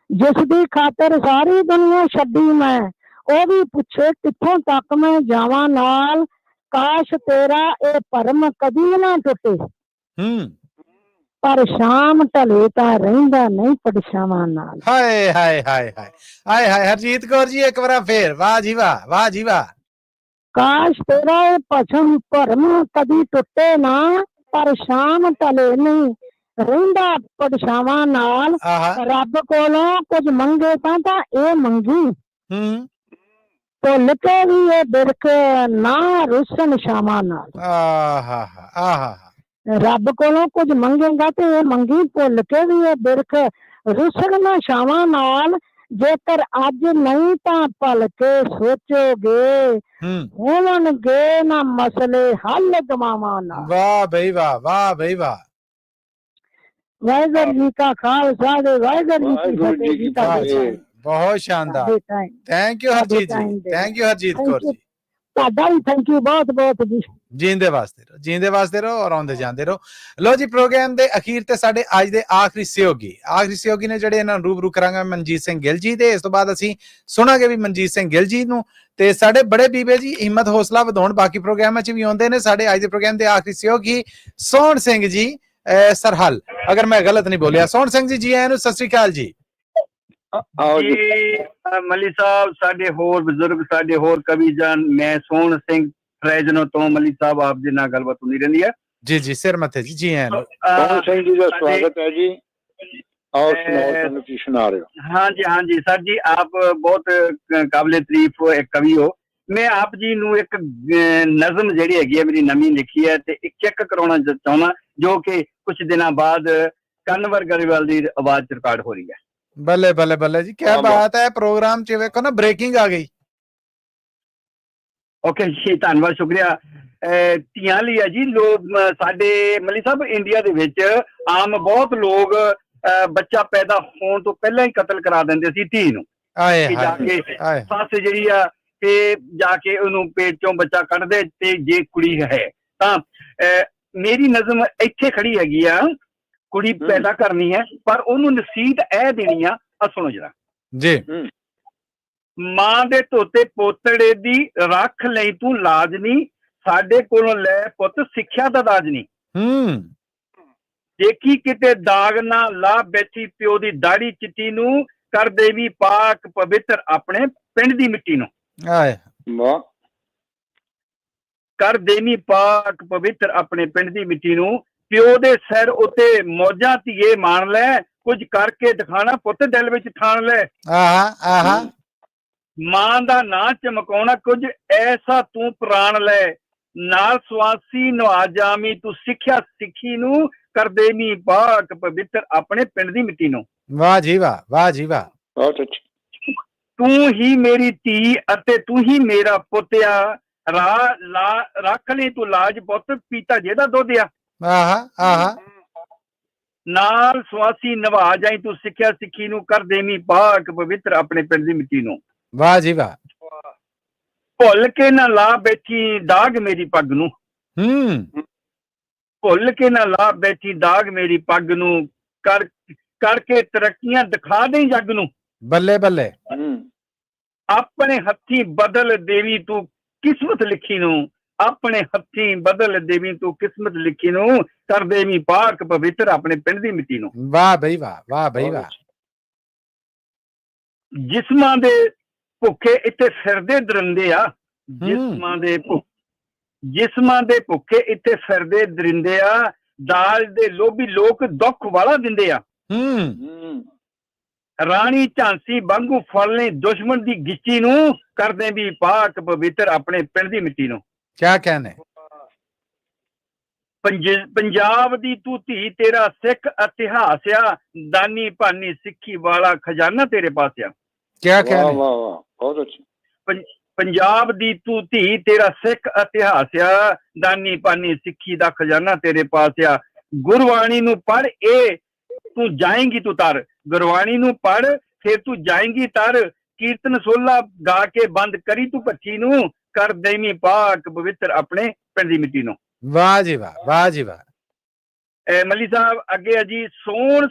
ਜਿਸ ਦੀ ਖਾਤਰ ਸਾਰੀ ਦੁਨੀਆ ਛੱਡੀ ਮੈਂ, ਉਹ ਵੀ ਪੁੱਛੇ ਕਿੱਥੋਂ ਤੱਕ ਮੈਂ ਜਾਵਾਂ ਨਾਲ। ਕਾਸ਼ ਤੇਰਾ ਇਹ ਭਰਮ ਕਦੀ ਨਾ ਟੁੱਟੇ, ਪਰ ਸ਼ਾਮ ਢਲੇ ਤਾਂ ਰਹਿੰਦਾ ਨਹੀਂ ਪਰਛਾਵਾਂ ਨਾਲ। ਹਾਏ ਹਾਏ ਹਾਏ ਹਾਏ ਹਾਏ ਹਾਏ। ਹਰਜੀਤ ਕੌਰ ਜੀ ਇੱਕ ਵਾਰ ਫੇਰ, ਵਾਹ ਜੀ ਵਾਹ, ਵਾਹ ਜੀ ਵਾਹ। ਕਾਸ਼ ਤੇਰਾ ਇਹ ਭਰਮ ਕਦੀ ਟੁੱਟੇ ਨਾ, ਪਰ ਸ਼ਾਮ ਢਲੇ ਨਹੀਂ ਰਹਿੰਦਾ ਪਰਛਾਵਾਂ ਨਾਲ। ਰੱਬ ਕੋਲੋਂ ਕੁਝ ਮੰਗੇ ਤਾਂ ਇਹ ਮੰਗੀ, ਭੁੱਲ ਕੇ ਵੀ ਇਹ ਬਿਰਖ ਨਾ ਰੁੱਸਣ ਸ਼ਾਮਾਂ ਨਾਲ। ਰੱਬ ਕੋਲੋਂ ਕੁਝ ਮੰਗੇਗਾ ਤੇ ਇਹ ਮੰਗੀ, ਭੁੱਲ ਕੇ ਵੀ ਇਹ ਬਿਰਖ ਰੁੱਸਣ ਨਾ ਸ਼ਾਮਾਂ ਨਾਲ। ਜੇਕਰ ਅੱਜ ਨਹੀਂ ਤਾਂ ਭਲ ਕੇ ਸੋਚੋਗੇ, ਹੋਣਗੇ ਨਾ ਮਸਲੇ ਹੱਲ ਗਵਾਵਾਂ ਨਾਲ। ਵਾਹ ਬਈ ਵਾਹ, ਵਾਹ ਬਈ ਵਾਹ। ਵਾਹਿਗੁਰੂ ਜੀ ਕਾ ਖਾਲਸਾ ਤੇ ਵਾਹਿਗੁਰੂ ਜੀ ਕੀ ਫਤਿਹ। ਬਹੁਤ ਸ਼ਾਨਦਾਰ। ਥੈਂਕ ਯੂ ਹਰਜੀਤ ਜੀ, ਥੈਂਕ ਯੂ ਹਰਜੀਤ ਕੌਰ ਜੀ। ਤੁਹਾਡਾ ਵੀ ਥੈਂਕ ਯੂ ਬਹੁਤ ਬਹੁਤ ਜੀ। ਜੀਂਦੇ ਵਾਸਤੇ ਰਹੋ ਔਰ ਆਉਂਦੇ ਜਾਂਦੇ ਰਹੋ। ਲੋ ਜੀ, ਪ੍ਰੋਗਰਾਮ ਦੇ ਅਖੀਰ ਤੇ ਸਾਡੇ ਅੱਜ ਦੇ ਆਖਰੀ ਸਹਿਯੋਗੀ ਨੇ ਜਿਹੜੇ ਇਹਨਾਂ ਨੂੰ ਰੂਬਰੂ ਕਰਾਂਗਾ ਮਨਜੀਤ ਸਿੰਘ ਗਿੱਲ ਜੀ ਦੇ। ਇਸ ਤੋਂ ਬਾਅਦ ਅਸੀਂ ਸੁਣਾਂਗੇ ਵੀ ਮਨਜੀਤ ਸਿੰਘ ਗਿੱਲ ਜੀ ਨੂੰ ਤੇ ਸਾਡੇ ਬੜੇ ਬੀਬੇ ਜੀ ਹਿੰਮਤ ਹੌਸਲਾ ਵਧਾਉਣ ਬਾਕੀ ਪ੍ਰੋਗਰਾਮਾਂ 'ਚ ਵੀ ਆਉਂਦੇ ਨੇ। ਸਾਡੇ ਅੱਜ ਦੇ ਪ੍ਰੋਗਰਾਮ ਦੇ ਆਖਰੀ ਸਹਿਯੋਗੀ ਸੋਹਣ ਸਿੰਘ ਜੀ ਸਰਹਲ, ਅਗਰ ਮੈਂ ਗਲਤ ਨਹੀਂ ਬੋਲਿਆ। ਸੋਹਣ ਸਿੰਘ ਜੀ ਆਇਆਂ ਨੂੰ ਸਤਿ ਸ੍ਰੀ ਅਕਾਲ ਜੀ। ਆਓ ਜੀ ਮਲੀ ਸਾਹਿਬ, ਸਾਡੇ ਹੋਰ ਬਜ਼ੁਰਗ, ਸਾਡੇ ਹੋਰ ਕਵੀ ਜਾਨ, ਮੈਂ ਸੋਹਣ ਸਿੰਘ ਫਰੈਜਨੋ ਤੋਂ ਮਲੀ ਸਾਹਿਬ ਆਪ ਦੇ ਨਾਲ ਗੱਲਬਾਤ ਹੁੰਦੀ ਰਹਿੰਦੀ ਹੈ। ਜੀ ਸਿਰ ਮੱਥੇ ਜੀ ਆਇਆਂ ਨੂੰ। ਸੋਹਣ ਸਿੰਘ ਜੀ ਦਾ ਸਵਾਗਤ ਹੈ ਜੀ। और सुना रहे हो? हाँ जी सर जी, आप बहुत काबिल तारीफ एक कवि हो। मैं आप जी नू एक नज़म ਜਿਹੜੀ ਹੈਗੀ ਹੈ ਮੇਰੀ ਨਵੀਂ ਲਿਖੀ ਹੈ ਤੇ ਇੱਕ ਚੈੱਕ ਕਰਾਉਣਾ ਚਾਹੁੰਦਾ, ਜੋ ਕਿ ਕੁਝ ਦਿਨਾਂ ਬਾਅਦ ਕਨਵਰ ਗਰੇਵਾਲ ਦੀ ਆਵਾਜ਼ ਚ ਰਿਕਾਰਡ ਹੋ ਰਹੀ ਹੈ। ਬੱਲੇ ਜੀ, ਕੀ ਬਾਤ ਹੈ। ਪ੍ਰੋਗਰਾਮ ਚ ਵੇਖੋ ਨਾ ਬ੍ਰੇਕਿੰਗ ਆ ਗਈ। ਓਕੇ ਜੀ, ਧੰਨਵਾਦ, ਸ਼ੁਕਰੀਆ। ਧੀਆਂ ਲਈ ਹੈ ਜੀ। ਲੋਕ ਸਾਡੇ ਮਲੀ ਸਾਹਿਬ ਇੰਡੀਆ ਦੇ ਵਿੱਚ ਆਮ ਬਹੁਤ ਲੋਕ ਬੱਚਾ ਪੈਦਾ ਹੋਣ ਤੋਂ ਪਹਿਲਾਂ ਹੀ ਕਤਲ ਕਰਾ ਦਿੰਦੇ ਸੀ ਧੀ ਨੂੰ। ਜਾ ਕੇ ਸੱਸ ਜਿਹੜੀ ਆ ਤੇ ਜਾ ਕੇ ਉਹਨੂੰ ਪੇਟ ਚੋਂ ਬੱਚਾ ਕੱਢਦੇ ਤੇ ਜੇ ਕੁੜੀ ਹੈ ਤਾਂ ਮੇਰੀ ਨਜ਼ਮ ਇੱਥੇ ਖੜੀ ਹੈਗੀ ਆ। ਕੁੜੀ ਪੈਦਾ ਕਰਨੀ ਹੈ ਪਰ ਉਹਨੂੰ ਨਸੀਹਤ ਇਹ ਦੇਣੀ ਆ। ਸੁਣੋ ਜਰਾ ਜੀ। ਮਾਂ ਦੇ ਧੋਤੇ ਪੋਤੜੇ ਦੀ ਰੱਖ ਲਈ ਤੂੰ ਲਾਜ ਨੀ, ਸਾਡੇ ਕੋਲੋਂ ਲੈ ਪੁੱਤ ਸਿੱਖਿਆ ਦਾ ਦਾਜ ਨੀ। ਦੇਖੀ ਕਿਤੇ ਦਾਗ ਨਾ ਲਾ ਬੈਠੀ ਪਿਓ ਦੀ ਦਾੜੀ ਚਿੱਟੀ ਨੂੰ, ਕਰ ਦੇਵੀ ਪਾਕ ਪਵਿੱਤਰ ਆਪਣੇ ਪਿੰਡ ਦੀ ਮਿੱਟੀ ਨੂੰ। ਕਰ ਦੇਵੀ ਪਾਕ ਪਵਿੱਤਰ ਆਪਣੇ ਪਿੰਡ ਦੀ ਮਿੱਟੀ ਨੂੰ, ਪਿਓ ਦੇ ਸਿਰ ਉੱਤੇ ਮੌਜਾਂ ਧੀਏ ਮਾਣ ਲੈ, ਕੁਝ ਕਰਕੇ ਦਿਖਾਣਾ ਪੁੱਤ ਦਿਲ ਵਿੱਚ ਠਾਣ ਲੈ। ਮਾਂ ਦਾ ਨਾਂ ਚਮਕਾਉਣਾ ਕੁਝ ਐਸਾ ਤੂੰ ਪ੍ਰਾਣ ਲੈ, ਨਾਲ ਸਵਾਸੀ ਨਵਾ ਜਾਮੀ ਤੂੰ ਸਿੱਖਿਆ ਸਿੱਖੀ ਨੂੰ, ਕਰ ਦੇਵੀਂ ਪਾਕ ਪਵਿੱਤਰ ਆਪਣੇ ਪਿੰਡ ਦੀ ਮਿੱਟੀ ਨੂੰ। ਵਾਹ ਜੀ ਵਾਹ ਬਹੁਤ ਅੱਛਾ। ਤੂੰ ਹੀ ਮੇਰੀ ਧੀ ਅਤੇ ਤੂੰ ਹੀ ਮੇਰਾ ਪੁੱਤਿਆ, ਰੱਖ ਲਈ ਤੂੰ ਲਾਜ ਪੁੱਤ ਪੀਤਾ ਜਿਹਦਾ ਦੁੱਧ ਆ। ਨਾਲ ਸਵਾਸੀ ਨਿਭਾ ਜਾਈ ਤੂੰ ਸਿੱਖਿਆ ਸਿੱਖੀ ਨੂੰ, ਕਰ ਦੇਵੀਂ ਪਾਕ ਪਵਿੱਤਰ ਆਪਣੇ ਪਿੰਡ ਦੀ ਮਿੱਟੀ ਨੂੰ। ਵਾਹ ਜੀ ਵਾਹ। ਭੁੱਲ ਕੇ ਨਾ ਲਾ ਬੈਠੀ ਦਾਗ ਮੇਰੀ ਪੱਗ ਨੂੰ। ਭੁੱਲ ਕੇ ਨਾ ਲਾ ਬੈਠੀ ਦਾਗ ਮੇਰੀ ਪੱਗ ਨੂੰ, ਕਰਕੇ ਤਰੱਕੀਆਂ ਦਿਖਾ ਦੇ ਜੱਗ ਨੂੰ। ਬੱਲੇ ਆਪਣੇ ਹੱਥੀਂ ਬਦਲ ਦੇਵੀ ਤੂੰ ਕਿਸਮਤ ਲਿਖੀ ਨੂੰ, ਆਪਣੇ ਹੱਥੀਂ ਬਦਲ ਦੇਵੀ ਤੂੰ ਕਿਸਮਤ ਲਿਖੀ ਨੂੰ, ਕਰ ਦੇਵੀਂ ਪਾਕ ਪਵਿੱਤਰ ਆਪਣੇ ਪਿੰਡ ਦੀ ਮਿੱਟੀ ਨੂੰ। ਵਾਹ ਬਈ ਵਾਹ। ਜਿਸਮਾਂ ਦੇ ਭੁੱਖੇ ਇੱਥੇ ਫਿਰਦੇ ਦਰਿੰਦੇ ਆ, ਜਿਸਮਾਂ ਦੇ ਭੁੱਖੇ ਇੱਥੇ ਫਿਰਦੇ ਦਰਿੰਦੇ ਆ, ਦਾਜ ਦੇ ਲੋਭੀ ਲੋਕ ਦੁੱਖ ਵਾਲਾ ਦਿੰਦੇ ਆ। ਰਾਣੀ ਝਾਂਸੀ ਵਾਂਗੂ ਫੜਨੇ ਦੁਸ਼ਮਣ ਦੀ ਗਿੱਚੀ ਨੂੰ, ਕਰਦੇ ਵੀ ਪਾਕ ਪਵਿੱਤਰ ਆਪਣੇ ਪਿੰਡ ਦੀ ਮਿੱਟੀ ਨੂੰ। ਕਿਆ ਕਹਿਣੇ। ਪੰਜਾਬ ਦੀ ਤੂੰ ਧੀ ਤੇਰਾ ਸਿੱਖ ਇਤਿਹਾਸ ਆ, ਦਾਨੀ ਭਾਨੀ ਸਿੱਖੀ ਵਾਲਾ ਖਜ਼ਾਨਾ ਤੇਰੇ ਪਾਸ ਆ। ਕਿਆ ਕਹਿਣੇ। ਬਹੁਤ ਅੱਛਾ। ਪੰਜਾਬ ਦੀ ਤੂੰ ਧੀ ਤੇਰਾ ਸਿੱਖ ਇਤਿਹਾਸ ਆ, ਦਾਨੀ ਭਾਨੀ ਸਿੱਖੀ ਦਾ ਖਜ਼ਾਨਾ ਤੇਰੇ ਪਾਸ ਆ। ਗੁਰਬਾਣੀ ਨੂੰ ਪੜ੍ਹ ਇਹ ਤੂੰ ਜਾਏਂਗੀ ਤੂੰ ਤਰ, ਗੁਰਬਾਣੀ ਨੂੰ ਪੜ੍ਹ ਫਿਰ ਤੂੰ ਜਾਏਂਗੀ ਤਰ। ਕੀਰਤਨ ਸੋਲਾ ਗਾ ਕੇ ਬੰਦ ਕਰੀ ਤੂੰ ਭੱਠੀ ਨੂੰ, ਕਰ ਦੇਵੀਂ ਪਾਕ ਪਵਿੱਤਰ ਆਪਣੇ ਪਿੰਡ ਦੀ ਮਿੱਟੀ ਨੂੰ। ਵਾਹ ਜੀ ਵਾਹ। ਮੱਲੀ ਸਾਹਿਬ ਅੱਗੇ ਆ ਜੀ। ਸੋਹਣ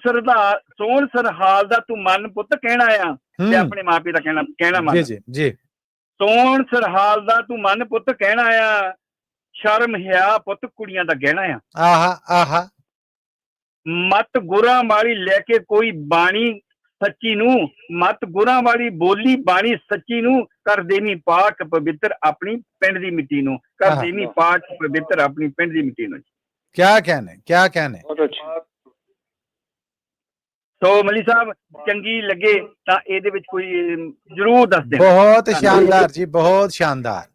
ਸਰਹਾਲ ਦਾ ਤੂੰ ਮਨ ਪੁੱਤ ਕਹਿਣਾ ਆ, ਤੇ ਆਪਣੇ ਮਾਪੇ ਦਾ ਕਹਿਣਾ ਮੰਨ। ਜੀ। ਸੋਹਣ ਸਰਹਾਲ ਦਾ ਤੂੰ ਮਨ ਪੁੱਤ ਕਹਿਣਾ ਆ, ਸ਼ਰਮ ਹਿਆ ਪੁੱਤ ਕੁੜੀਆਂ ਦਾ ਗਹਿਣਾ ਆ। ਮਤ ਗੁਰਾਂ ਵਾਲੀ ਲੈ ਕੇ ਕੋਈ ਬਾਣੀ ਸੱਚੀ ਨੂੰ, ਮਤ ਗੁਰਾਂ ਵਾਲੀ ਬੋਲੀ ਬਾਣੀ ਸੱਚੀ ਨੂੰ, ਕਰ ਦੇਵੀਂ ਪਾਕ ਪਵਿੱਤਰ ਆਪਣੀ ਪਿੰਡ ਦੀ ਮਿੱਟੀ ਨੂੰ, ਕਰ ਦੇਵੀਂ ਪਾਕ ਪਵਿੱਤਰ ਆਪਣੀ ਪਿੰਡ ਦੀ ਮਿੱਟੀ ਨੂੰ। ਕਿਆ ਕਹਿਣੇ। ਬਹੁਤ ਅੱਛਾ। ਸੋ ਮਲੀ ਸਾਹਿਬ ਚੰਗੀ ਲੱਗੇ ਤਾਂ ਇਹਦੇ ਵਿੱਚ ਕੋਈ ਜ਼ਰੂਰ ਦੱਸ ਦੇਣਾ। ਬਹੁਤ ਸ਼ਾਨਦਾਰ ਜੀ, ਬਹੁਤ ਸ਼ਾਨਦਾਰ।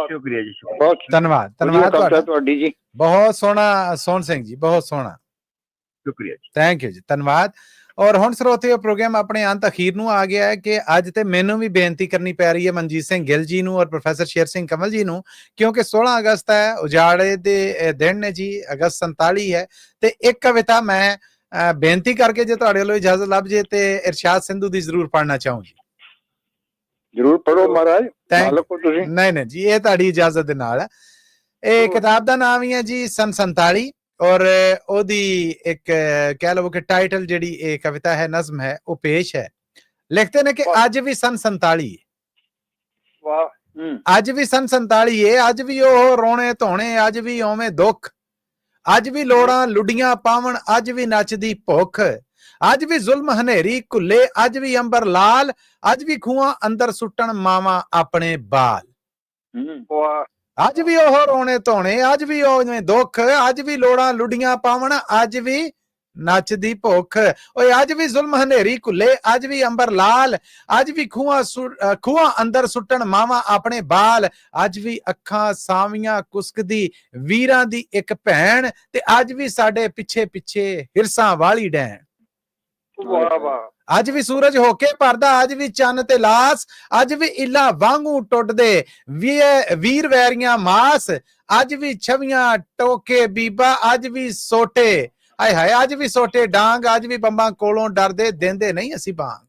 ਸ਼ੁਕਰੀਆ ਜੀ, ਬਹੁਤ ਧੰਨਵਾਦ ਤੁਹਾਡੀ ਜੀ। ਬਹੁਤ ਸੋਹਣਾ ਸੋਹਣ ਸਿੰਘ ਜੀ, ਬਹੁਤ ਸੋਹਣਾ। ਸ਼ੁਕਰੀਆ ਜੀ, ਥੈਂਕ ਯੂ ਜੀ, ਧੰਨਵਾਦ। ਔਰ ਹੁਣ ਸਰੋਤਿਓ ਪ੍ਰੋਗਰਾਮ ਆਪਣੇ ਅੰਤ ਅਖੀਰ ਨੂੰ ਆ ਗਿਆ ਹੈ ਕਿ ਅੱਜ ਤੇ ਮੈਨੂੰ ਵੀ ਬੇਨਤੀ ਕਰਨੀ ਪੈ ਰਹੀ ਹੈ ਮਨਜੀਤ ਸਿੰਘ ਗਿੱਲ ਜੀ ਨੂੰ ਔਰ ਪ੍ਰੋਫੈਸਰ ਸ਼ੇਰ ਸਿੰਘ ਕਮਲ ਜੀ ਨੂੰ, ਕਿਉਂਕਿ 16 ਅਗਸਤ ਹੈ, ਉਜਾੜੇ ਦੇ ਦਿਨ ਨੇ ਜੀ, ਅਗਸਤ 47 ਹੈ। ਤੇ ਇੱਕ ਕਵਿਤਾ ਮੈਂ ਬੇਨਤੀ ਕਰਕੇ ਜੇ ਤੁਹਾਡੇ ਵੱਲੋਂ ਇਜਾਜ਼ਤ ਲੱਭ ਜੇ ਤੇ ਇਰਸ਼ਾਦ ਸਿੰਧੂ ਦੀ ਜ਼ਰੂਰ ਪੜ੍ਹਨਾ ਚਾਹੂੰਗੀ। ਜਰੂਰ ਪੜੋ ਮਹਾਰਾਜ, Thank- ਮਾਲਕ ਹੋ ਤੁਸੀਂ। ਨਹੀਂ ਨਹੀਂ ਜੀ, ਇਹ ਤੁਹਾਡੀ ਇਜਾਜ਼ਤ ਦੇ ਨਾਲ ਹੈ। ਇਹ ਕਿਤਾਬ ਦਾ ਨਾਮ ਹੀ ਹੈ ਜੀ ਸਨ 47 ਔਰ ਉਹਦੀ ਇੱਕ ਕਹਿ ਲਵੋ ਕਿ ਟਾਈਟਲ ਜਿਹੜੀ ਇਹ ਕਵਿਤਾ ਹੈ, ਨਜ਼ਮ ਹੈ, ਉਹ ਪੇਸ਼ ਹੈ। ਲਿਖਦੇ ਨੇ ਕਿ ਅੱਜ ਵੀ ਸਨ 47 ਵਾਹ। ਅੱਜ ਵੀ ਸਨ 47 ਹੈ, ਅੱਜ ਵੀ ਉਹ ਰੋਣੇ ਧੋਣੇ, ਅੱਜ ਵੀ ਓਵੇਂ ਦੁੱਖ, ਅੱਜ ਵੀ ਲੋੜਾਂ ਲੁੱਡੀਆਂ ਪਾਵਣ, ਅੱਜ ਵੀ ਨੱਚਦੀ ਭੁੱਖ, ਅੱਜ ਵੀ ਜ਼ੁਲਮ ਹਨੇਰੀ ਘੁੱਲੇ, ਅੱਜ ਵੀ ਅੰਬਰ ਲਾਲ, ਅੱਜ ਵੀ ਖੂਹਾਂ ਅੰਦਰ ਸੁੱਟਣ ਮਾਵਾਂ ਆਪਣੇ ਬਾਲ। ਅੱਜ ਵੀ ਉਹ ਰੋਣੇ ਧੋਣੇ, ਅੱਜ ਵੀ ਉਹ ਦੁੱਖ, ਅੱਜ ਵੀ ਲੋੜਾਂ ਲੁੱਡੀਆਂ ਪਾਵਣ, ਅੱਜ ਵੀ ਨੱਚਦੀ ਭੁੱਖ, ਓਏ ਅੱਜ ਵੀ ਜ਼ੁਲਮ ਹਨੇਰੀ ਘੁੱਲੇ, ਅੱਜ ਵੀ ਅੰਬਰ ਲਾਲ, ਅੱਜ ਵੀ ਖੂਹਾਂ ਅੰਦਰ ਸੁੱਟਣ ਮਾਵਾਂ ਆਪਣੇ ਬਾਲ, ਅੱਜ ਵੀ ਅੱਖਾਂ ਸਾਵੀਆਂ ਕੁਸਕਦੀ ਵੀਰਾਂ ਦੀ ਇੱਕ ਭੈਣ, ਤੇ ਅੱਜ ਵੀ ਸਾਡੇ ਪਿੱਛੇ ਪਿੱਛੇ ਹਿਰਸਾਂ ਵਾਲੀ ਡੈਣ। ਵਾਹ ਵਾਹ। ਅੱਜ ਵੀ ਸੂਰਜ ਹੋ ਕੇ ਭਰਦਾ, ਅੱਜ ਵੀ ਚੰਨ ਤੇ ਲਾਸ, ਅੱਜ ਵੀ ਇੱਲਾ ਵਾਂਗੂ ਟੁੱਟਦੇ ਵੀਰ ਵੈਰੀਆਂ ਮਾਸ, ਅੱਜ ਵੀ ਛਵੀਆਂ ਟੋਕੇ ਬੀਬਾ, ਅੱਜ ਵੀ ਸੋਟੇ, ਹਾਏ ਹਾਏ ਅੱਜ ਵੀ ਸੋਟੇ ਡਾਂਗ, ਅੱਜ ਵੀ ਬੰਬਾਂ ਕੋਲੋਂ ਡਰਦੇ ਦਿੰਦੇ ਨਹੀਂ ਅਸੀਂ ਬਾਂਗ।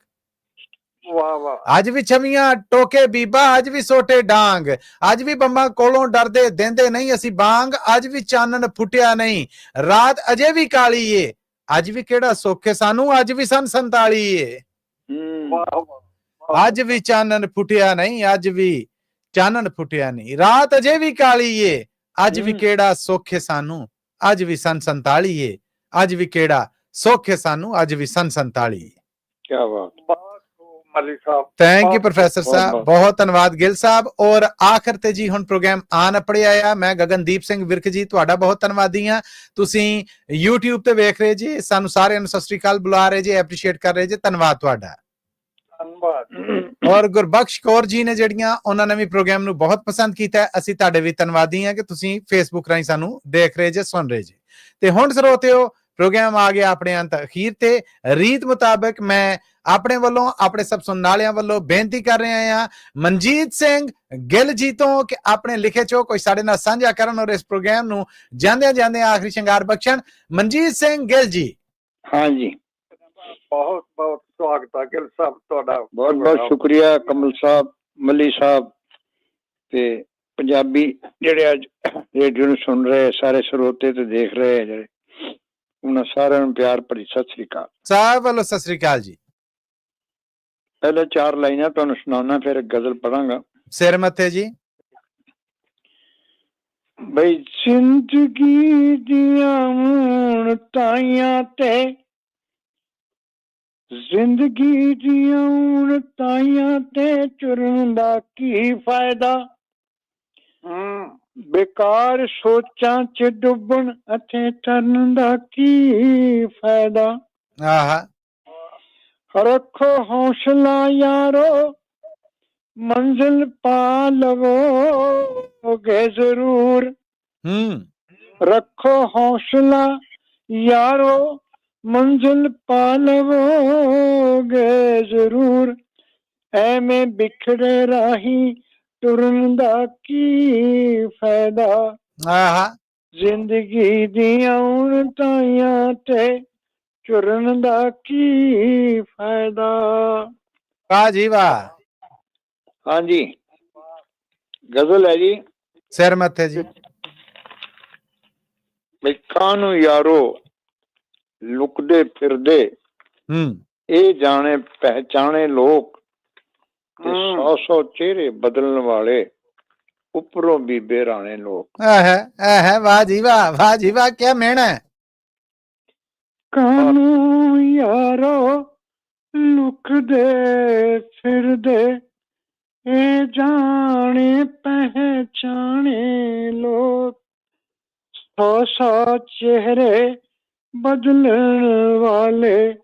ਵਾਹ ਵਾਹ। ਅੱਜ ਵੀ ਛਵੀਆਂ ਟੋਕੇ ਬੀਬਾ, ਅੱਜ ਵੀ ਸੋਟੇ ਡਾਂਗ, ਅੱਜ ਵੀ ਬੰਬਾਂ ਕੋਲੋਂ ਡਰਦੇ ਦਿੰਦੇ ਨਹੀਂ ਅਸੀਂ ਬਾਂਗ, ਅੱਜ ਵੀ ਚਾਨਣ ਫੁੱਟਿਆ ਨਹੀਂ, ਰਾਤ ਅਜੇ ਵੀ ਕਾਲੀ ਏ, ਅੱਜ ਵੀ ਕਿਹੜਾ ਸੁੱਖ ਸਾਨੂੰ, ਅੱਜ ਵੀ ਸਨ 47 ਏ। ਅੱਜ ਵੀ ਚਾਨਣ ਫੁੱਟਿਆ ਨਹੀਂ, ਅੱਜ ਵੀ ਚਾਨਣ ਫੁੱਟਿਆ ਨਹੀਂ, ਰਾਤ ਅਜੇ ਵੀ ਕਾਲੀ ਏ, ਅੱਜ ਵੀ ਕਿਹੜਾ ਸੁੱਖ ਸਾਨੂੰ, ਅੱਜ ਵੀ ਸਨ 47 ਏ, ਅੱਜ ਵੀ ਕਿਹੜਾ ਸੁੱਖ ਸਾਨੂੰ, ਅੱਜ ਵੀ ਸਨ 47। ਕੀ ਬਾਤ। ਮਲਿਕ ਸਾਹਿਬ ਥੈਂਕ ਯੂ ਪ੍ਰੋਫੈਸਰ ਸਾਹਿਬ, ਬਹੁਤ ਧੰਨਵਾਦ ਗਿੱਲ ਸਾਹਿਬ। ਔਰ ਆਖਰ ਤੇ ਜੀ ਹੁਣ ਪ੍ਰੋਗਰਾਮ ਆਨ ਅਪੜਿਆ ਆ, ਮੈਂ ਗਗਨਦੀਪ ਸਿੰਘ ਵਿਰਕ ਜੀ ਤੁਹਾਡਾ ਬਹੁਤ ਧੰਨਵਾਦੀ ਹਾਂ। ਤੁਸੀਂ YouTube ਤੇ ਵੇਖ ਰਹੇ ਜੀ, ਸਾਨੂੰ ਸਾਰਿਆਂ ਨੂੰ ਸਤਿ ਸ੍ਰੀ ਅਕਾਲ ਬੁਲਾ ਰਹੇ ਜੀ, ਐਪਰੀਸ਼ੀਏਟ ਕਰ ਰਹੇ ਜੀ, ਧੰਨਵਾਦ ਤੁਹਾਡਾ। ਧੰਨਵਾਦ। ਔਰ ਗੁਰਬਖਸ਼ ਕੌਰ ਜੀ ਨੇ ਜਿਹੜੀਆਂ, ਉਹਨਾਂ ਨੇ ਵੀ ਪ੍ਰੋਗਰਾਮ ਨੂੰ ਬਹੁਤ ਪਸੰਦ ਕੀਤਾ ਹੈ। ਅਸੀਂ ਤੁਹਾਡੇ ਵੀ ਧੰਨਵਾਦੀ ਹਾਂ ਕਿ ਤੁਸੀਂ ਫੇਸਬੁੱਕ ਰਾਹੀਂ ਸਾਨੂੰ ਦੇਖ ਰਹੇ ਜੇ, ਸੁਣ ਰਹੇ ਜੇ। ਤੇ ਹੁਣ ਸਰੋਤਿਓ, ਪ੍ਰੋਗਰਾਮ ਆ ਗਿਆ ਆਪਣੇ ਅੰਤ ਅਖੀਰ ਤੇ। ਰੀਤ ਮੁਤਾਬਕ ਮੈਂ ਆਪਣੇ ਵੱਲੋਂ, ਆਪਣੇ ਸਭ ਸੁਣਨ ਵਾਲਿਆਂ ਵੱਲੋਂ ਬੇਨਤੀ ਕਰ ਰਿਹਾ ਹਾਂ ਮਨਜੀਤ ਸਿੰਘ ਗਿੱਲ ਜੀ ਤੋਂ ਕਿ ਆਪਣੇ ਲਿਖੇ ਚੋਂ ਕੋਈ ਸਾਡੇ ਨਾਲ ਸਾਂਝਾ ਕਰਨ ਔਰ ਇਸ ਪ੍ਰੋਗਰਾਮ ਨੂੰ ਜਾਂਦਿਆਂ ਜਾਂਦਿਆਂ ਆਖਰੀ ਸ਼ਿੰਗਾਰ ਬਖਸ਼ਣ। ਮਨਜੀਤ ਸਿੰਘ ਗਿੱਲ ਜੀ। ਹਾਂਜੀ, ਬਹੁਤ ਬਹੁਤ ਸਵਾਗਤ ਹੈ ਗਿੱਲ ਸਾਹਿਬ ਤੁਹਾਡਾ। ਬਹੁਤ ਬਹੁਤ ਸ਼ੁਕਰੀਆ ਕਮਲ ਸਾਹਿਬ, ਮੱਲੀ ਸਾਹਿਬ, ਤੇ ਪੰਜਾਬੀ ਜਿਹੜੇ ਅੱਜ ਰੇਡੀਓ ਨੂੰ ਸੁਣ ਰਹੇ ਸਾਰੇ ਸਰੋਤੇ ਤੇ ਦੇਖ ਰਹੇ ਜਿਹੜੇ, ਉਹਨਾਂ ਸਾਰਿਆਂ ਨੂੰ ਪਿਆਰ ਭਰੀ ਸਤਿ ਸ੍ਰੀ ਅਕਾਲ। ਸਾਹਿਬ ਵੱਲੋਂ ਸਤਿ ਸ੍ਰੀ ਅਕਾਲ ਜੀ। ਪਹਿਲੇ 4 ਲਾਈਨਾਂ ਤੁਹਾਨੂੰ ਸੁਣਾਉਣਾ, ਫਿਰ ਗਜ਼ਲ ਪੜਾਂਗਾ। ਸਿਰ ਮੱਥੇ ਜੀ। ਬਈ ਜ਼ਿੰਦਗੀ ਦੀਆਂ ਹੁਣ ਤਾਈਆਂ ਤੇ, ਜ਼ਿੰਦਗੀ ਦੀਆਂ ਹੁਣ ਤਾਈਆਂ ਤੇ ਚੁਰਨ ਦਾ ਕੀ ਫਾਇਦਾ, ਬੇਕਾਰ ਸੋਚਾਂ ਚ ਡੁੱਬਣ ਅਤੇ ਤਰਨ ਦਾ ਕੀ ਫਾਇਦਾ। ਆਹਾ। ਰੱਖੋ ਹੌਸਲਾ ਯਾਰੋ, ਮੰਜ਼ਿਲ ਪਾ ਲਵੋਗੇ ਜ਼ਰੂਰ। ਰੱਖੋ ਹੌਸਲਾ ਯਾਰੋ, ਮੰਜ਼ਿਲ ਪਾ ਲਵੋਗੇ ਜ਼ਰੂਰ। ਐਵੇਂ ਬਿਖੜੇ ਰਾਹੀਂ ਤੁਰਨ ਦਾ ਕੀ ਫਾਇਦਾ। ਆਹਾ। ਜ਼ਿੰਦਗੀ ਦੀਆਂ ਹੁਣ ਤਾਈਆਂ ਤੇ ਚੁਰਨ ਦਾ ਕੀ ਫਾਇਦਾ। ਵਾਹ ਜੀ ਵਾਹ। ਹਾਂਜੀ, ਗਜ਼ਲ ਹੈ ਜੀ ਸਿਰ ਮੱਥੇ ਜੀ। ਮਿੱਠਾਂ ਨੂੰ ਯਾਰੋ ਲੁਕਦੇ ਫਿਰਦੇ, ਇਹ ਜਾਣੇ ਪਹਿਚਾਣੇ ਲੋਕ, ਤੇ 100 ਚਿਹਰੇ ਬਦਲਣ ਵਾਲੇ ਉੱਪਰੋਂ ਬੀਬੇ ਰਾਣੇ ਲੋਕ। ਵਾਹ ਜੀ ਵਾਹ, ਵਾਹ ਜੀ ਵਾਹ, ਕਿਆ ਮਿਹਣਾ ਹੈ। ਕਾਨੂੰ ਯਾਰੋ ਲੁਕਦੇ ਫਿਰਦੇ, ਇਹ ਜਾਣੇ ਪਹਿਚਾਣੇ ਲੋਕ, 100 ਚਿਹਰੇ ਬਦਲਣ ਵਾਲੇ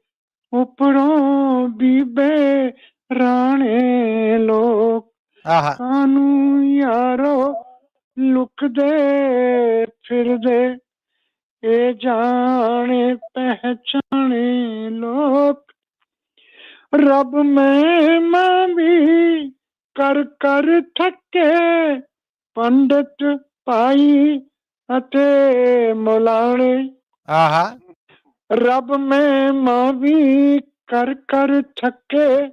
ਉੱਪਰੋਂ ਬੀਬੇ ਰਾਣੇ ਲੋਕ। ਕਾਨੂੰ ਯਾਰੋ ਲੁਕਦੇ ਫਿਰਦੇ, ਇਹ ਜਾਣੇ ਪਹਿਚਾਣੇ ਲੋਕ। ਰੱਬ ਮੈਂ ਵੀ ਕਰ ਕਰ ਥੱਕੇ, ਪੰਡਤ ਭਾਈ ਅਤੇ ਮੌਲਾਣੇ। ਰੱਬ ਮੈਂ ਵੀ ਕਰ ਕਰ ਥੱਕੇ,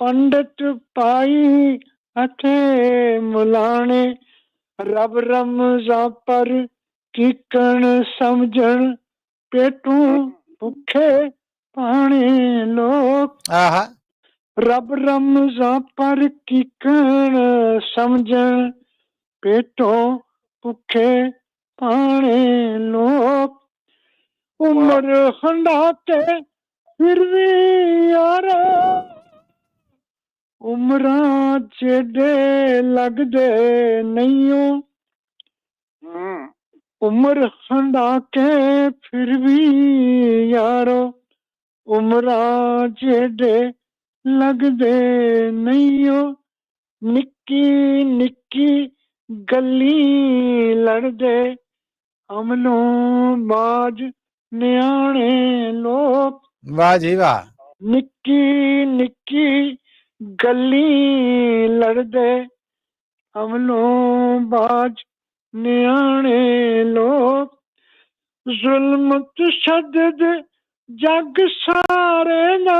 ਪੰਡਤ ਪਾਈ ਅਤੇ ਮੁਲਾਣੇ ਰੱਬ ਰਮਜ਼ਾਂ ਪਰ ਕੀਕਣ ਸਮਝਣ ਪੇਟੂ ਭੁੱਖੇ ਪਾਣੇ ਲੋਕ ਆਹਾ ਰੱਬ ਰਮਜ਼ਾਂ ਪਰ ਕੀਕਣ ਸਮਝਣ ਪੇਟੋਂ ਭੁੱਖੇ ਪਾਣੇ ਲੋਕ ਉਮਰ ਹੰਡਾ ਕੇ ਫਿਰ ਵੀ ਯਾਰਾ ਉਮਰਾਂ ਜਿਹੜੇ ਲੱਗਦੇ ਨਹੀਂਓ ਉਮਰ ਹੰਡਾ ਕੇ ਫਿਰ ਵੀ ਯਾਰੋ ਉਮਰਾਂ ਜਿਹੜੇ ਲੱਗਦੇ ਨਹੀਂਓ ਨਿੱਕੀ ਨਿੱਕੀ ਗੱਲੀ ਲੜਦੇ ਅਮਲੋਂ ਬਾਜ ਨਿਆਣੇ ਲੋਕ ਵਾਹ ਜੀ ਵਾਹ ਨਿੱਕੀ ਨਿੱਕੀ ਗੱਲੀ ਲੜਦੇ ਅਮਲੋਂ ਬਾਜ ਨਿਆਣੇ ਲੋਕ ਜ਼ੁਲਮ ਤਸ਼ੱਦਦ ਜੱਗ ਸਾਰੇ ਨਾ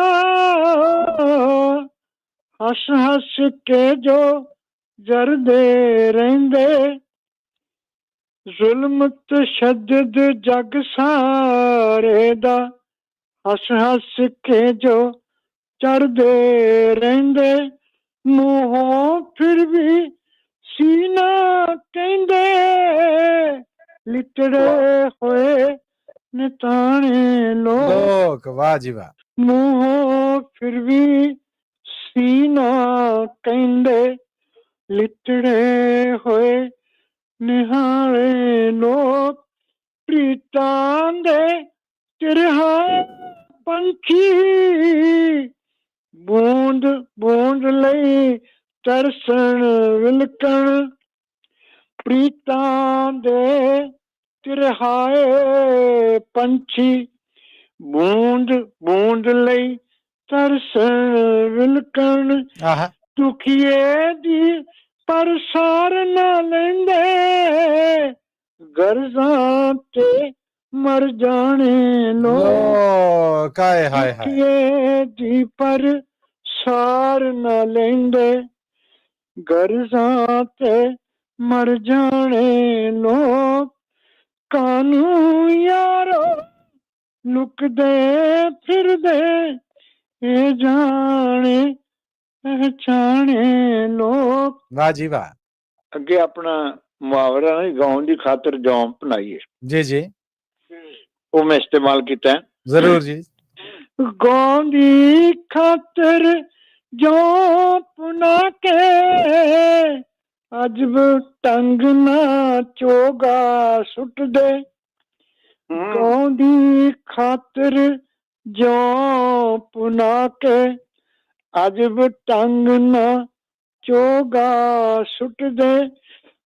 ਹੱਸ ਹੱਸ ਕੇ ਜੋ ਜਰਦੇ ਰਹਿੰਦੇ ਜ਼ੁਲਮ ਤਸ਼ੱਦਦ ਜੱਗ ਸਾਰੇ ਦਾ ਹੱਸ ਹੱਸ ਕੇ ਜੋ ਚੜਦੇ ਰਹਿੰਦੇ ਮੂੰਹੋਂ ਫਿਰ ਵੀ ਸੀਨਾ ਕਹਿੰਦੇ ਲਿਟੜੇ ਹੋਏ ਨਿਤਾਣੇ ਲੋਕ ਵਾਹ ਜੀ ਵਾਹ ਮੂੰਹੋਂ ਫਿਰ ਵੀ ਸੀਨਾ ਕਹਿੰਦੇ ਲਿਟੜੇ ਹੋਏ ਨਿਹਾਲੇ ਲੋਕ ਪ੍ਰੀਤਾਂ ਦੇ ਤਿਰਹਾ ਪੰਛੀ ਬੂੰਦ ਬੂੰਦ ਲਈ ਤਰਸਣ ਵਿਲਕਣ ਪ੍ਰੀਤਾਂ ਦੇ ਤਿਰਹਾਏ ਪੰਛੀ ਬੂੰਦ ਬੂੰਦ ਲਈ ਤਰਸਣ ਵਿਲਕਣ ਆਹਾ ਦੁਖੀਏ ਦੀ ਪਰਸਾਰ ਨਾ ਲੈਂਦੇ ਗਰਜ਼ਾਂ ਤੇ ਮਰ ਜਾਣੇ ਲੋਕ ਹਾਏ ਹਾਏ ਹਾਏ ਦੁਖੀਏ ਦੀ ਪਰਸਾਰ ਨਾ ਲੈਂਦੇ ਗਰਜ਼ਾਂ ਤੇ ਮਰ ਜਾਣੇ ਲੋਕ ਕਾਨੂੰ ਯਾਰੋ ਲੁਕਦੇ ਫਿਰਦੇ ਇਹ ਜਾਣੇ ਪਹਿਚਾਣੇ ਲੋਕ ਵਾਹ ਜੀ ਵਾਹ ਅੱਗੇ ਆਪਣਾ ਮੁਹਾਵਰਾ ਨਾ ਗਾਉਣ ਦੀ ਖਾਤਰ ਜੌਂ ਬਣਾਈਏ ਜੀ ਜੀ ਉਹ ਮੈਂ ਇਸਤੇਮਾਲ ਕੀਤਾ ਜ਼ਰੂਰ ਜੀ ਗਾਉਣ ਦੀ ਖਾਤਰ ਜੌਂ ਪੁਣਾ ਕੇ ਅਜਬ ਟੰਗ ਨਾ ਚੋਗਾ ਸੁੱਟਦੇ ਗਾਉਣ ਦੀ ਖਾਤਰ ਜੌਂ ਪੁਣਾ ਕੇ ਅਜਬ ਟੰਗ ਨਾ ਚੋਗਾ ਸੁੱਟਦੇ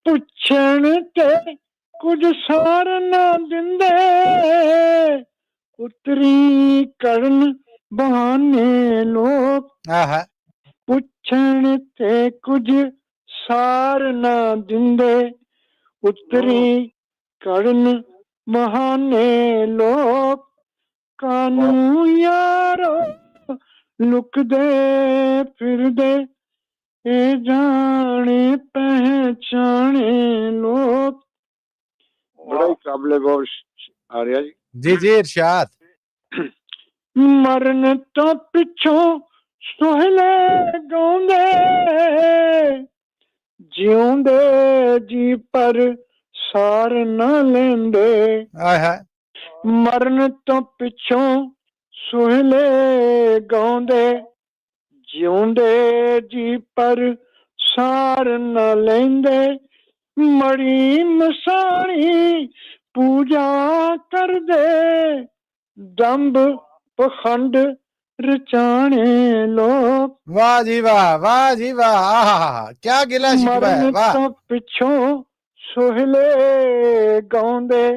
ਪੁੱਛਣ ਤੇ ਕੁਝ ਸਾਰ ਨਾ ਦਿੰਦੇ ਉਤਰੀ ਕਰਨ ਬਹਾਨੇ ਲੋਕ ਆਹਾ ਪੁੱਛਣ ਤੇ ਕੁਝ ਸਾਰ ਨਾ ਦਿੰਦੇ ਉਤਰੀ ਕਰਨ ਬਹਾਨੇ ਲੋਕ ਕਾਨੂੰ ਯਾਰੋ ਲੁਕਦੇ ਫਿਰਦੇ ਇਹ ਜਾਣੇ ਪਹਿਚਾਣੇ ਲੋਕ ਬੜਾ ਹੀ ਕਾਬਲੇ ਗੌਰ ਆ ਰਿਹਾ ਜੀ ਜੀ ਜੀ ਇਰਸ਼ਾਦ ਮਰਨ ਤੋਂ ਪਿੱਛੋਂ ਸੋਹਲੇ ਗਾਉਂਦੇ ਜਿਉਂਦੇ ਜੀ ਪਰ ਸਾਰ ਨਾ ਲੈਂਦੇ ਆਏ ਹਾਏ ਮਰਨ ਤੋਂ ਪਿੱਛੋਂ ਸੋਹਲੇ ਗਾਉਂਦੇ ਜਿਉਂਦੇ ਜੀ ਪਰ ਸਾਰ ਨਾ ਲੈਂਦੇ ਮੜੀ ਮਸਾਣੀ ਪੂਜਾ ਕਰਦੇ ਦੰਭ ਪਖੰਡ ਰਚਾਣੇ ਲੋਕ ਵਾਹ ਜੀ ਵਾਹ ਆਹਾ ਕੀ ਗਿਲਾ ਸ਼ਿਕਵਾ ਹੈ ਵਾਹ ਤੋਂ ਪਿੱਛੋਂ ਸੋਹਲੇ ਗਾਉਂਦੇ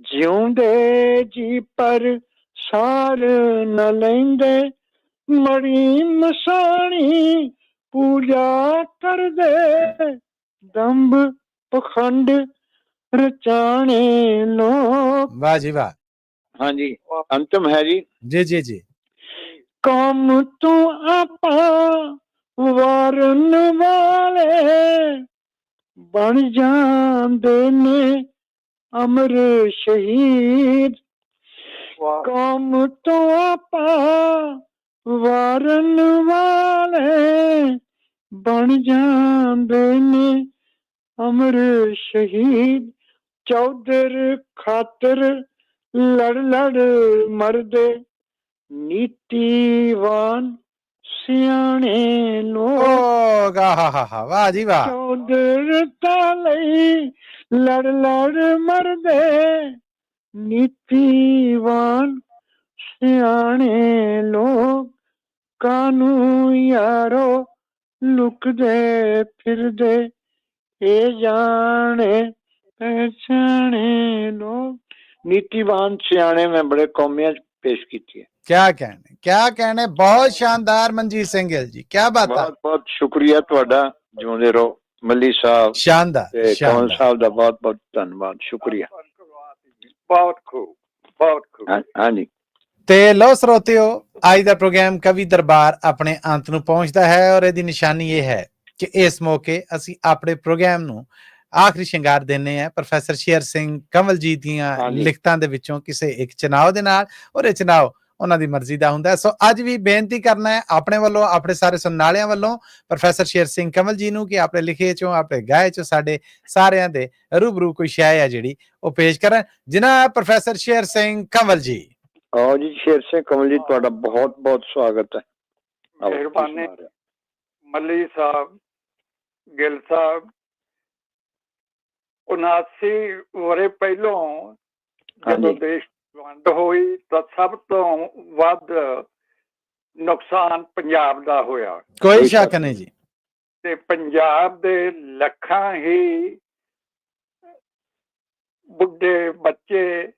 ਜਿਉਂਦੇ ਜੀ ਪਰ ਸਾਰ ਨਾ ਲੈਂਦੇ ਮੜੀ ਮਸਾਣੀ ਪੂਜਾ ਕਰਦੇ ਦੰਭ ਪਖੰਡ ਰਚਾਣੇ ਲੋਕ ਵਾਹ ਜੀ ਵਾਹ ਹਾਂਜੀ ਅੰਤਮ ਹੈ ਜੀ ਜੀ ਜੀ ਜੀ ਕੌਮ ਤੋਂ ਆਪਾਂ ਬਣ ਜਾਂਦੇ ਨੇ ਅਮਰ ਸ਼ਹੀਦ। ਕੌਮ ਤੋਂ ਆਪਾ ਵਾਰਨ ਵਾਲੇ ਬਣ ਜਾਂਦੇ ਨੇ ਅਮਰ ਸ਼ਹੀਦ। ਚੌਧਰ ਖਾਤਰ ਲੜ ਲੜ ਮਰਦੇ ਨੀਤੀਵਾਨ ਸਿਆਣੇ ਲੋਕ। ਓ ਗਾ ਹਾ ਵਾਹ ਜੀ ਵਾਹ। ਚੌਧਰ ਤਾਂ ਲਈ ਲੜ ਲੜ ਮਰਦੇ ਨੀਤੀਵਾਨ ਸਿਆਣੇ ਲੋਕ। ਕਾਨੂੰ ਯਾਰੋ ਲੁਕਦੇ ਫਿਰਦੇ ਇਹ ਜਾਣੇ ਪਹਿਚਾਣੇ ਲੋਕ। ਨੀਤੀਵਾਨ ਸਿਆਣੇ ਮੈਂ ਬੜੇ ਕੌਮੀਆਂ ਚ ਪੇਸ਼ ਕੀਤੀ ਹੈ। ਕਿਆ ਕਹਿਣੇ ਬਹੁਤ ਸ਼ਾਨਦਾਰ ਮਨਜੀਤ ਸਿੰਘ ਗਿੱਲ ਜੀ, ਕਿਆ ਬਾਤ ਹੈ। ਬਹੁਤ ਬਹੁਤ ਸ਼ੁਕਰੀਆ ਤੁਹਾਡਾ, ਜਿਉਂਦੇ ਰਹੋ ਮੱਲੀ ਸਾਹਿਬ। ਸ਼ਾਨਦਾਰ ਤੇ ਕੌਣ ਸਾਹਿਬ ਦਾ ਬਹੁਤ ਬਹੁਤ ਧੰਨਵਾਦ, ਸ਼ੁਕਰੀਆ। ਬਹੁਤ ਖੂਬ, ਬਹੁਤ ਖੂਬ। ਹਾਂਜੀ। ਤੇ ਲੋ ਸਰੋਤਿਓ, ਅੱਜ ਦਾ ਪ੍ਰੋਗਰਾਮ ਕਵੀ ਦਰਬਾਰ ਆਪਣੇ ਅੰਤ ਨੂੰ ਪਹੁੰਚਦਾ ਹੈ ਔਰ ਇਹਦੀ ਨਿਸ਼ਾਨੀ ਇਹ ਹੈ ਕਿ ਇਸ ਮੌਕੇ ਅਸੀਂ ਆਪਣੇ ਪ੍ਰੋਗਰਾਮ ਨੂੰ ਆਖਰੀ ਸ਼ਿੰਗਾਰ ਦਿੰਦੇ ਹਾਂ ਪ੍ਰੋਫੈਸਰ ਸ਼ੇਰ ਸਿੰਘ ਕੰਵਲ ਜੀ ਦੀਆਂ ਲਿਖਤਾਂ ਦੇ ਵਿੱਚੋਂ ਕਿਸੇ ਇੱਕ ਚੁਣਾਵ ਦੇ ਨਾਲ, ਔਰ ਇਹ ਚੁਣਾਵ ਉਹਨਾਂ ਦੀ ਮਰਜ਼ੀ ਦਾ ਹੁੰਦਾ ਹੈ। ਸੋ ਅੱਜ ਵੀ ਬੇਨਤੀ ਕਰਨਾ ਹੈ ਆਪਣੇ ਵੱਲੋਂ, ਆਪਣੇ ਸਾਰੇ ਸੁਣਨ ਵਾਲਿਆਂ ਵੱਲੋਂ, ਪ੍ਰੋਫੈਸਰ ਸ਼ੇਰ ਸਿੰਘ ਕੰਵਲ ਜੀ ਨੂੰ ਕਿ ਆਪਣੇ ਲਿਖੇ ਚੋਂ, ਆਪਣੇ ਗਾਏ ਚੋਂ ਸਾਡੇ ਸਾਰਿਆਂ ਦੇ ਰੂਬਰੂ ਕੋਈ ਸ਼ਾਇ ਹੈ ਜਿਹੜੀ ਉਹ ਪੇਸ਼ ਕਰਨ। ਜਨਾਬ ਪ੍ਰੋਫੈਸਰ ਸ਼ੇਰ ਸਿੰਘ ਕੰਵਲ ਜੀ। ਆਓ ਜੀ ਸ਼ੇਰ ਸਿੰਘ ਕੰਵਲ ਜੀ, ਤੁਹਾਡਾ ਬਹੁਤ ਬਹੁਤ ਸਵਾਗਤ ਹੈ। ਮਿਹਰਬਾਨੀ ਮੱਲੀ ਸਾਹਿਬ, ਗਿੱਲ ਸਾਹਿਬ। 79 ਵਰੇ ਪਹਿਲੋਂ ਜਦੋਂ ਦੇਸ਼ ਵੰਡ ਹੋਈ ਤਾਂ ਸਭ ਤੋਂ ਵੱਧ ਨੁਕਸਾਨ ਪੰਜਾਬ ਦਾ ਹੋਇਆ, ਕੋਈ ਸ਼ੱਕ ਨਹੀਂ ਜੀ। ਤੇ ਪੰਜਾਬ ਦੇ ਲੱਖਾਂ ਹੀ ਬੁੱਢੇ, ਬੱਚੇ,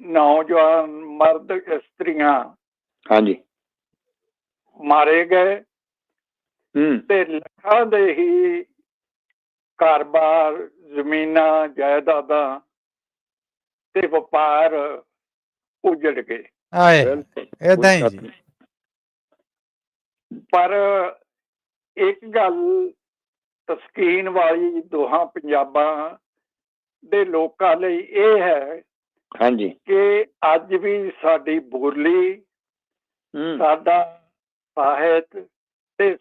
ਨੌਜਵਾਨ, ਮਰਦ, ਇਸਤਰੀਆਂ ਹਾਂਜੀ ਮਾਰੇ ਗਏ ਤੇ ਲੱਖਾਂ ਦੇ ਹੀ ਕਾਰੋਬਾਰ, ਜ਼ਮੀਨਾਂ, ਜਾਇਦਾਦਾਂ ਤੇ ਵਪਾਰ ਉਜੜ ਗਏ। ਏਦਾਂ ਹੀ ਜੀ। ਪਰ ਇੱਕ ਗੱਲ ਤਸਕੀਨ ਵਾਲੀ ਦੋਹਾਂ ਪੰਜਾਬਾਂ ਦੇ ਲੋਕਾਂ ਲਈ ਇਹ ਹੈ ਹਾਂਜੀ ਕਿ ਅੱਜ ਵੀ ਸਾਡੀ ਬੋਲੀ, ਸਾਡਾ ਸਾਹਿਤ ਤੇ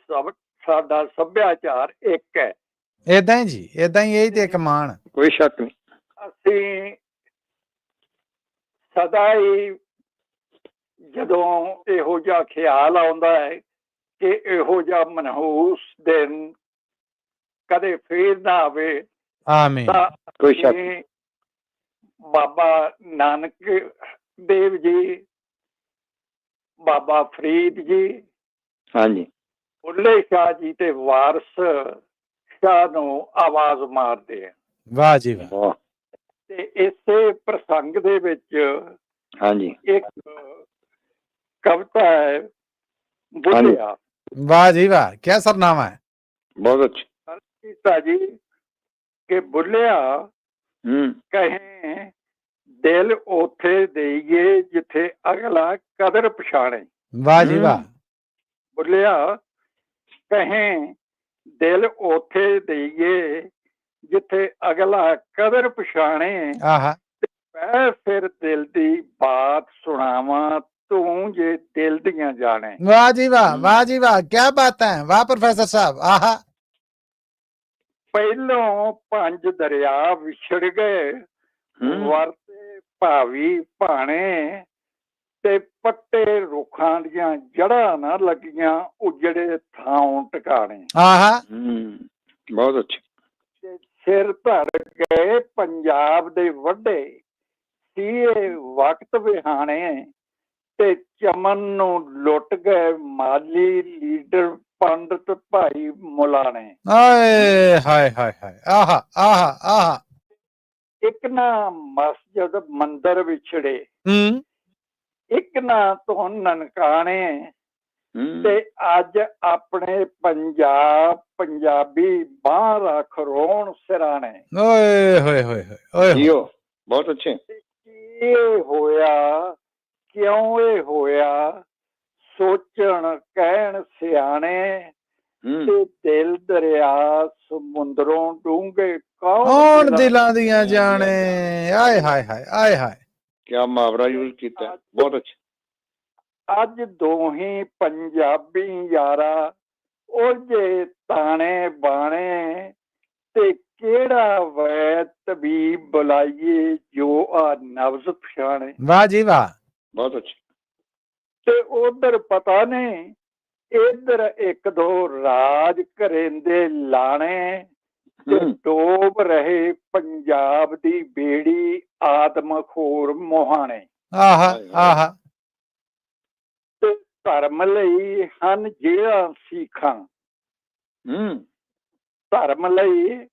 ਸਾਡਾ ਸੱਭਿਆਚਾਰ ਇੱਕ ਹੈ। ਏਦਾਂ ਹੀ ਜੀ, ਏਦਾਂ ਹੀ, ਇਹੀ ਤੇ ਇੱਕ ਮਾਣ, ਕੋਈ ਸ਼ੱਕ ਨਹੀਂ। ਅਸੀਂ ਸਦਾ ਹੀ ਜਦੋਂ ਇਹੋ ਜਿਹਾ ਖਿਆਲ ਆਉਂਦਾ ਹੈ ਕਿ ਇਹੋ ਜਿਹਾ ਮਨਹੂਸ ਦਿਨ ਕਦੇ ਫੇਰ ਨਾ ਆਵੇ, ਆਮੀਨ, ਕੋਈ ਸ਼ੱਕ ਨਹੀਂ। ਬਾਬਾ ਨਾਨਕ ਦੇਵ ਜੀ, ਬਾਬਾ ਫਰੀਦ ਜੀ, ਹਾਂਜੀ, ਬੁੱਲੇ ਸ਼ਾਹ ਜੀ ਤੇ ਵਾਰਿਸ ਸ਼ਾਹ ਨੂੰ ਆਵਾਜ਼ ਮਾਰਦੇ ਆ। ਵਾਹ ਜੀ ਵਾਹ। ਤੇ ਇਸੇ ਪ੍ਰਸੰਗ ਦੇ ਵਿੱਚ ਹਾਂਜੀ ਇੱਕ ਕਵਿਤਾ ਹੈ, ਬੁੱਲਿਆ। ਵਾਹ ਜੀ ਵਾਹ, ਕਿਆ ਸਰਨਾਮਾ ਹੈ। ਬਹੁਤ ਅੱਛਾ ਕੀਤਾ ਜੀ ਕਿ ਬੁੱਲਿਆ ਕਹੇ ਦਿਲ ਉੱਥੇ ਦੇਈਏ ਜਿੱਥੇ ਅਗਲਾ ਕਦਰ ਪਛਾਣੇ। ਵਾਹ ਜੀ ਵਾਹ। ਬੁੱਲਿਆ ਕਹੇ ਦਿਲ ਉੱਥੇ ਦੇਈਏ ਜਿੱਥੇ ਅਗਲਾ ਕਦਰ ਪਛਾਣੇ। ਆਹਾ, ਮੈਂ ਫਿਰ ਦਿਲ ਦੀ ਬਾਤ ਸੁਣਾਵਾਂ ਤੂੰ ਜੇ ਦਿਲ ਦੀਆਂ ਜਾਣੇ। ਵਾਹ ਜੀ ਵਾਹ, ਵਾਹ ਜੀ ਵਾਹ, ਕਿਆ ਬਾਤ ਹੈ। ਵਾਹ ਪ੍ਰੋਫੈਸਰ ਸਾਹਿਬ। ਆਹਾ। ਪਹਿਲੋਂ 5 ਦਰਿਆ ਵਿਛੜ ਗਏ, ਵਰਤੇ ਭਾਵੀ ਭਾਣੇ, ਤੇ ਪੱਟੇ ਰੁੱਖਾਂ ਦੀਆਂ ਜੜ੍ਹਾਂ ਨਾ ਲੱਗੀਆਂ, ਉਜੜੇ ਥਾਂ ਟਿਕਾਣੇ। ਆਹਾ, ਬਹੁਤ ਅੱਛਾ। ਸਿਰ ਧਰ ਗਏ ਪੰਜਾਬ ਦੇ ਵੱਡੇ, ਸੀਏ ਵਕਤ ਵਿਹਾਣੇ, ਤੇ ਚਮਨ ਨੂੰ ਲੁੱਟ ਗਏ ਮਾਲੀ ਲੀਡਰ ਪੰਡਤ ਭਾਈ ਮੁਲਾਣੇ। ਹਾਏ ਹਾਏ ਹਾਏ ਹਾਏ। ਆਹਾ ਆਹਾ ਆਹਾ। ਇੱਕ ਨਾ ਮਸਜਿਦ ਮੰਦਰ ਵਿਛੜੇ, ਇੱਕ ਨਾ ਤੋਂ ਨਨਕਾਣੇ, ਤੇ ਅੱਜ ਆਪਣੇ ਪੰਜਾਬ ਪੰਜਾਬੀ ਬਾਹਰ ਰੱਖ ਰੋਣ ਸਿਰਾਣੇ। ਓਏ ਹੋਏ ਹੋਏ ਹੋਏ। ਜੀਓ, ਬਹੁਤ ਅੱਛੇ। ਇਹ ਹੋਇਆ ਕਿਉਂ ਇਹ ਹੋਇਆ, ਸੋਚਣ ਕਹਿਣ ਸਿਆਣੇ, ਤੇ ਦਿਲ ਦਰਿਆ ਸਮੁੰਦਰੋਂ ਡੂੰਘੇ ਕੌਣ ਦਿਲਾਂ ਦੀਆਂ ਜਾਣੇ। ਆਏ ਹਾਏ ਹਾਏ ਆਏ ਹਾਏ, ਕਿਆ ਮੁਹਾਵਰਾ ਯੂਜ਼ ਕੀਤਾ, ਬਹੁਤ ਅੱਛਾ। ਅੱਜ ਦੋਹੀ ਪੰਜਾਬੀ ਯਾਰਾ ਉਲਝੇ ਤਾਣੇ ਬਾਣੇ, ਤੇ ਕਿਹੜਾ ਵੈਦ ਤਬੀਬ ਬੁਲਾਈਏ ਜੋ ਆ ਨਬਜ਼ ਪਛਾਣੇ। ਵਾਹ ਜੀ ਵਾਹ, ਬਹੁਤ ਅੱਛਾ। ਤੇ ਉਧਰ ਪਤਾ ਨਹੀਂ ਇਧਰ ਇੱਕ ਦੋ ਰਾਜ ਘਰੇਂਦੇ ਲਾਣੇ, ਤੇ ਡੋਬ ਰਹੇ ਪੰਜਾਬ ਦੀ ਬੇੜੀ ਆਦਮਖੋਰ ਮੁਹਾਣੇ। ਆਹਾ ਆਹਾ, ਤੇ ਧਰਮ ਲਈ ਹਨ ਜਿਹੜਾ ਸਿੱਖਾਂ, ਧਰਮ ਲਈ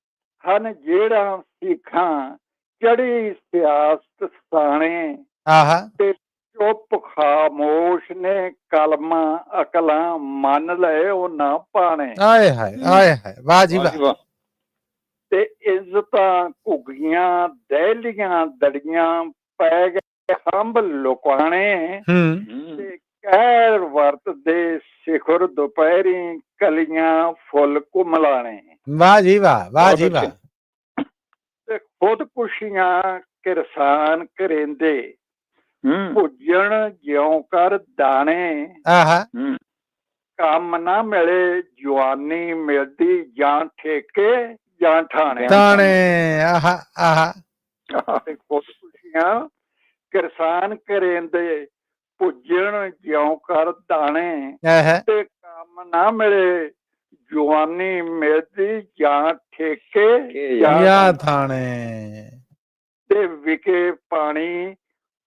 ਹਨ ਜਿਹੜਾ ਸਿੱਖਾਂ, ਚੜੀ ਸਿਆਸਤ ਸਾਣੇ, ਆਹਾ, ਤੇ ਚੁੱਪ ਖਾਮੋਸ਼ ਨੇ ਕਲਮਾਂ ਅਕਲਾਂ ਮੰਨ ਲਏ ਉਹ ਨਾ ਪਾਣੇ। ਆਏ ਹਾਏ ਆਏ ਹਾਏ, ਵਾਹ ਜੀ ਵਾਹ। ਤੇ ਇੱਜ਼ਤਾਂ ਘੁੱਗੀਆਂ ਦਹਿਲੀਆਂ ਦੜੀਆਂ, ਪੈ ਗਏ ਹੰਬ ਲੁਕਾਣੇ, ਤੇ ਕਹਿਰ ਵਰਤਦੇ ਸਿਖਰ ਦੁਪਹਿਰੀ ਕਲੀਆਂ ਫੁੱਲ ਕੁਮਲਾਣੇ। ਵਾਹ ਜੀ ਵਾਹ, ਵਾਹ ਜੀ ਵਾਹ। ਤੇ ਖੁਦਕੁਸ਼ੀਆਂ ਕਿਰਸਾਨ ਕਰੇਂਦੇ, ਭੁੱਜਣ ਜਿਉਂ ਕਰ ਦਾਣੇ, ਆਹਾ, ਕੰਮ ਨਾ ਮਿਲੇ ਜਵਾਨੀ ਮਿਲਦੀ, ਜਾਂ ਠੇਕੇ ਜਾਂ ਠਾਣੇ। ਤਾਣੇ, ਆਹਾ ਆਹਾ, ਤੇ ਖੁਦਕੁਸ਼ੀਆਂ ਕਿਰਸਾਨ ਕਰੇਂਦੇ, ਭੁੱਜਣ ਜਿਉਂ ਕਰ ਦਾਣੇ, ਤੇ ਕੰਮ ਨਾ ਮਿਲੇ ਜਵਾਨੀ ਮਿਲਦੀ, ਜਾਂ ਠੇਕੇ ਜਾਂ ਥਾਣੇ। ਤੇ ਵਿਕੇ ਪਾਣੀ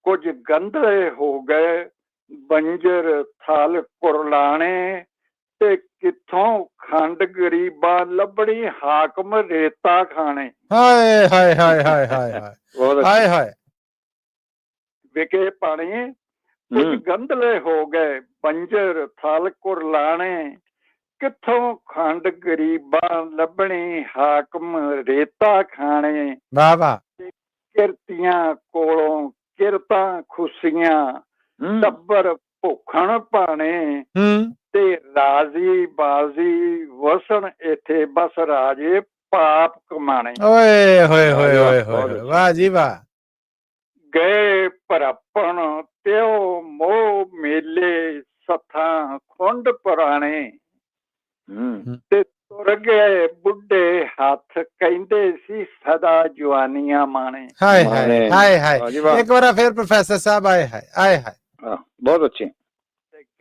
ਕੁਝ ਗੰਧਲੇ ਹੋ ਗਏ, ਬੰਜਰ ਥਲ ਕੁਰਲਾਣੇ, ਤੇ ਕਿੱਥੋਂ ਖੰਡ ਗਰੀਬਾਂ ਲੱਭਣੀ, ਹਾਕਮ ਰੇਤਾ ਖਾਣੇ। ਹਾਏ ਹਾਏ ਹਾਏ ਹਾਏ ਹਾਏ ਹਾਏ ਹਾਏ ਹਾਏ, ਵਿਕੇ ਪਾਣੀ ਕੁਝ ਗੰਧਲੇ ਹੋ ਗਏ, ਬੰਜਰ ਥਲ ਕੁਰਲਾਣੇ, ਕਿੱਥੋਂ ਖੰਡ ਗਰੀਬਾਂ ਲੱਭਣੀ, ਹਾਕਮ ਰੇਤਾ ਖਾਣੇ। ਵਾਹ ਵਾਹ, ਕਿਰਤੀਆਂ ਕੋਲੋਂ ਕਿਰਤਾਂ ਖੁਸ਼ੀਆਂ, ਟੱਬਰ ਭੁੱਖਣ ਭਾਣੇ, ਤੇ ਰਾਜ਼ੀ ਬਾਜ਼ੀ ਵਸਣ ਇੱਥੇ ਬਸ ਰਾਜੇ ਪਾਪ ਕਮਾਣੇ। ਓਏ ਹੋਏ ਹੋਏ ਹੋਏ ਹੋਏ, ਵਾਹ ਜੀ ਵਾਹ। ਗਏ ਭਰਪਣ ਤਿਉ ਮੋਹ ਮੇਲੇ, ਸੱਥਾਂ ਖੁੰਡ ਪੁਰਾਣੇ, ਤੇ ਤੁਰ ਗਏ ਬੁੱਢੇ ਹੱਥ, ਕਹਿੰਦੇ ਸੀ ਸਦਾ ਜਵਾਨੀਆਂ ਮਾਣੇ। ਹਾਏ ਹਾਏ ਹਾਏ ਹਾਏ, ਇੱਕ ਵਾਰ ਫਿਰ ਪ੍ਰੋਫੈਸਰ ਸਾਹਿਬ ਆਏ ਹਾਏ ਆਏ ਹਾਏ, ਬਹੁਤ ਅੱਛੇ।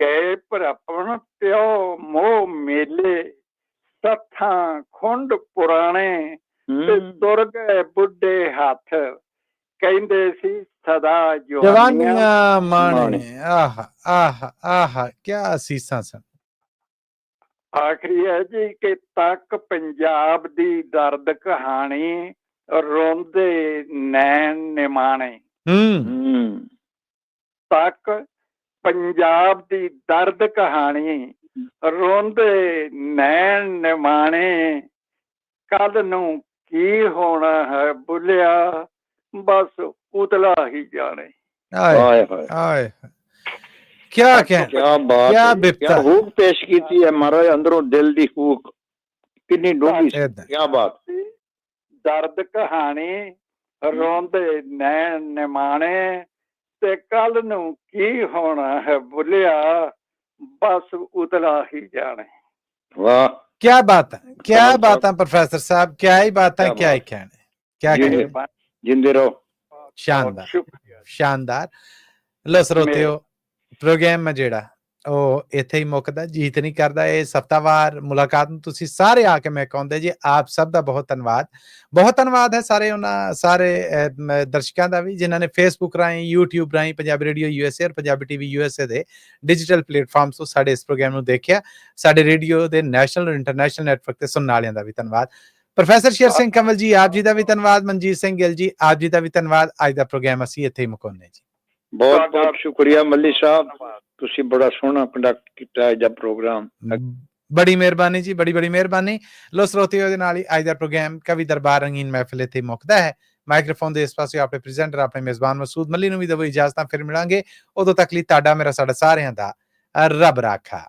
ਗਏ ਭਰਪਣ ਤਿਉ ਮੋਹ ਮੇਲੇ, ਸੱਥਾਂ ਖੁੰਡ ਪੁਰਾਣੇ, ਤੇ ਤੁਰ ਗਏ ਬੁੱਢੇ ਹੱਥ, ਕਹਿੰਦੇ ਸੀ ਸਦਾ ਜਵਾਨੀਆਂ ਮਾਣੇ। ਆਹਾ ਆਹਾ ਆਹਾ, ਕਿਆ ਅਸੀਸਾਂ ਸਨ। ਆਖਰੀ ਹੈ ਜੀ ਕਿ ਤੱਕ ਪੰਜਾਬ ਦੀ ਦਰਦ ਕਹਾਣੀ, ਰੋਂਦੇ ਨੈਣ ਨਿਮਾਣੇ। ਤੱਕ ਪੰਜਾਬ ਦੀ ਦਰਦ ਕਹਾਣੀ, ਰੋਂਦੇ ਨੈਣ ਨਿਮਾਣੇ, ਕੱਲ ਨੂੰ ਕੀ ਹੋਣਾ ਹੈ ਬੁੱਲਿਆ, ਬਸ ਉਤਲਾ ਹੀ ਜਾਣੇ। ਆਏ ਆਏ, ਕਿਆ ਕਿਆ ਬਾਤ, ਕਿਆ ਹੂਕ ਪੇਸ਼ ਕੀਤੀ ਹੈ ਮਹਾਰਾਜ, ਅੰਦਰੋਂ ਦਿਲ ਦੀ ਹੂਕ ਕਿੰਨੀ ਡੂੰਘੀ ਸੀ। ਕਿਆ ਬਾਤ। ਦਰਦ ਕਹਾਣੀ, ਰੋਂਦੇ ਨੈਣ ਨਿਮਾਣੇ, ਤੇ ਕੱਲ ਨੂੰ ਕੀ ਹੋਣਾ ਹੈ ਬੁੱਲਿਆ, ਬਸ ਉਤਲਾ ਹੀ ਜਾਣੇ। ਵਾਹ, क्या बात है, क्या बात है प्रोफेसर साहब, क्या ही बात है, क्या ही कहने, क्या कहने। जिंदे रहो। शानदार शानदार। लो ਸਰੋਤਿਓ, ਪ੍ਰੋਗਰਾਮ ਜਿਹੜਾ ਉਹ ਇੱਥੇ ਹੀ ਮੁੱਕਦਾ, ਜੀਤ ਨਹੀਂ ਕਰਦਾ। ਇਹ ਹਫ਼ਤਾਵਾਰ ਮੁਲਾਕਾਤ ਨੂੰ ਤੁਸੀਂ ਸਾਰੇ ਆ ਕੇ ਮੈਂ ਕਹਿੰਦੇ ਜੀ, ਆਪ ਸਭ ਦਾ ਬਹੁਤ ਧੰਨਵਾਦ ਹੈ ਸਾਰੇ ਉਹਨਾਂ ਸਾਰੇ ਦਰਸ਼ਕਾਂ ਦਾ ਵੀ, ਜਿਨ੍ਹਾਂ ਨੇ ਫੇਸਬੁੱਕ ਰਾਹੀਂ, YouTube ਰਾਹੀਂ, ਪੰਜਾਬੀ ਰੇਡੀਓ USA ਔਰ ਪੰਜਾਬੀ TV USA ਦੇ ਡਿਜੀਟਲ ਪਲੇਟਫਾਰਮਸ ਤੋਂ ਸਾਡੇ ਇਸ ਪ੍ਰੋਗਰਾਮ ਨੂੰ ਦੇਖਿਆ। ਸਾਡੇ ਰੇਡੀਓ ਦੇ ਨੈਸ਼ਨਲ ਔਰ ਇੰਟਰਨੈਸ਼ਨਲ ਨੈਟਵਰਕ ਤੇ ਸੁਣਨ ਵਾਲਿਆਂ ਦਾ ਵੀ ਧੰਨਵਾਦ। ਪ੍ਰੋਫੈਸਰ ਸ਼ੇਰ ਸਿੰਘ ਕੰਵਲ ਜੀ, ਆਪ ਜੀ ਦਾ ਵੀ ਧੰਨਵਾਦ। ਮਨਜੀਤ ਸਿੰਘ ਗਿੱਲ ਜੀ, ਆਪ ਜੀ ਦਾ ਵੀ ਧੰਨਵਾਦ। ਅੱਜ ਦਾ ਪ੍ਰੋਗਰਾਮ ਅਸੀਂ ਇੱਥੇ ਹੀ ਮੁਕਾਉਂਦੇ ਜੀ। ਬਹੁਤ ਬਹੁਤ ਸ਼ੁਕਰੀਆ ਮੱਲੀ ਸਾਹਿਬ, ਤੁਸੀਂ ਬੜਾ ਸੋਹਣਾ ਕੰਡਕਟ ਕੀਤਾ ਅੱਜ ਦਾ ਪ੍ਰੋਗਰਾਮ। ਬੜੀ ਮਿਹਰਬਾਨੀ ਜੀ, ਬੜੀ ਮਿਹਰਬਾਨੀ। ਲੋ ਸਰੋਤਿਓ, ਦੇ ਨਾਲ ਹੀ ਅੱਜ ਦਾ ਪ੍ਰੋਗਰਾਮ ਕਵੀ ਦਰਬਾਰ ਰੰਗੀਨ ਮਹਿਫਿਲ ਇੱਥੇ ਮੁੱਕਦਾ ਹੈ। ਮਾਈਕ੍ਰੋਫੋਨ ਦੇ ਇਸ ਪਾਸੇ ਆਪਣੇ ਪ੍ਰੈਜ਼ੈਂਟਰ, ਆਪਣੇ ਮੇਜ਼ਬਾਨ ਮਸੂਦ ਮੱਲੀ ਨੂੰ ਵੀ ਦਿਓ ਇਜਾਜ਼ਤ। ਫਿਰ ਮਿਲਾਂਗੇ, ਉਦੋਂ ਤੱਕ ਲਈ ਤੁਹਾਡਾ ਮੇਰਾ ਸਾਡਾ ਸਾਰਿਆਂ ਦਾ ਰੱਬ ਰਾਖਾ।